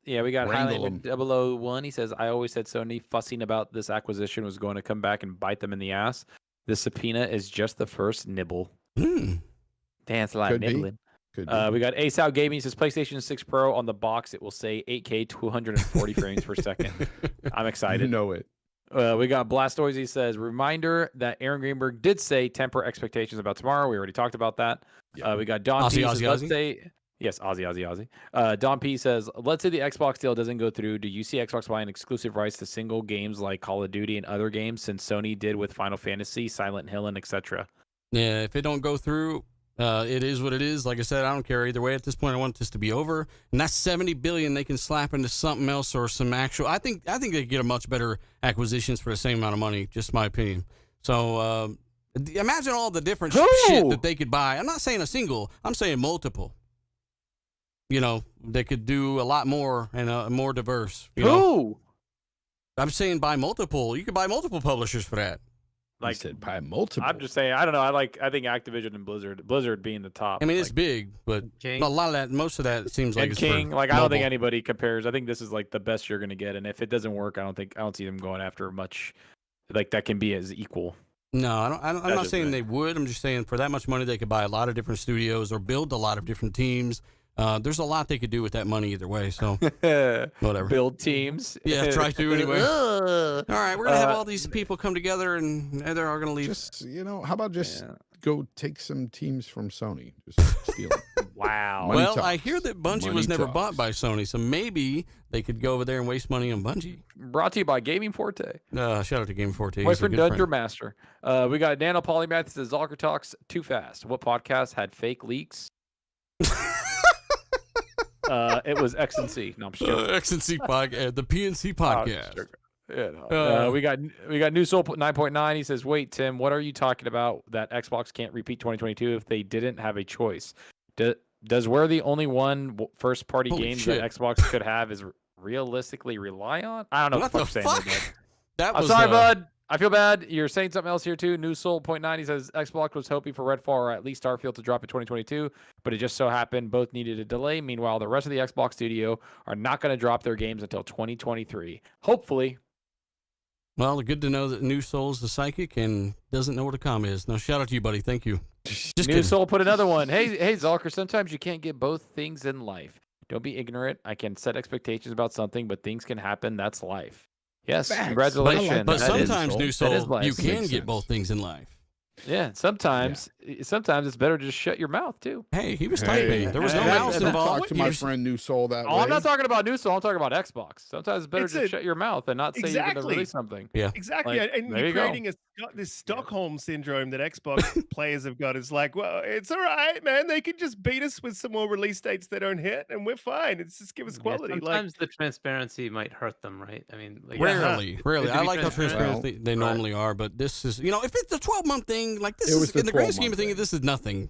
Yeah, we got Wrangle Highlight 001. He says, I always said Sony fussing about this acquisition was going to come back and bite them in the ass. The subpoena is just the first nibble. Dance like Could be. nibbling. could be. We got Ace Gaming. He says PlayStation 6 Pro on the box. It will say 8K 240 frames per second. I'm you excited. know it. We got Blastoise. He says, reminder that Aaron Greenberg did say temper expectations about tomorrow. We already talked about that. Yeah. We got Don Ozzy, P. Ozzy, says, let's Ozzy? say, yes, Ozzy. Don P says, let's say the Xbox deal doesn't go through. Do you see Xbox buying exclusive rights to single games like Call of Duty and other games, since Sony did with Final Fantasy, Silent Hill, and etc.? Yeah, if it don't go through, It is what it is. Like I said, I don't care either way. At this point, I want this to be over. And that's $70 billion they can slap into something else or some actual. I think they could get a much better acquisitions for the same amount of money. Just my opinion. So imagine all the different shit that they could buy. I'm not saying a single. I'm saying multiple. You know, they could do a lot more and more diverse. You know? I'm saying buy multiple. You could buy multiple publishers for that. Like, you said buy multiple. I'm just saying, I don't know. I think Activision and Blizzard being the top. I mean, it's big, but King. a lot of that, most of that seems like and it's King. for Like, I don't think mobile. anybody compares. I think this is like the best you're gonna get, and if it doesn't work, I don't see them going after much. Like that can be as equal. No, I'm not just saying me. they would. I'm just saying for that much money, they could buy a lot of different studios or build a lot of different teams. There's a lot they could do with that money either way. So whatever. Build teams. Yeah, try to anyway. All right, we're gonna have all these people come together, and they're all gonna leave. Just how about just go take some teams from Sony? Just steal them. Wow. Money Well, talks. I hear that Bungie Money was never talks. bought by Sony, so maybe they could go over there and waste money on Bungie. Brought to you by Gaming Forte. Shout out to Game Forte. My He's a friend good Dungeon friend. Master. We got Daniel Polymath. He says Zalker talks too fast. What podcast had fake leaks? It was X and C. No, I'm just kidding. XNC podcast, the PNC Oh, I'm podcast. just joking. Yeah, no. We got New Soul 9.9. He says, "Wait, Tim, what are you talking about? That Xbox can't repeat 2022 if they didn't have a choice? Does we're the only one first party Holy games shit. that Xbox could have is realistically rely on? I don't know What what the the fuck you're saying. fuck? There, That I'm was sorry, bud. I feel bad. You're saying something else here too. New Soul 0.9. He says Xbox was hoping for Redfall or at least Starfield to drop in 2022, but it just so happened both needed a delay. Meanwhile, the rest of the Xbox studio are not going to drop their games until 2023. Hopefully. Well, good to know that New Soul's the psychic and doesn't know what a comma is. No, shout out to you, buddy. Thank you. Just New kidding. Soul put another one. Hey, Zalker. Sometimes you can't get both things in life. Don't be ignorant. I can set expectations about something, but things can happen. That's life. Yes, Facts. congratulations. But That is- sometimes New that is Soul, life. you can Makes get sense. both things in life. Yeah, sometimes it's better to just shut your mouth too. Hey, he was Hey, typing. There was no hey, mouse hey, Don't involved. talk to He my was- friend New Soul that Oh, way. I'm not talking about New Soul. I'm talking about Xbox. Sometimes it's better It's to a- shut your mouth and not say you're going to Exactly. release something. Yeah. Exactly, Like, and there you're you go. creating this Stockholm syndrome that Xbox players have got. It's like, well, it's all right, man. They can just beat us with some more release dates they don't hit, and we're fine. It's just give us Yeah, quality. sometimes the transparency might hurt them, right? I mean, like, Rarely. To I be like how transparent. transparent they normally are, but this is, if it's a 12-month thing, like this It is, was the in the grand 12-month scheme of things, thing. this is nothing.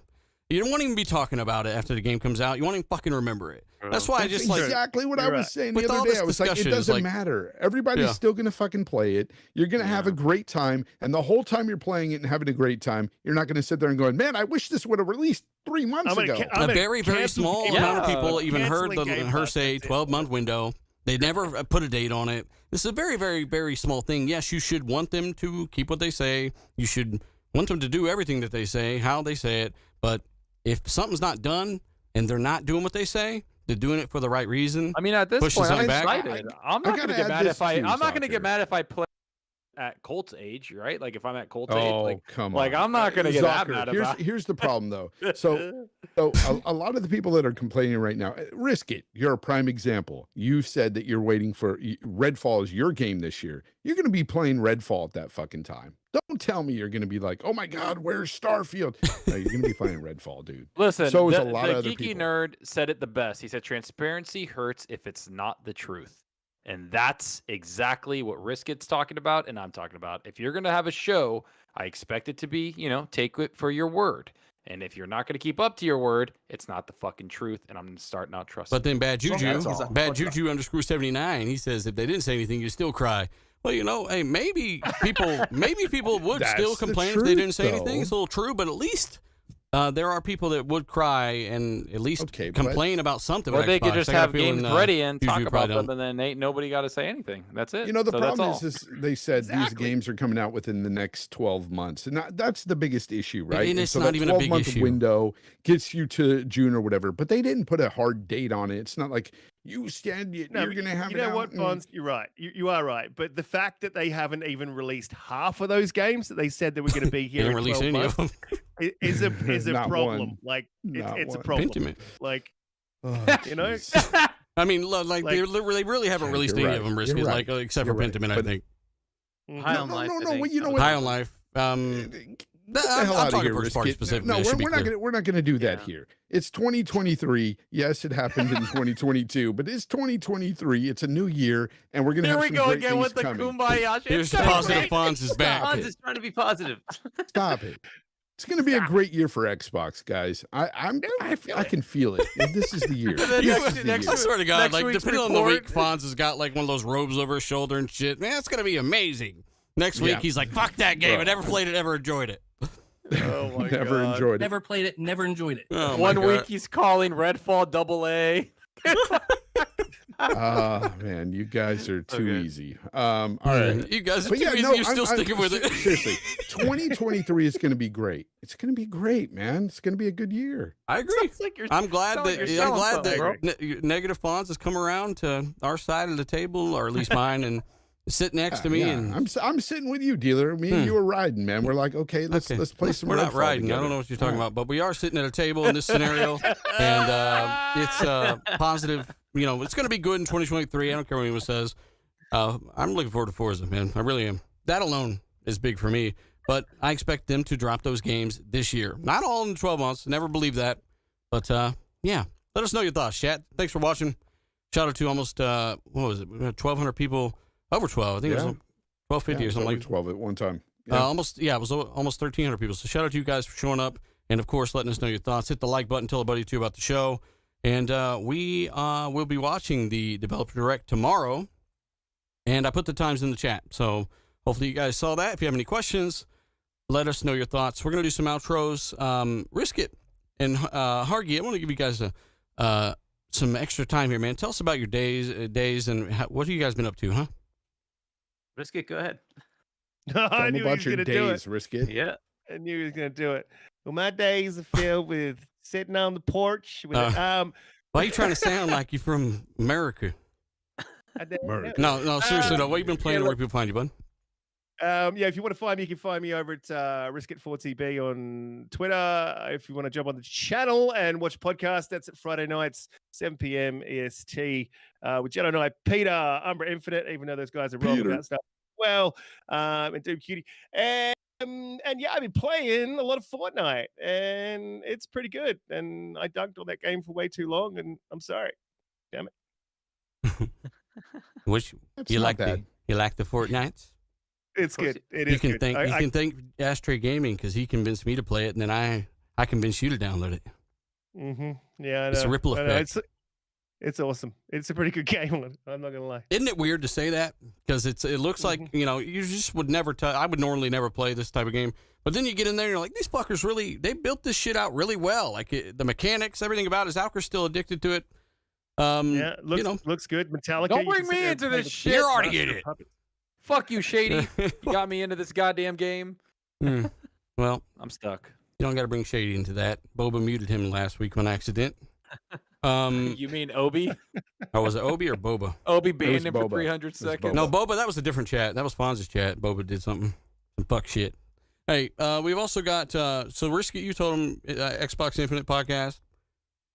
You don't want to even be talking about it after the game comes out. You want to even fucking remember it. That's why I That's just like, exactly what I You're was right. saying With the all other day. this I was like, it discussion, it's doesn't like- matter. Everybody's Yeah. still going to fucking play it. You're going to have a great time. And the whole time you're playing it and having a great time, you're not going to sit there and going, man, I wish this would have released 3 months ago. a very, very small amount of people even heard her say Game 12-month window. They never put a date on it. This is a very, very, very small thing. Yes, you should want them to keep what they say. You should want them to do everything that they say, how they say it. But if something's not done and they're not doing what they say, they're doing it for the right reason. I mean, at this Pushing point, I'm something back. excited. I'm I not going to gotta get add mad this if I. too, I'm not going to get Soccer. mad if I play at Colt's age, right? Like if I'm at Colt's age, Oh, like come like on. I'm not going to get that Zucker, mad here's, about. here's the problem, though. So a lot of the people that are complaining right now, risk it. You're a prime example. You said that you're waiting for Redfall is your game this year. You're going to be playing Redfall at that fucking time. Don't tell me you're going to be like, oh my God, where's Starfield? No, you're going to be playing Redfall, dude. Listen, So is the, a lot the of other geeky people. nerd said it the best. He said transparency hurts if it's not the truth. And that's exactly what Riskit's talking about and I'm talking about. If you're going to have a show, I expect it to be, take it for your word. And if you're not going to keep up to your word, it's not the fucking truth. And I'm going to start not trusting. But then Bad Juju, That's all. Bad Juju _79, he says if they didn't say anything, you still cry. Well, hey, maybe people would That's still the complain if they didn't truth, say anything. though. It's a little true, but at least there are people that would cry and at least Okay, but- complain about something. Or with they could Xbox. just I got a have feeling, games ready and Juju talk about probably them, don't. and then ain't nobody got to say anything. That's it. The So that's problem all. is they said these Exactly. games are coming out within the next 12 months. And that's the biggest issue, right? And it's so not that even a big 12-month issue. window gets you to June or whatever, but they didn't put a hard date on it. It's not like you're going to have you it know out what, in- Fonz? You're right. You are right. But the fact that they haven't even released half of those games that they said they were going to be They here didn't in release 12 any months of them. is a Not problem. one. Like Not it's a one. problem. Pentiment. Like Oh, you know? jeez. I mean, like Like- they really haven't Yeah, released you're any of right. them, Risk You're like right. except for You're right. Pentiment, I But- think. Mhm. High No, on no, Life. no, I no, think. well, you know That what? was- High on Life. Get the hell I'm out of talking here, first party Risk It. specifically. No, I should be clear. we're not gonna do that Yeah. here. It's 2023. Yes, it happened in 2022, but it's 2023. It's a new year, and we're gonna Here have we some go great again things with the coming. kumbaya shit. Here's It's positive great. Fonz is back. Hans is trying to be positive. Stop it. It's going to be a great year for Xbox, guys. I can feel it. And this is the year. then You- next- next I swear to God, next like week's depending on the week, report- Fonz has got like one of those robes over his shoulder and shit. Man, it's gonna be amazing. Next week, Yeah. he's like, "Fuck that game! Bro. I never played it, ever enjoyed it." Oh my Never God. enjoyed it. Never played it. Never enjoyed it. Oh, my One God. week he's calling Redfall AA. Man, you guys are too Okay. easy. All right. You guys, But yeah, you're no, still sticking with it. Seriously, 2023 is going to be great. It's going to be great, man. It's going to be a good year. I agree. Sounds like you're I'm glad sound like that you're I'm selling glad something, that Negative Fonz has come around to our side of the table, or at least mine, and sit next to me. Yeah, And I'm sitting with you, dealer. Me and you are riding, man. We're like, okay, let's play some. We're not Redfall riding. I together. don't know what you're talking All right. about, but we are sitting at a table in this scenario, and it's positive. You know, it's going to be good in 2023. I don't care what anyone says. I'm looking forward to Forza, man. I really am. That alone is big for me, but I expect them to drop those games this year. Not all in 12 months. Never believe that. But, yeah, let us know your thoughts, chat. Thanks for watching. Shout out to almost, what was it? 1,200 people. Over 12. I think it was 1,250 or Yeah, it was something over like 12 at one time. Yeah. it was almost 1,300 people. So shout out to you guys for showing up and, of course, letting us know your thoughts. Hit the like button, tell a buddy or two about the show. And we will be watching the Developer Direct tomorrow. And I put the times in the chat. So hopefully you guys saw that. If you have any questions, let us know your thoughts. We're going to do some outros. Risk It and Hargy, I want to give you guys some extra time here, man. Tell us about your days and what have you guys been up to, huh? Risk it. Go ahead. Tell I them knew he about was your gonna do it. days, Risk It. Yeah. I knew he was gonna do it. Well, my days are filled with sitting on the porch with Why are you trying to sound like you're from America? America. No, seriously, though. What have you been playing? Where people find you, bud? Yeah, if you want to find me, you can find me over at Risk It 4TB on Twitter. If you want to jump on the channel and watch podcast, that's at Friday nights, 7 p.m. EST, with Jedi Knight, Peter, Umbra Infinite, even though those guys are wrong Peter. about stuff as well, and Doom Cutie. And yeah, I've been playing a lot of Fortnite, and it's pretty good. And I dunked on that game for way too long, and I'm sorry. Damn it. Which That's you not like bad. the Fortnites? It's course good. It You is can good. thank I- you I- can thank Ashtray Gaming because he convinced me to play it, and then I convinced you to download it. Yeah, I It's a know. ripple I know. effect. It's awesome. It's a pretty good game. I'm not gonna lie. Isn't it weird to say that? Because it looks like you just would never. I would normally never play this type of game, but then you get in there and you're like, these fuckers really they built this shit out really well. Like the mechanics, everything about it. Is Alker's still addicted to it? Yeah, looks looks good. Metallica. Don't you bring can sit me there into and play this the- shit. You're already in it. Fuck you, Shady. You got me into this goddamn game. Well, I'm stuck. you don't got to bring Shady into that. Boba muted him last week on accident. You mean Obi? Or was it Obi or Boba? Obi was banned him for Boba. 300 It was seconds. No, Boba, that was a different chat. That was Fonz's chat. Boba did some fuck shit. Hey, we've also got, so Risky, you told him Xbox Infinite podcast.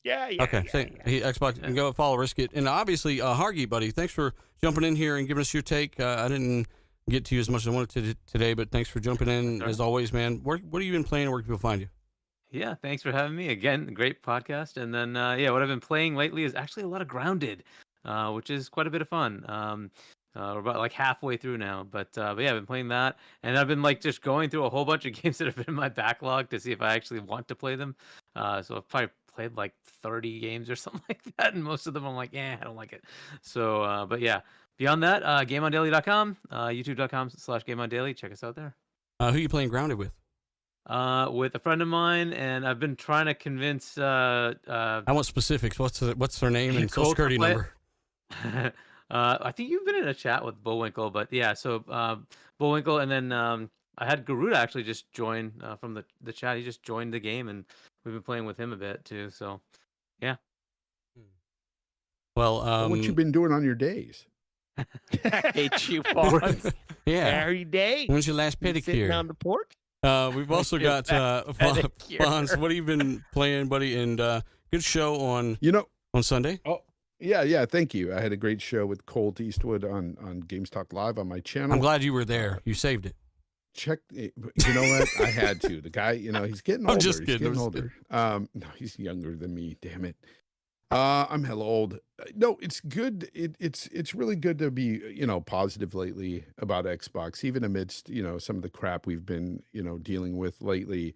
Yeah. Okay, yeah, say, Xbox, and go follow Risk It. And obviously, Hargy, buddy, thanks for jumping in here and giving us your take. I didn't get to you as much as I wanted to today, but thanks for jumping in as always, man. What have you been playing? Where can people find you? Yeah, thanks for having me again. Great podcast. And then, yeah, what I've been playing lately is actually a lot of Grounded, which is quite a bit of fun. We're about like halfway through now, but yeah, I've been playing that, and I've been like just going through a whole bunch of games that have been in my backlog to see if I actually want to play them. So I've probably played like 30 games or something like that, and most of them I'm like, I don't like it. So, but yeah, beyond that, GameOnDaily.com, YouTube.com/GameOnDaily. Check us out there. Who you playing Grounded with? With a friend of mine, and I've been trying to convince. I want specifics. What's their name and social Cold security play- number? I think you've been in a chat with Bullwinkle, but yeah, so Bullwinkle, and then I had Garuda actually just join from the chat. He just joined the game, and we've been playing with him a bit too. So, yeah. Well, what you been doing on your days? I hate you, Fonz. yeah. Every day. When's your last Sitting pedicure? on the porch. We've also got pedicure. Fonz. What have you been playing, buddy? And good show on Sunday. Oh, yeah. Thank you. I had a great show with Colt Eastwood on Games Talk Live on my channel. I'm glad you were there. You saved it. check. You know what? I had to. The guy, he's getting older. I'm just He's kidding. getting older. No, he's younger than me. Damn it. I'm hella old. No, it's good. It's really good to be, positive lately about Xbox, even amidst, some of the crap we've been, dealing with lately.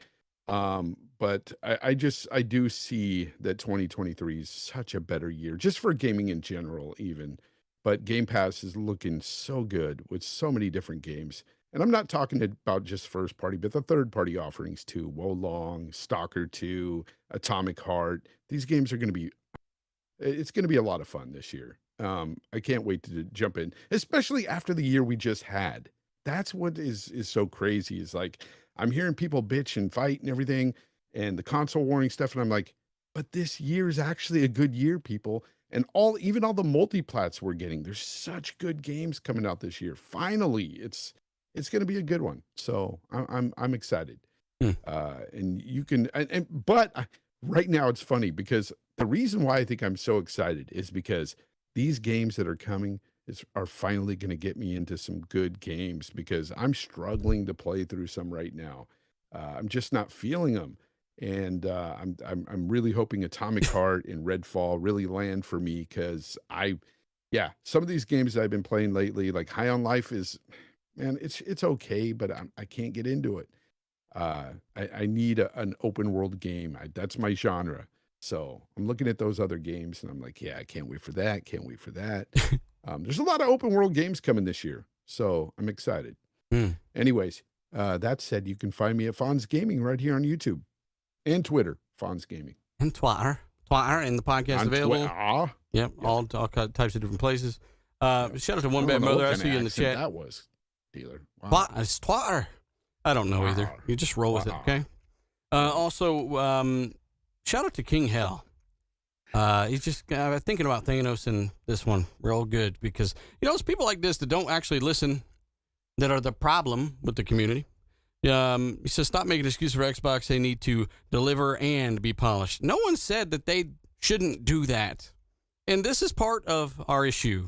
But I do see that 2023 is such a better year, just for gaming in general, even. But Game Pass is looking so good with so many different games. And I'm not talking about just first party, but the third party offerings too. Wolong, Stalker 2, Atomic Heart. These games are going to be, it's going to be a lot of fun this year. I can't wait to jump in, especially after the year we just had. That's what is so crazy, is like, I'm hearing people bitch and fight and everything, and the console warning stuff. And I'm like, but this year is actually a good year, people. And even all the multi-plats we're getting, there's such good games coming out this year. Finally, it's going to be a good one. So I'm excited. And you can, but right now it's funny, because the reason why I think I'm so excited is because these games that are coming are finally going to get me into some good games, because I'm struggling to play through some right now. I'm just not feeling them. And I'm really hoping Atomic Heart and Redfall really land for me, because some of these games that I've been playing lately, like High on Life, it's okay, but I can't get into it. I need an open world game. That's my genre. So I'm looking at those other games and I'm like, I can't wait for that. Can't wait for that. There's a lot of open world games coming this year, so I'm excited. Anyways, that said, you can find me at Fonz Gaming right here on YouTube and Twitter, Fonz Gaming. And Twitter, and the podcast available. Yep, all types of different places. Shout out to One Bad Mother. I see you in the chat. That was, dealer. Wow. It's Twitter. I don't know either. You just roll with it, okay? Also, shout out to King Hell. He's just thinking about Thanos in this one real good, because, it's people like this that don't actually listen that are the problem with the community. He says, stop making excuses for Xbox. They need to deliver and be polished. No one said that they shouldn't do that. And this is part of our issue.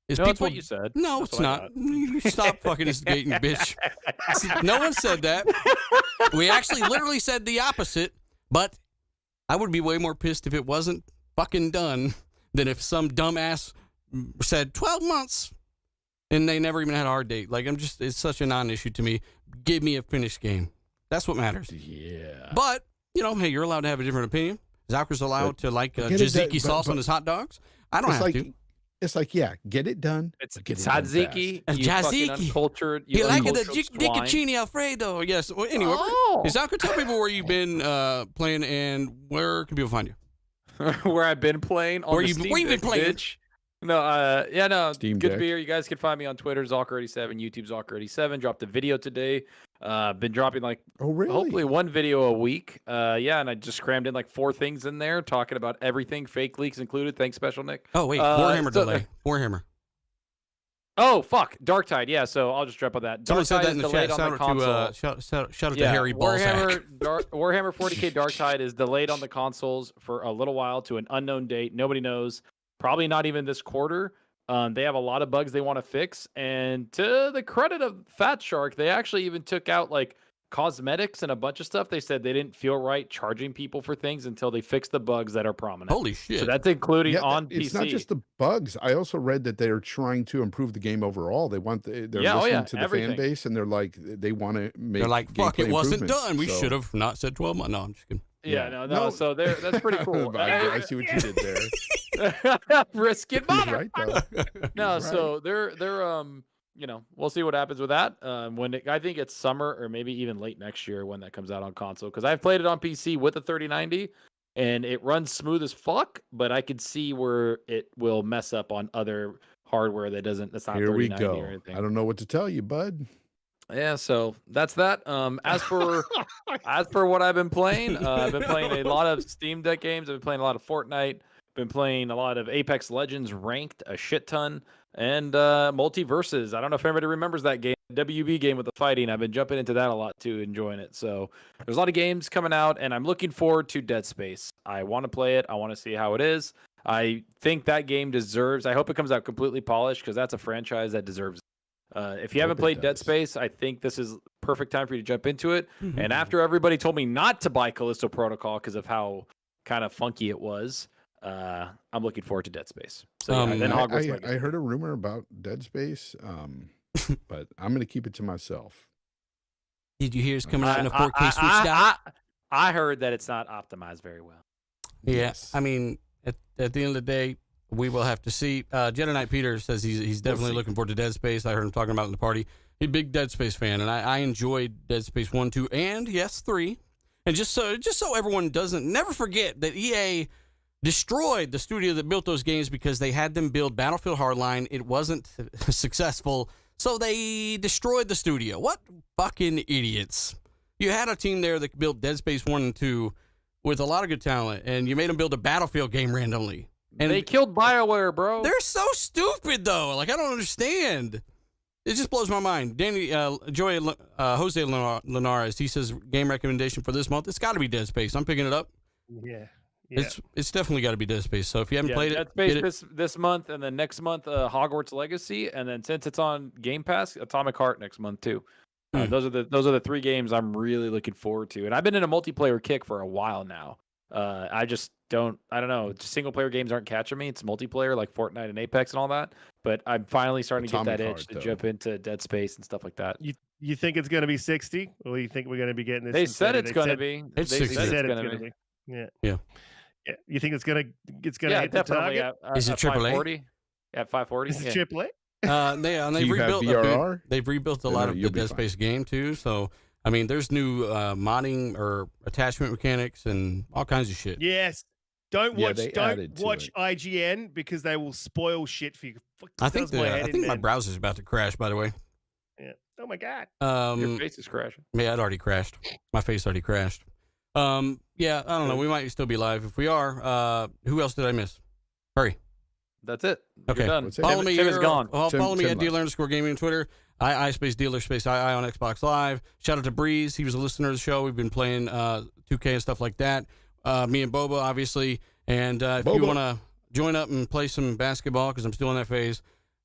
That's what you said. No, that's it's not. You stop fucking instigating, bitch. No one said that. We actually literally said the opposite, but I would be way more pissed if it wasn't fucking done than if some dumbass said 12 months and they never even had a hard date. Like, it's such a non-issue to me. Give me a finished game. That's what matters. Yeah. But, hey, you're allowed to have a different opinion. Zalker's allowed to like tzatziki sauce on his hot dogs. I don't have to. It's like, get it done. It's tzatziki. You fucking uncultured. You like the Dickachini Alfredo. Yes. Well, anyway, Zalker, tell people where you've been playing and where can people find you. Where I've been playing on the Steam Deck, bitch. No, Steam good Deck. to be here. You guys can find me on Twitter, Zalker87, YouTube Zalker87. Dropped a video today. Been dropping hopefully one video a week. And I just crammed in 4 things in there, talking about everything, fake leaks included. Thanks, Special Nick. Oh wait, Warhammer delay. Warhammer. Oh fuck, Darktide. Yeah, so I'll just jump on that. Someone said that in the chat. Shout out to Harry Balzac. Warhammer 40K Darktide is delayed on the consoles for a little while to an unknown date. Nobody knows. Probably not even this quarter. They have a lot of bugs they want to fix. And to the credit of Fat Shark, they actually even took out cosmetics and a bunch of stuff. They said they didn't feel right charging people for things until they fixed the bugs that are prominent. Holy shit. So that's including on PC. It's not just the bugs. I also read that they're trying to improve the game overall. They're listening to the fan base, and they want to make. They're like, fuck, it wasn't done. We so. should have not said 12 months. No, I'm just kidding. Yeah, no. So that's pretty cool. I see what you did there. Risk it, He's right, though. No, He's so they're we'll see what happens with that. I think it's summer or maybe even late next year when that comes out on console, because I've played it on PC with a 3090 and it runs smooth as fuck, but I could see where it will mess up on other hardware that's not Here 3090 we go. or anything. I don't know what to tell you, bud. Yeah, so that's that. As for what I've been playing, I've been playing a lot of Steam Deck games. I've been playing a lot of Fortnite. Been playing a lot of Apex Legends ranked, a shit ton, and Multiverses. I don't know if everybody remembers that game, WB game with the fighting. I've been jumping into that a lot too, enjoying it. So there's a lot of games coming out, and I'm looking forward to Dead Space. I want to play it. I want to see how it is. I think that game deserves. I hope it comes out completely polished, because that's a franchise that deserves it. If you haven't played Dead Space, I think this is perfect time for you to jump into it. Mm-hmm. And after everybody told me not to buy Callisto Protocol because of how kind of funky it was, I'm looking forward to Dead Space. So then Hogwarts Legacy. I heard a rumor about Dead Space, but I'm going to keep it to myself. Did you hear it's coming out in a 4K Switch dock? I heard that it's not optimized very well. Yes. I mean, at the end of the day, we will have to see. Jedi Knight Peter says he's definitely looking forward to Dead Space. I heard him talking about it in the party. He's a big Dead Space fan, and I enjoyed Dead Space 1, 2, and yes, 3. And just so everyone never forget that EA destroyed the studio that built those games because they had them build Battlefield Hardline. It wasn't successful, so they destroyed the studio. What fucking idiots. You had a team there that built Dead Space 1 and 2 with a lot of good talent, and you made them build a Battlefield game randomly. And they killed BioWare, bro. They're so stupid, though. Like, I don't understand. It just blows my mind. Danny, Jose Linares, he says game recommendation for this month. It's got to be Dead Space. I'm picking it up. Yeah. It's definitely got to be Dead Space. So if you haven't played Dead Space this month, and then next month Hogwarts Legacy, and then since it's on Game Pass, Atomic Heart next month too. Those are the 3 games I'm really looking forward to, and I've been in a multiplayer kick for a while now. I don't know. Single player games aren't catching me. It's multiplayer like Fortnite and Apex and all that. But I'm finally starting to get that itch to jump into Dead Space and stuff like that. You think it's going to be 60, or you think we're going to be getting this? They said it's going to be. It's they 60. said it's going going to be. be. Yeah. You think it's going to hit the target? Is it AAA? At 540. Is it AAA? They've rebuilt a lot of the Dead Space game too. So I mean, there's new modding or attachment mechanics and all kinds of shit. Yes. Don't watch IGN because they will spoil shit for you. I think my browser's about to crash. By the way. Yeah. Oh my god. Your face is crashing. Yeah, it already crashed. My face already crashed. Yeah, I don't know. We might still be live. If we are, who else did I miss? Hurry. That's it. Okay. You're done. Follow me. Tim is gone. Follow me at dealer_gaming on Twitter. I space dealer space II on Xbox Live. Shout out to Breeze. He was a listener of the show. We've been playing 2K and stuff like that. Me and Boba, obviously. And if you want to join up and play some basketball, because I'm still in that phase,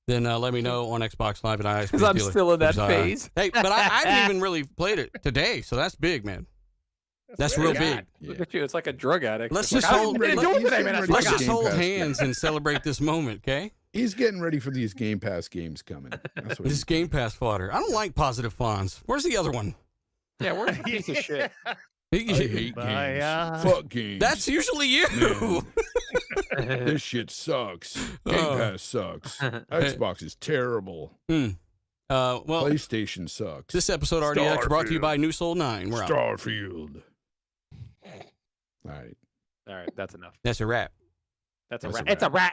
then let me know on Xbox Live at I. Because I'm still in that phase. Hey, but I haven't even really played it today, so that's big, man. That's real big. Look at you. It's like a drug addict. Let's just hold hands and celebrate this moment, okay? He's getting ready for these Game Pass games coming. That's what this Game Pass fodder. I don't like positive fawns. Where's the other one? Yeah, where's the piece of shit? I hate games. Fuck games. That's usually you. This shit sucks. Game Pass sucks. Xbox is terrible. Well, PlayStation sucks. This episode RDX brought to you by New Soul 9. We're out. Starfield. All right. All right, that's enough. That's a wrap. That's a wrap. It's a wrap.